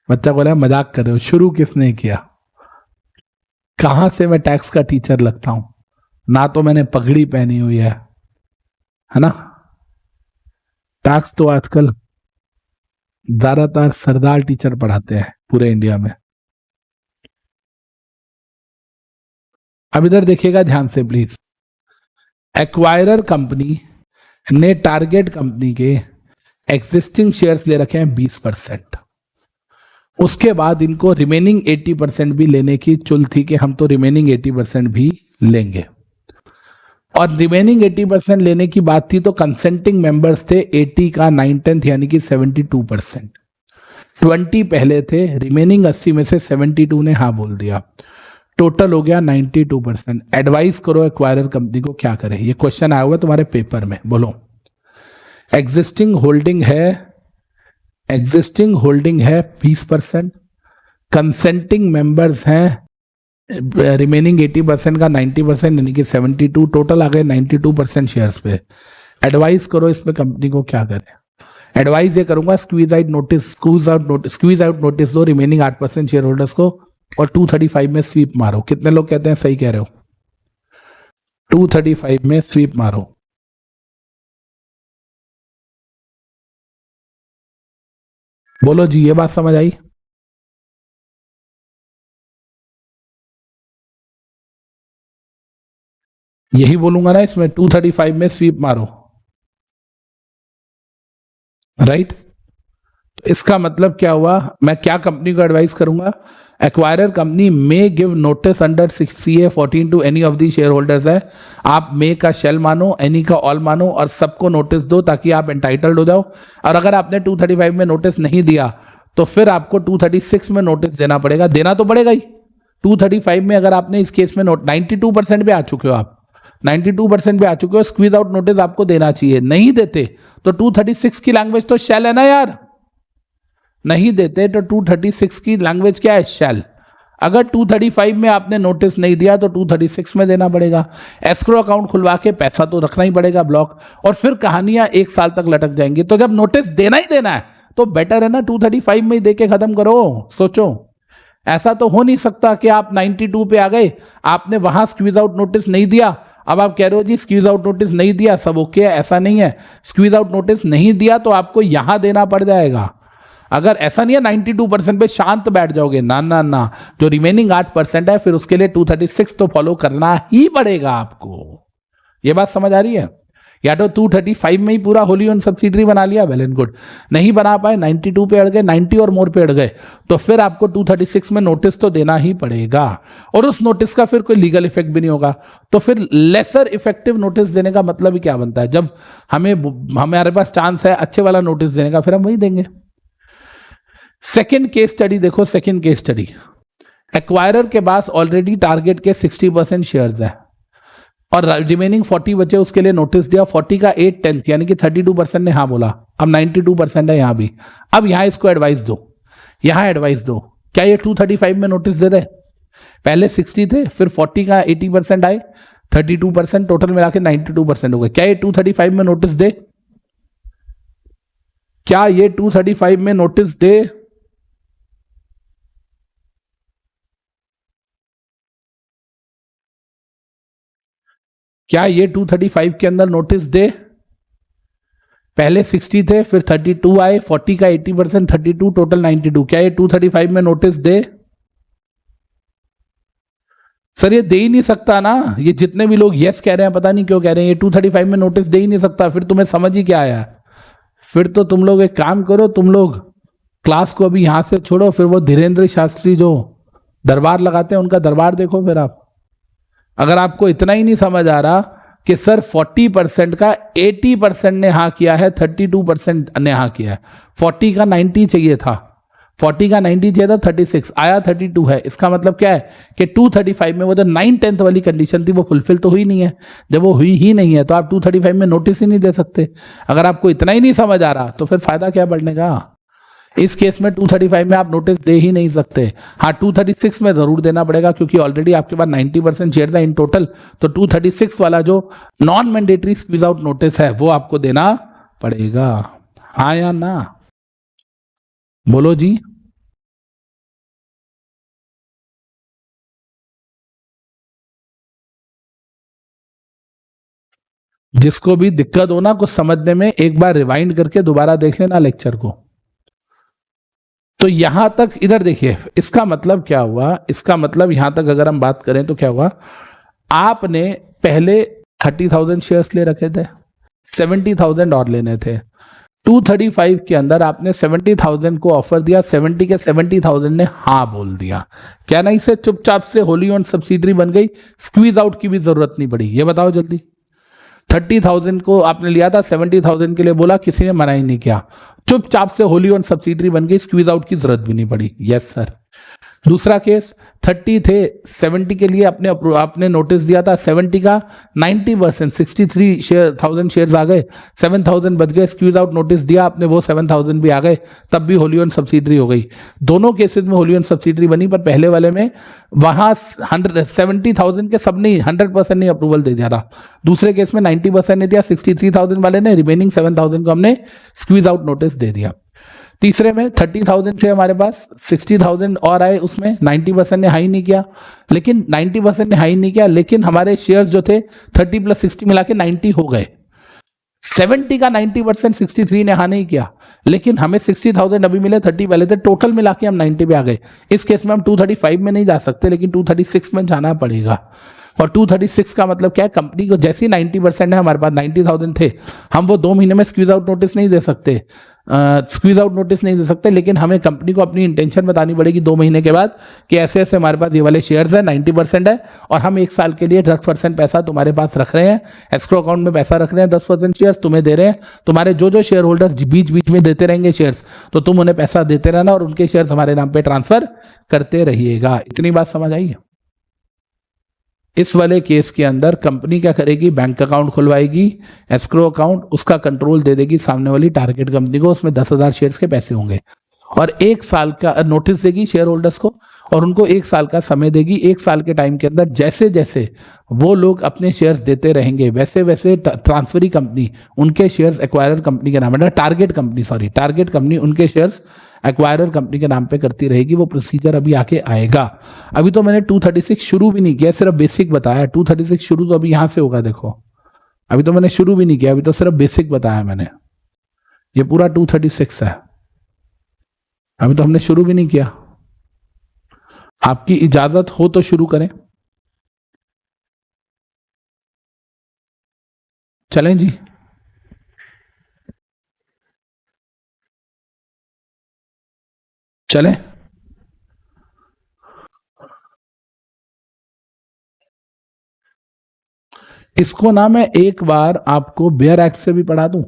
बच्चा बोला मजाक कर रहे हो, शुरू किसने किया? कहां से मैं टैक्स का टीचर लगता हूं? ना तो मैंने पगड़ी पहनी हुई है ना। टैक्स तो आजकल ज्यादातर सरदार टीचर पढ़ाते हैं पूरे इंडिया में। अब इधर देखिएगा ध्यान से प्लीज। एक्वायरर कंपनी ने टारगेट कंपनी के एग्जिस्टिंग शेयर्स ले रखे हैं 20%। उसके बाद इनको रिमेनिंग 80% भी लेने की चुल थी कि हम तो रिमेनिंग 80% भी लेंगे, और रिमेनिंग 80% लेने की बात थी तो कंसेंटिंग मेंबर्स थे 80 का 9/10 यानी कि 72%। 20 पहले थे, रिमेनिंग 80 में से 72 ने हाँ बोल दिया, टोटल हो गया 92%। एडवाइस करो एक्वायरर कंपनी को क्या करे। ये क्वेश्चन आया हुआ है तुम्हारे पेपर में, बोलो। एग्जिस्टिंग होल्डिंग है 20%, कंसेंटिंग मेंबर्स हैं रिमेनिंग 80% का 90% यानी कि 72, टोटल आ गए 92% शेयर्स पे। एडवाइस करो इसमें कंपनी को क्या करे। एडवाइस ये करूंगा स्क्वीज आउट नोटिस दो रिमेनिंग 8% शेयर होल्डर्स को और 235 में स्वीप मारो। कितने लोग कहते हैं सही कह रहे हो? 235 में स्वीप मारो। बोलो जी, ये बात समझ आई? यही बोलूंगा ना इसमें, 235 में स्वीप मारो। राइट? इसका मतलब क्या हुआ, मैं क्या कंपनी को एडवाइस करूंगा, acquirer company may give notice under CA 14 to any of the share holders है। आप मे का शेल मानो, एनी का ऑल मानो और सबको नोटिस दो ताकि आप एंटाइटल्ड हो जाओ। और अगर आपने 235 में नोटिस नहीं दिया तो फिर आपको 236 में नोटिस देना पड़ेगा, देना तो पड़ेगा ही। 235 में अगर आपने इस केस में 92% पे आ चुके हो, आप 92% पे आ चुके हो, स्क्वीज आउट नोटिस आपको देना चाहिए, नहीं देते तो 236 की लैंग्वेज तो शेल है ना यार, नहीं देते तो 236 की लैंग्वेज क्या है, शेल। अगर 235 में आपने नोटिस नहीं दिया तो 236 में देना पड़ेगा। एस्क्रो अकाउंट खुलवा के पैसा तो रखना ही पड़ेगा ब्लॉक, और फिर कहानियां 1 साल तक लटक जाएंगी। तो जब नोटिस देना ही देना है तो बेटर है ना 235 में ही देके खत्म करो। सोचो, ऐसा तो हो नहीं सकता कि आप 92 पे आ गए, आपने वहां स्क्वीज आउट नोटिस नहीं दिया, अब आप कह रहे हो जी स्क्वीज आउट नोटिस नहीं दिया सब ओके है। ऐसा नहीं है, स्क्वीज आउट नोटिस नहीं दिया तो आपको यहां देना पड़ जाएगा। अगर ऐसा नहीं है 92% पे शांत बैठ जाओगे, ना ना ना, जो रिमेनिंग 8% है फिर उसके लिए 236 तो फॉलो करना ही पड़ेगा आपको। ये बात समझ आ रही है? या तो 235 में ही पूरा होली ऑन सब्सिडरी बना लिया, वेल एंड गुड, नहीं बना पाए 92 पे अड़ गए, 90 और मोर पे अड़ गए, तो फिर आपको 236 में नोटिस तो देना ही पड़ेगा। और उस नोटिस का फिर कोई लीगल इफेक्ट भी नहीं होगा, तो फिर लेसर इफेक्टिव नोटिस देने का मतलब ही क्या बनता है? जब हमारे पास चांस है अच्छे वाला नोटिस देने का, फिर हम वही देंगे। सेकेंड केस स्टडी देखो, सेकेंड केस स्टडी, एक्वायरर के पास ऑलरेडी टारगेट के 60% शेयर्स है और रिमेनिंग 40 बचे, उसके लिए नोटिस दिया, 40 का 8/10 यानी कि 32% ने हाँ बोला, अब 92% है यहां भी। अब यहां इसको एडवाइस दो, यहां एडवाइस दो, क्या ये 235 में नोटिस दे दे? पहले 60 थे, फिर 40 का 80% आए, 32%, टोटल मिला के 92% हो गए। क्या ये 235 में नोटिस दे? क्या ये 235 में नोटिस दे? क्या ये 235 के अंदर नोटिस दे? पहले 60 थे, फिर 32 आए, 40 का 80%, 32, टोटल 92। क्या ये 235 में नोटिस दे? सर ये दे ही नहीं सकता ना, ये जितने भी लोग यस कह रहे हैं पता नहीं क्यों कह रहे हैं, ये 235 में नोटिस दे ही नहीं सकता। फिर तुम्हें समझ ही क्या आया? फिर तो तुम लोग एक काम करो, तुम लोग क्लास को अभी यहां से छोड़ो, फिर वो धीरेन्द्र शास्त्री जो दरबार लगाते हैं उनका दरबार देखो। फिर आप, अगर आपको इतना ही नहीं समझ आ रहा कि सर 40% का 80% ने हाँ किया है, 32% ने हाँ किया है, 40 का 90 चाहिए था, 40 का 90 चाहिए था, 36 आया, 32 है, इसका मतलब क्या है कि 235 में वो जो 9/10 वाली कंडीशन थी वो फुलफिल तो हुई नहीं है। जब वो हुई ही नहीं है तो आप 235 में नोटिस ही नहीं दे सकते। अगर आपको इतना ही नहीं समझ आ रहा तो फिर फायदा क्या बढ़ने का? इस केस में 235 में आप नोटिस दे ही नहीं सकते। हाँ 236 में जरूर देना पड़ेगा क्योंकि ऑलरेडी आपके पास 90% शेयर था इन टोटल, तो 236 वाला जो non mandatory squeeze out notice है वो आपको देना पड़ेगा। हाँ या ना? बोलो जी। जिसको भी दिक्कत हो ना कुछ समझने में, एक बार रिवाइंड करके दोबारा देख लेना लेक्चर को। तो यहां तक इधर देखिए, इसका मतलब क्या हुआ? इसका मतलब यहां तक अगर हम बात करें तो क्या हुआ, आपने पहले 30,000 शेयर्स ले रखे थे, 70,000 और लेने थे। 235 के अंदर आपने 70,000 को ऑफर दिया, 70 के 70,000 ने हाँ बोल दिया। क्या नहीं से चुपचाप से होली ऑन सब्सिडरी बन गई, स्क्वीज आउट की भी जरूरत नहीं पड़ी? ये बताओ जल्दी। 30,000 को आपने लिया था, 70,000 के लिए बोला, किसी ने मना ही नहीं किया, चुपचाप से होली ऑन सब्सिडरी बन गई, स्क्वीज आउट की जरूरत भी नहीं पड़ी। Yes sir. दूसरा केस, 30 थे, 70 के लिए आपने नोटिस दिया था, 70 का 90%, 63,000 शेयर्स आ गए, 7,000 बच गए, स्क्वीज आउट नोटिस दिया आपने, वो 7,000 भी आ गए, तब भी होली ऑन सब्सिडरी हो गई। दोनों केसेस में होली ऑन सब्सिडरी बनी, पर पहले वाले में वहां 70,000 के सब नहीं, 100% नहीं अप्रूवल दे दिया था। दूसरे केस में 90% ने दिया, 63,000 वाले ने, रिमेनिंग 7,000 को हमने स्क्वीज आउट नोटिस दे दिया। तीसरे में 30,000 थे हमारे पास, 60,000 और आए, उसमें 90% ने हाई नहीं किया, लेकिन 90% ने हाई नहीं किया, लेकिन हमारे शेयर्स जो थे 30 + 60 मिला के 90 हो गए। 70 का 90%, 63 ने हाँ नहीं किया, लेकिन हमें 60,000 अभी मिले, 30 वाले थे, टोटल मिला के हम 90 पे आ गए। इस केस में हम 235 में नहीं जा सकते, लेकिन 236 में जाना पड़ेगा। और 236 का मतलब क्या है, कंपनी को जैसे ही 90% है, हमारे पास 90,000 थे, हम वो 2 महीने में स्क्वीज आउट नोटिस नहीं दे सकते। स्क्वीज आउट नोटिस नहीं दे सकते, लेकिन हमें कंपनी को अपनी इंटेंशन बतानी पड़ेगी 2 महीने के बाद कि ऐसे ऐसे हमारे पास ये वाले शेयर्स है, 90% है, और हम 1 साल के लिए 10% पैसा तुम्हारे पास रख रहे हैं, एस्क्रो अकाउंट में पैसा रख रहे हैं, 10% शेयर्स तुम्हें दे रहे हैं, तुम्हारे जो जो शेयर होल्डर्स बीच बीच में देते रहेंगे शेयर्स, तो तुम उन्हें पैसा देते रहना और उनके शेयर्स हमारे नाम पे ट्रांसफर करते रहिएगा। इतनी बात समझ आई है? इस वाले केस के अंदर कंपनी क्या करेगी, बैंक अकाउंट खुलवाएगी, एस्क्रो अकाउंट, उसका कंट्रोल दे देगी सामने वाली टारगेट कंपनी को, उसमें 10,000 शेयर्स के पैसे होंगे, और 1 साल का नोटिस देगी शेयर होल्डर्स को, और उनको 1 साल का समय देगी। 1 साल के टाइम के अंदर जैसे जैसे वो लोग अपने शेयर्स देते रहेंगे, वैसे वैसे ट्रांसफरी कंपनी उनके शेयर्स एक्वायरर कंपनी के नाम है, टारगेट कंपनी उनके शेयर्स एक्वायरर कंपनी के नाम पे करती रहेगी। वो प्रोसीजर अभी आके आएगा। अभी तो मैंने 236 शुरू भी नहीं किया, सिर्फ बेसिक बताया। 236 शुरू तो अभी यहां से होगा, देखो अभी तो मैंने शुरू भी नहीं किया, अभी तो सिर्फ बेसिक बताया मैंने। ये पूरा 236 है, अभी तो हमने शुरू भी नहीं किया। आपकी इजाजत हो तो शुरू करें। चलें जी, चलें। इसको ना मैं एक बार आपको बेयर एक्ट से भी पढ़ा दूं।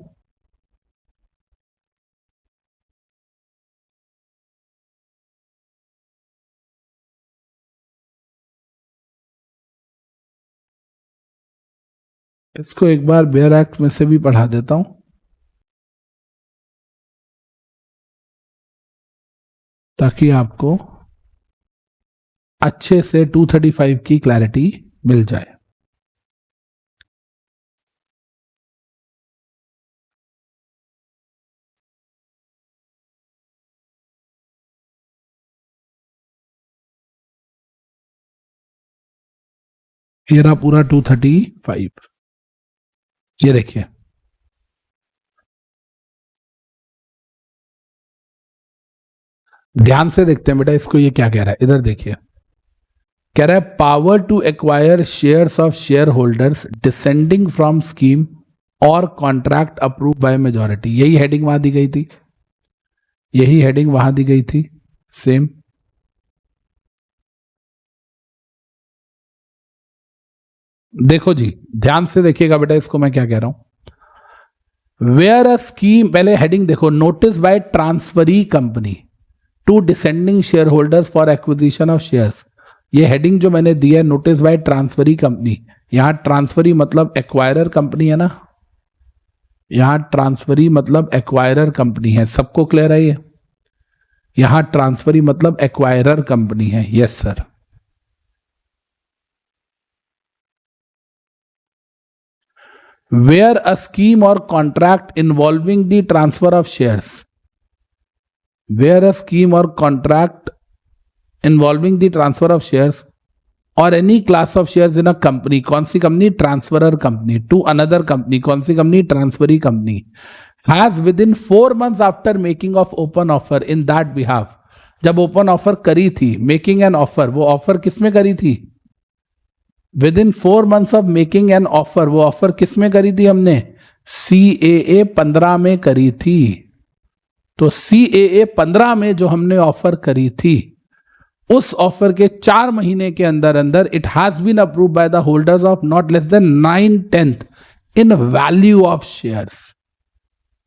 इसको एक बार बेयर एक्ट में से भी पढ़ा देता हूं, ताकि आपको अच्छे से 235 की क्लैरिटी मिल जाए। ये रहा पूरा 235, ये देखिए। ध्यान से देखते हैं बेटा इसको, ये क्या कह रहा है, इधर देखिए। कह रहा है power to acquire shares of share holders dissenting from scheme और कॉन्ट्रैक्ट अप्रूव बाय मेजॉरिटी। यही हेडिंग वहां दी गई थी, यही हेडिंग वहां दी गई थी, सेम। देखो जी, ध्यान से देखिएगा बेटा इसको मैं क्या कह रहा हूं। वेयर अ स्कीम, पहले हेडिंग देखो, notice by transferee company to dissenting share holders for acquisition of shares. ये हेडिंग जो मैंने दी है, नोटिस बाय ट्रांसफरी कंपनी, यहां ट्रांसफरी मतलब एक्वायरर कंपनी है ना, यहां ट्रांसफरी मतलब एक्वायरर कंपनी है। सबको क्लियर है ये? यहां ट्रांसफरी मतलब एक्वायरर कंपनी है। Yes sir. where a scheme or contract involving the transfer of shares, where a scheme or contract involving the transfer of shares or any class of shares in a company, कौन सी company, transferor company, to another company, कौन सी company, transferee company, has within 4 months after making of open offer in that behalf, जब open offer करी थी, making an offer, वो offer किसमें करी थी, with in 4 months of making an offer, वो ऑफर किसमें करी थी हमने, CAA 15 में करी थी। तो CAA 15 में जो हमने ऑफर करी थी, उस ऑफर के 4 महीने के अंदर अंदर it has been approved by the holders of not less than 9/10 in value of shares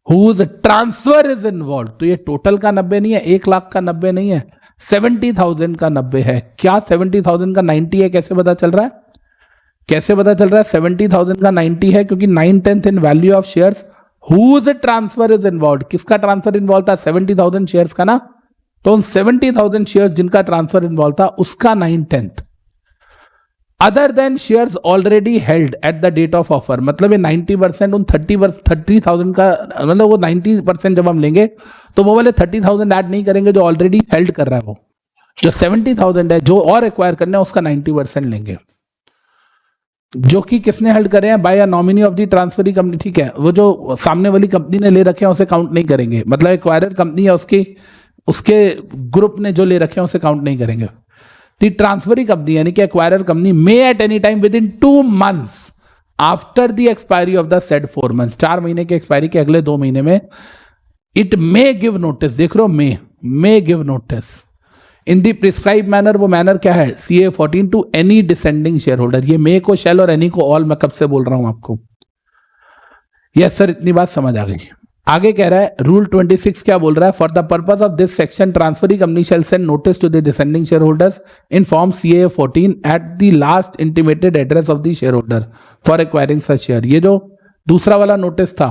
whose transfer is involved. तो ये टोटल का 90 नहीं है, 1 लाख का 90 नहीं है, 70,000 का 90 है। क्या 70,000 का 90 है? कैसे पता चल रहा है, कैसे पता चल रहा है 70,000 का 90 है? क्योंकि 9/10 in value of shares whose transfer is involve. किसका ट्रांसफर इन्वॉल्व था? 70,000 शेयर्स का ना। तो उन 70,000 शेयर्स जिनका ट्रांसफर इन्वॉल्व था, उसका 9/10 other than shares already held at the date of offer. मतलब ये 90% उन 30,000 का, मतलब वो 90% जब हम लेंगे तो वो वाले 30,000 ऐड नहीं करेंगे जो ऑलरेडी हेल्ड कर रहा है। वो जो 70,000 है जो और एक्वायर करना है, उसका 90% लेंगे, जो कि किसने हेल्ड करे हैं, by a nominee of the transferee company. ठीक है, वो जो सामने वाली कंपनी ने ले रखे हैं उसे काउंट नहीं करेंगे, मतलब एक्वायरर कंपनी है उसके ग्रुप ने जो ले रखे हैं उसे काउंट नहीं करेंगे। द ट्रांसफरी कंपनी यानी कि acquirer company may at any time with in 2 months after the expiry of the said 4 months, 4 महीने के एक्सपायरी के अगले 2 महीने में इट मे गिव नोटिस, देख रहे हो, may give notice in the prescribed manner. वो मैनर क्या है, CA 14 to any dissenting share holder. ये मे को शेल और एनी को ऑल मैं कब से बोल रहा हूं आपको। यस सर, इतनी बात समझ आ गई। आगे कह रहा है रूल 26 क्या बोल रहा है, for the purpose of this section transferee company shall send notice to the dissenting share holders in form CA 14 at the last intimated address of the share holder for acquiring such share. ये जो दूसरा वाला notice था,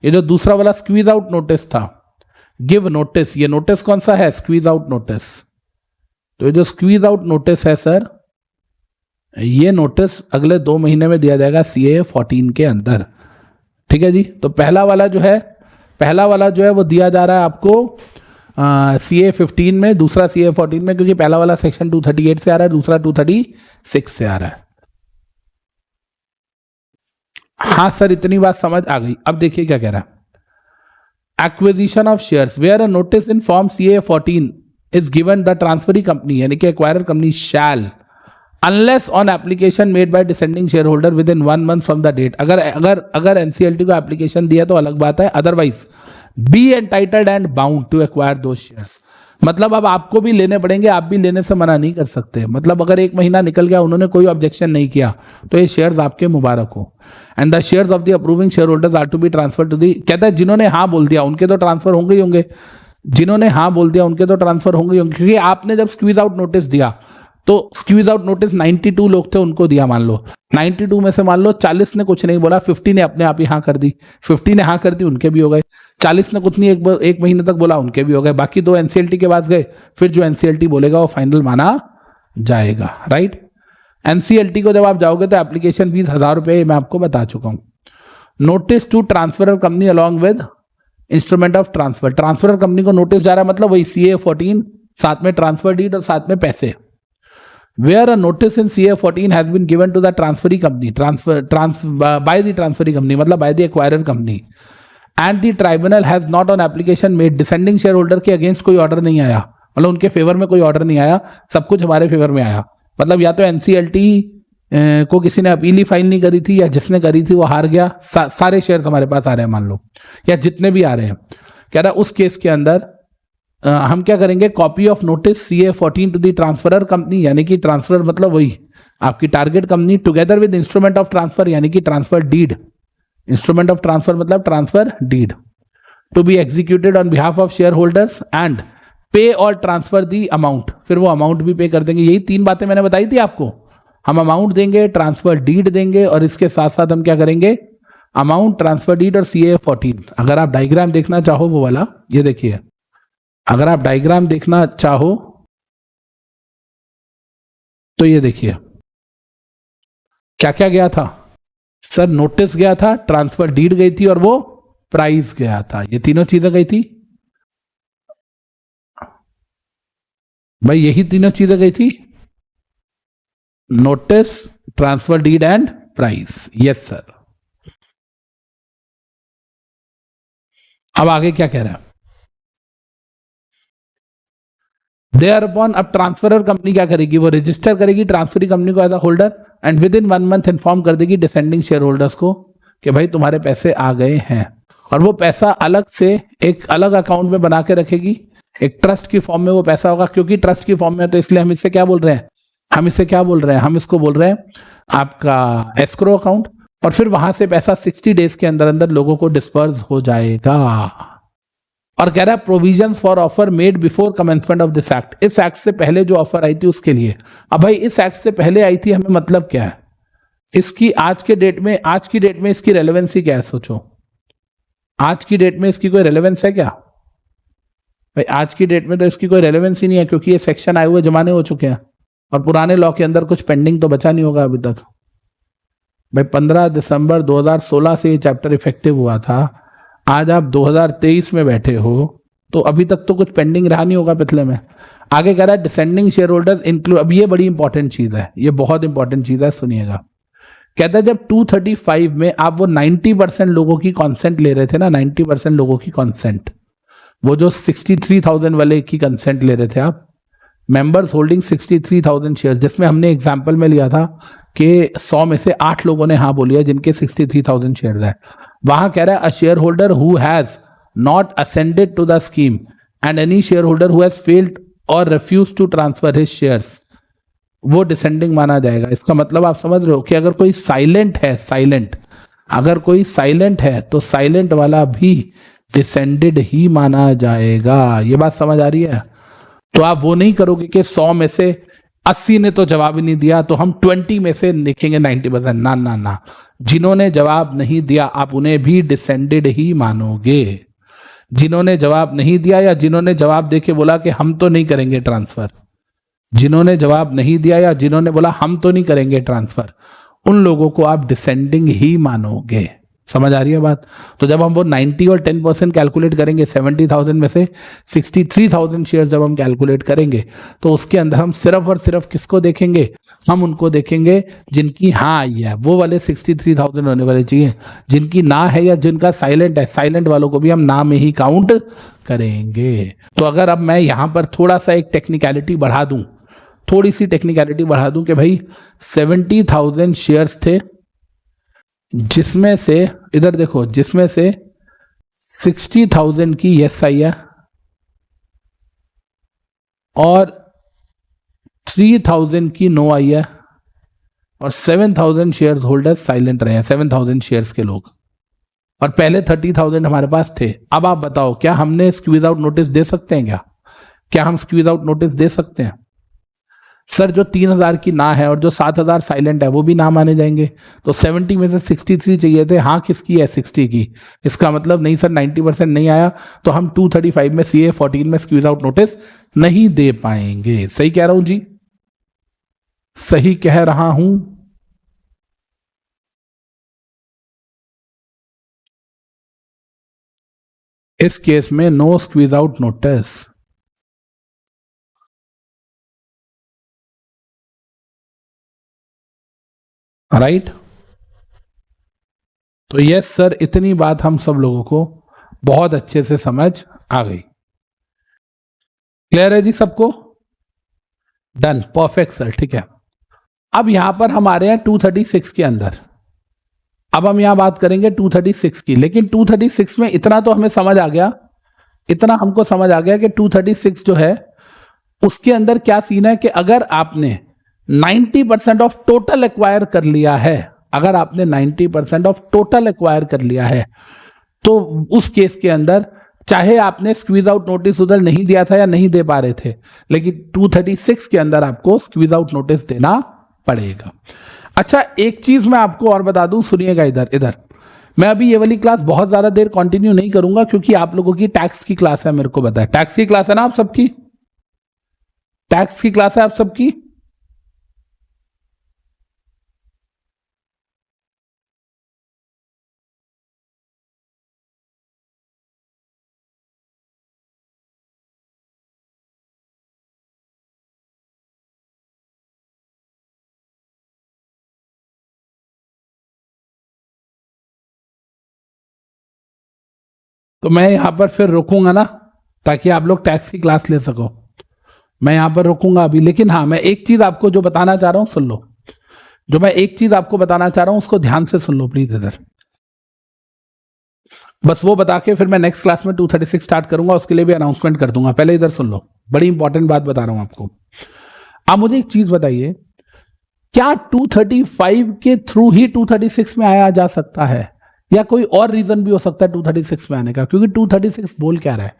ये जो दूसरा वाला squeeze out notice था, गिव नोटिस, ये नोटिस कौन सा है, स्क्वीज आउट नोटिस। तो ये जो स्क्वीज आउट नोटिस है सर, ये नोटिस अगले 2 महीने में दिया जाएगा CA 14 के अंदर। ठीक है जी। तो पहला वाला जो है वो दिया जा रहा है आपको CA 15 में, दूसरा CA 14 में, क्योंकि पहला वाला सेक्शन 238 से आ रहा है, दूसरा 236 से आ रहा है। हाँ सर, इतनी बात समझ आ गई। अब देखिए क्या कह रहा है, acquisition of shares where a notice in form CA 14 is given the transferee company यानी कि acquirer company shall unless on application made by dissenting share holder within 1 month from the date. अगर NCLT को application दिया तो अलग बात है, otherwise be entitled and bound to acquire दो शेयर्स। मतलब अब आपको भी लेने पड़ेंगे, आप भी लेने से मना नहीं कर सकते। मतलब अगर 1 महीना निकल गया, उन्होंने कोई ऑब्जेक्शन नहीं किया, तो ये शेयर्स आपके मुबारक हो। And the shares of the approving share holders are to be transfer to the, कहता है जिन्होंने हाँ बोल दिया उनके तो ट्रांसफर होंगे ही होंगे, जिन्होंने हाँ बोल दिया उनके तो ट्रांसफर होंगे ही होंगे। क्योंकि आपने जब स्क्वीज आउट नोटिस दिया तो स्क्वीज आउट नोटिस 92 लोग थे, उनको दिया, मान लो 92 में से मान लो 40 ने कुछ नहीं बोला, 50 ने अपने आप ही हाँ कर दी, 50 ने हाँ कर दी, उनके भी हो गए। 40 ने कुछ नहीं एक महीने तक बोला, उनके भी हो गए। बाकी 2 NCLT के पास गए, फिर जो NCLT बोलेगा वो फाइनल माना जाएगा, राइट। NCLT को जब आप जाओगे तो एप्लीकेशन फीस 1000 रुपये मैं आपको बता चुका हूं। Notice to transferor company along with instrument of transfer, transferor company को नोटिस जा रहा है, मतलब वही CA 14 साथ में ट्रांसफर डीड और साथ में पैसे। Where a notice in CA 14 has been given to the transferee company, by the transferee company, मतलब by the acquirer company, and the tribunal has not on application made descending shareholder के against कोई order नहीं आया, मतलब उनके favour में कोई order नहीं आया, सब कुछ हमारे फेवर में आया। मतलब या तो NCLT को किसी ने अपील ही फाइल नहीं करी थी, या जिसने करी थी वो हार गया, सारे शेयर्स हमारे पास आ रहे हैं मान लो, या जितने भी आ रहे हैं। कह रहा उस केस के अंदर हम क्या करेंगे, copy of notice CA 14 to the transferor company, यानी कि ट्रांसफर मतलब वही आपकी target company, together with instrument of transfer यानी कि transfer deed, instrument of transfer मतलब transfer deed, to be executed on behalf of share holders and pay और transfer the amount. फिर वो अमाउंट भी पे कर देंगे। यही 3 बातें मैंने बताई थी आपको, हम अमाउंट देंगे, ट्रांसफर डीड देंगे, और इसके साथ साथ हम क्या करेंगे, अमाउंट, ट्रांसफर डीड और CA 14। अगर आप डायग्राम देखना चाहो वो वाला, ये देखिए, अगर आप डायग्राम देखना चाहो तो ये देखिए क्या क्या गया था सर, नोटिस गया था, ट्रांसफर डीड गई थी और वो प्राइस गया था। ये तीनों चीजें गई थी भाई, यही तीनों चीजें गई थी, notice, transfer deed and price. Yes sir. अब आगे क्या कह रहा है, देयर अपॉन, अब ट्रांसफरर कंपनी क्या करेगी, वो रजिस्टर करेगी ट्रांसफरी कंपनी को as a holder, and within 1 month inform कर देगी डिसेंडिंग शेयर होल्डर्स को कि भाई तुम्हारे पैसे आ गए हैं। और वो पैसा अलग से एक अलग अकाउंट में बना के रखेगी, एक ट्रस्ट की फॉर्म में वो पैसा होगा, क्योंकि ट्रस्ट की फॉर्म में, तो इसलिए हम इससे क्या बोल रहे हैं, हम इसको बोल रहे हैं आपका एस्क्रो अकाउंट। और फिर वहां से पैसा 60 डेज के अंदर अंदर लोगों को डिस्पर्स हो जाएगा। और कह रहा है provisions for offer made before commencement of this act, इस एक्ट से पहले जो ऑफर आई थी उसके लिए। अब भाई इस एक्ट से पहले आई थी, हमें मतलब क्या है इसकी, आज की डेट में इसकी रेलेवेंसी क्या है, सोचो आज की डेट में इसकी कोई रेलेवेंस है क्या भाई? आज की डेट में तो इसकी कोई रेलेवेंस ही नहीं है, क्योंकि ये सेक्शन आए हुए जमाने हो चुके हैं और पुराने लॉ के अंदर कुछ पेंडिंग तो बचा नहीं होगा अभी तक भाई। 15 दिसंबर 2016 से ये चैप्टर इफेक्टिव हुआ था, आज आप 2023 में बैठे हो, तो अभी तक तो कुछ पेंडिंग रहा नहीं होगा पिछले में। आगे कह रहा है डिसेंडिंग शेयर होल्डर्स इंक्लूड, अब ये बड़ी इंपॉर्टेंट चीज है, ये बहुत इंपॉर्टेंट चीज है, सुनिएगा। कहता है जब 235 में आप वो 90% लोगों की कॉन्सेंट ले रहे थे ना, 90% लोगों की कॉन्सेंट, वो जो 63,000 वाले की कंसेंट ले रहे थे आप, मेंबर्स होल्डिंग 63,000 शेयर, जिसमें हमने एग्जाम्पल में लिया था कि 100 में से 8 लोगों ने हाँ बोलिया जिनके 63,000 शेयर है। वहां कह रहा है a share holder who has not ascended to the scheme and any shareholder who has failed or refused to transfer his shares, वो डिसेंडिंग माना जाएगा। इसका मतलब आप समझ रहे हो कि अगर कोई साइलेंट है, अगर कोई साइलेंट है तो साइलेंट वाला भी डिसेंडेड ही माना जाएगा। ये बात समझ आ रही है? तो आप वो नहीं करोगे कि 100 में से 80 ने तो जवाब ही नहीं दिया तो हम 20 में से लिखेंगे 90%। ना ना ना, जिन्होंने जवाब नहीं दिया आप उन्हें भी डिसेंडेड ही मानोगे। जिन्होंने जवाब नहीं दिया या जिन्होंने जवाब देके बोला कि हम तो नहीं करेंगे ट्रांसफर, जिन्होंने जवाब नहीं दिया या जिन्होंने बोला हम तो नहीं करेंगे ट्रांसफर, उन लोगों को आप डिसेंडिंग ही मानोगे। समझ आ रही है बात? तो जब हम वो 90 और 10% कैलकुलेट करेंगे, 70,000 में से 63,000 शेयर जब हम कैलकुलेट करेंगे तो उसके अंदर हम सिर्फ और सिर्फ किसको देखेंगे? हम उनको देखेंगे जिनकी हाँ आई है, वो वाले 63,000 होने वाले चाहिए। जिनकी ना है या जिनका साइलेंट है, साइलेंट वालों को भी हम ना में ही काउंट करेंगे। तो अगर अब मैं यहां पर थोड़ा सा एक टेक्निकलिटी बढ़ा दूं, थोड़ी सी टेक्निकलिटी बढ़ा दूं कि भाई 70,000 शेयर्स थे, जिसमें से इधर देखो, जिसमें से 60,000 की यस आई है और 3,000 की नो आई है और 7,000 शेयर्स होल्डर्स साइलेंट रहे हैं, 7,000 शेयर्स के लोग, और पहले 30,000 हमारे पास थे। अब आप बताओ क्या हमने स्क्वीज आउट नोटिस दे सकते हैं? क्या हम स्क्वीज आउट नोटिस दे सकते हैं? सर जो 3,000 की ना है और जो 7,000 साइलेंट है वो भी ना माने जाएंगे। तो 70 में से 63 चाहिए थे, हाँ किसकी है? 60 की। इसका मतलब नहीं सर 90% नहीं आया तो हम 235 में CA 14 में स्क्वीज आउट नोटिस नहीं दे पाएंगे। सही कह रहा हूं जी? सही कह रहा हूं? इस केस में no squeeze out notice. Right? तो यस सर, इतनी बात हम सब लोगों को बहुत अच्छे से समझ आ गई। क्लियर है जी सबको? डन, परफेक्ट सर, ठीक है। अब यहां पर हम आ रहे हैं 236 के अंदर। अब हम यहां बात करेंगे 236 की, लेकिन 236 में इतना तो हमें समझ आ गया, इतना हमको समझ आ गया कि 236 जो है उसके अंदर क्या सीन है कि अगर आपने 90% ऑफ टोटल एक्वायर कर लिया है, अगर आपने 90% ऑफ टोटल एक्वायर कर लिया है, तो उस केस के अंदर चाहे आपने स्क्वीज आउट नोटिस उधर नहीं दिया था या नहीं दे पा रहे थे, लेकिन 236 के अंदर आपको स्क्वीज आउट नोटिस देना पड़ेगा। अच्छा, एक चीज मैं आपको और बता दूं, सुनिएगा इधर इधर। मैं अभी ये वाली क्लास बहुत ज्यादा देर कंटिन्यू नहीं करूंगा क्योंकि आप लोगों की टैक्स की क्लास है, मेरे को पता है। टैक्स की क्लास है ना आप सबकी? टैक्स की क्लास है आप सबकी? तो मैं यहां पर फिर रुकूंगा ना, ताकि आप लोग टैक्स की क्लास ले सको। मैं यहां पर रुकूंगा अभी, लेकिन हाँ मैं एक चीज आपको जो बताना चाह रहा हूं सुन लो। जो मैं एक चीज आपको बताना चाह रहा हूं उसको ध्यान से सुन लो प्लीज इधर। बस वो बता के फिर मैं नेक्स्ट क्लास में 236 स्टार्ट करूंगा, उसके लिए भी अनाउंसमेंट कर दूंगा। पहले इधर सुन लो, बड़ी इंपॉर्टेंट बात बता रहा हूं आपको। आप मुझे एक चीज बताइए, क्या 235 के थ्रू ही 236 में आया जा सकता है या कोई और रीजन भी हो सकता है 236 में आने का? क्योंकि 236 बोल क्या रहा है?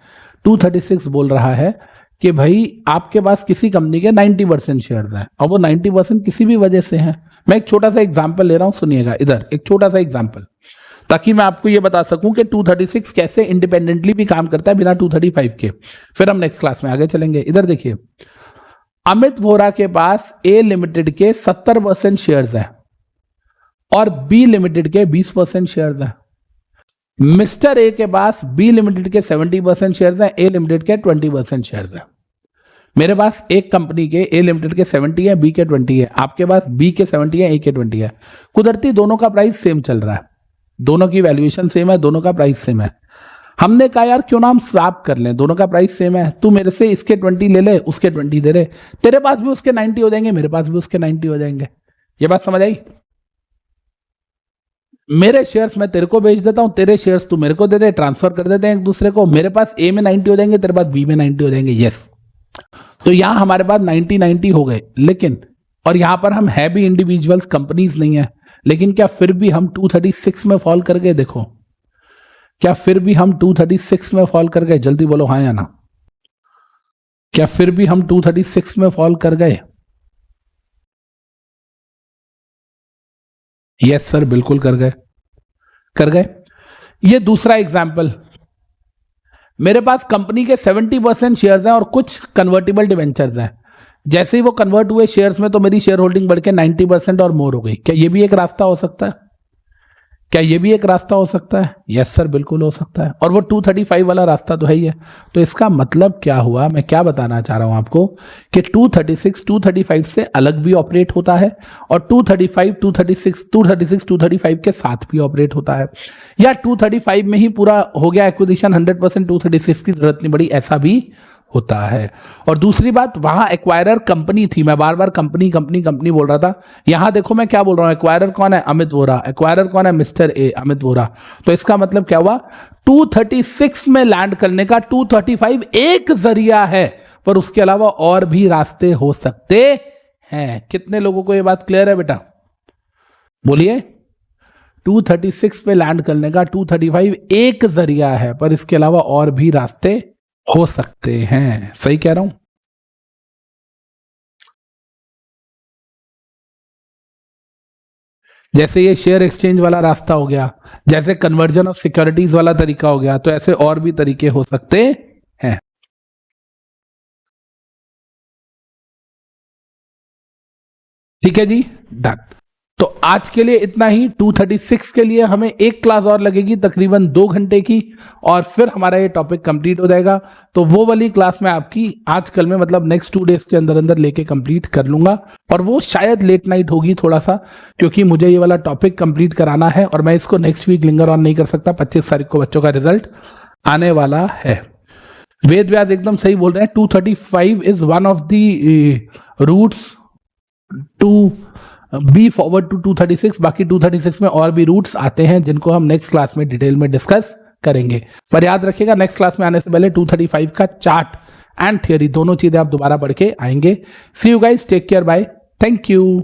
236 बोल रहा है कि भाई आपके पास किसी कंपनी के 90% शेयर है और वो 90% किसी भी वजह से है। मैं एक छोटा सा एग्जांपल ले रहा हूं, सुनिएगा इधर, एक छोटा सा एग्जांपल, ताकि मैं आपको ये बता सकूं कि 236 कैसे इंडिपेंडेंटली भी काम करता है बिना 235 के। फिर हम नेक्स्ट क्लास में आगे चलेंगे। इधर देखिए, अमित वोरा के पास ए लिमिटेड के 70% शेयर्स है और बी लिमिटेड के 20% शेयर्स है। मिस्टर ए के पास बी लिमिटेड के 70% शेयर्स है, ए लिमिटेड के 20% शेयर्स है। मेरे पास एक कंपनी के ए लिमिटेड के 70 है, बी के 20 है, आपके पास बी के 70 है, ए के 20 है। कुदरती दोनों का प्राइस सेम चल रहा है, दोनों की वैल्यूएशन सेम है, दोनों का प्राइस सेम है। हमने कहा यार क्यों ना हम स्वैप कर लें, दोनों का प्राइस सेम है, तू मेरे से इसके 20 ले ले, उसके 20 दे रहे, तेरे पास भी उसके 90 हो जाएंगे, मेरे पास भी उसके 90 हो जाएंगे। ये बात समझ आई? मेरे शेयर्स मैं तेरे को बेच देता हूं, तेरे शेयर्स तू मेरे को दे दे, ट्रांसफर कर देते हैं एक दूसरे को, मेरे पास ए में 90 हो जाएंगे, तेरे पास बी में 90 हो जाएंगे। यस, तो यहां हमारे पास 90-90 हो गए, लेकिन और यहां पर हम है भी इंडिविजुअल्स, कंपनीज नहीं है, लेकिन क्या फिर भी हम 236 में फॉल कर गए? देखो, क्या फिर भी हम 236 में फॉल कर गए? जल्दी बोलो हाँ या ना। क्या फिर भी हम 236 में फॉल कर गए? यस सर, बिल्कुल कर गए, कर गए। ये दूसरा एग्जाम्पल, मेरे पास कंपनी के 70% शेयर्स हैं और कुछ कन्वर्टिबल डिवेंचर्स हैं। जैसे ही वो कन्वर्ट हुए शेयर्स में तो मेरी शेयर होल्डिंग बढ़ के 90% और मोर हो गई। क्या ये भी एक रास्ता हो सकता है? क्या ये भी एक रास्ता हो सकता है? यस सर, बिल्कुल हो सकता है। और वो 235 वाला रास्ता तो है ही है। तो इसका मतलब क्या हुआ, मैं क्या बताना चाह रहा हूं आपको कि 236 235 से अलग भी ऑपरेट होता है और 235 के साथ भी ऑपरेट होता है, या 235 में ही पूरा हो गया एक्विजिशन 100%, 236 की जरूरत नहीं पड़ी, ऐसा भी होता है। और दूसरी बात, वहां एक्वायरर कंपनी थी, मैं बार बार कंपनी कंपनी कंपनी बोल रहा था, यहां देखो मैं क्या बोल रहा हूं, एक्वायरर कौन है? अमित वोरा। एक्वायरर कौन है? Mister A, Amit Vora. तो इसका मतलब क्या हुआ, 236 में लैंड करने का 235 एक जरिया है, पर उसके अलावा और भी रास्ते हो सकते हैं। कितने लोगों को यह बात क्लियर है बेटा? बोलिए। 236 पे लैंड करने का 235 एक जरिया है, पर इसके अलावा और भी रास्ते हो सकते हैं। सही कह रहा हूं? जैसे ये शेयर एक्सचेंज वाला रास्ता हो गया, जैसे कन्वर्जन ऑफ सिक्योरिटीज वाला तरीका हो गया, तो ऐसे और भी तरीके हो सकते हैं। ठीक है जी, डन। तो आज के लिए इतना ही। 236 के लिए हमें एक क्लास और लगेगी, तकरीबन 2 घंटे की, और फिर हमारा ये टॉपिक कंप्लीट हो जाएगा। तो वो वाली क्लास मैं आपकी आज कल में, मतलब नेक्स्ट 2 डेज के अंदर अंदर लेके कंप्लीट कर लूंगा, और वो शायद लेट नाइट होगी थोड़ा सा, क्योंकि मुझे ये वाला टॉपिक कंप्लीट कराना है और मैं इसको नेक्स्ट वीक लिंगर ऑन नहीं कर सकता। 25 तारीख को बच्चों का रिजल्ट आने वाला है। वेद व्यास एकदम सही बोल रहे हैं, 235 is one of the routes to be forward to 236। बाकी 236 में और भी रूट्स आते हैं जिनको हम नेक्स्ट क्लास में डिटेल में डिस्कस करेंगे। पर याद रखिएगा, नेक्स्ट क्लास में आने से पहले 235 का चार्ट एंड थियरी दोनों चीजें आप दोबारा पढ़ के आएंगे। See you guys, take care, bye, thank you.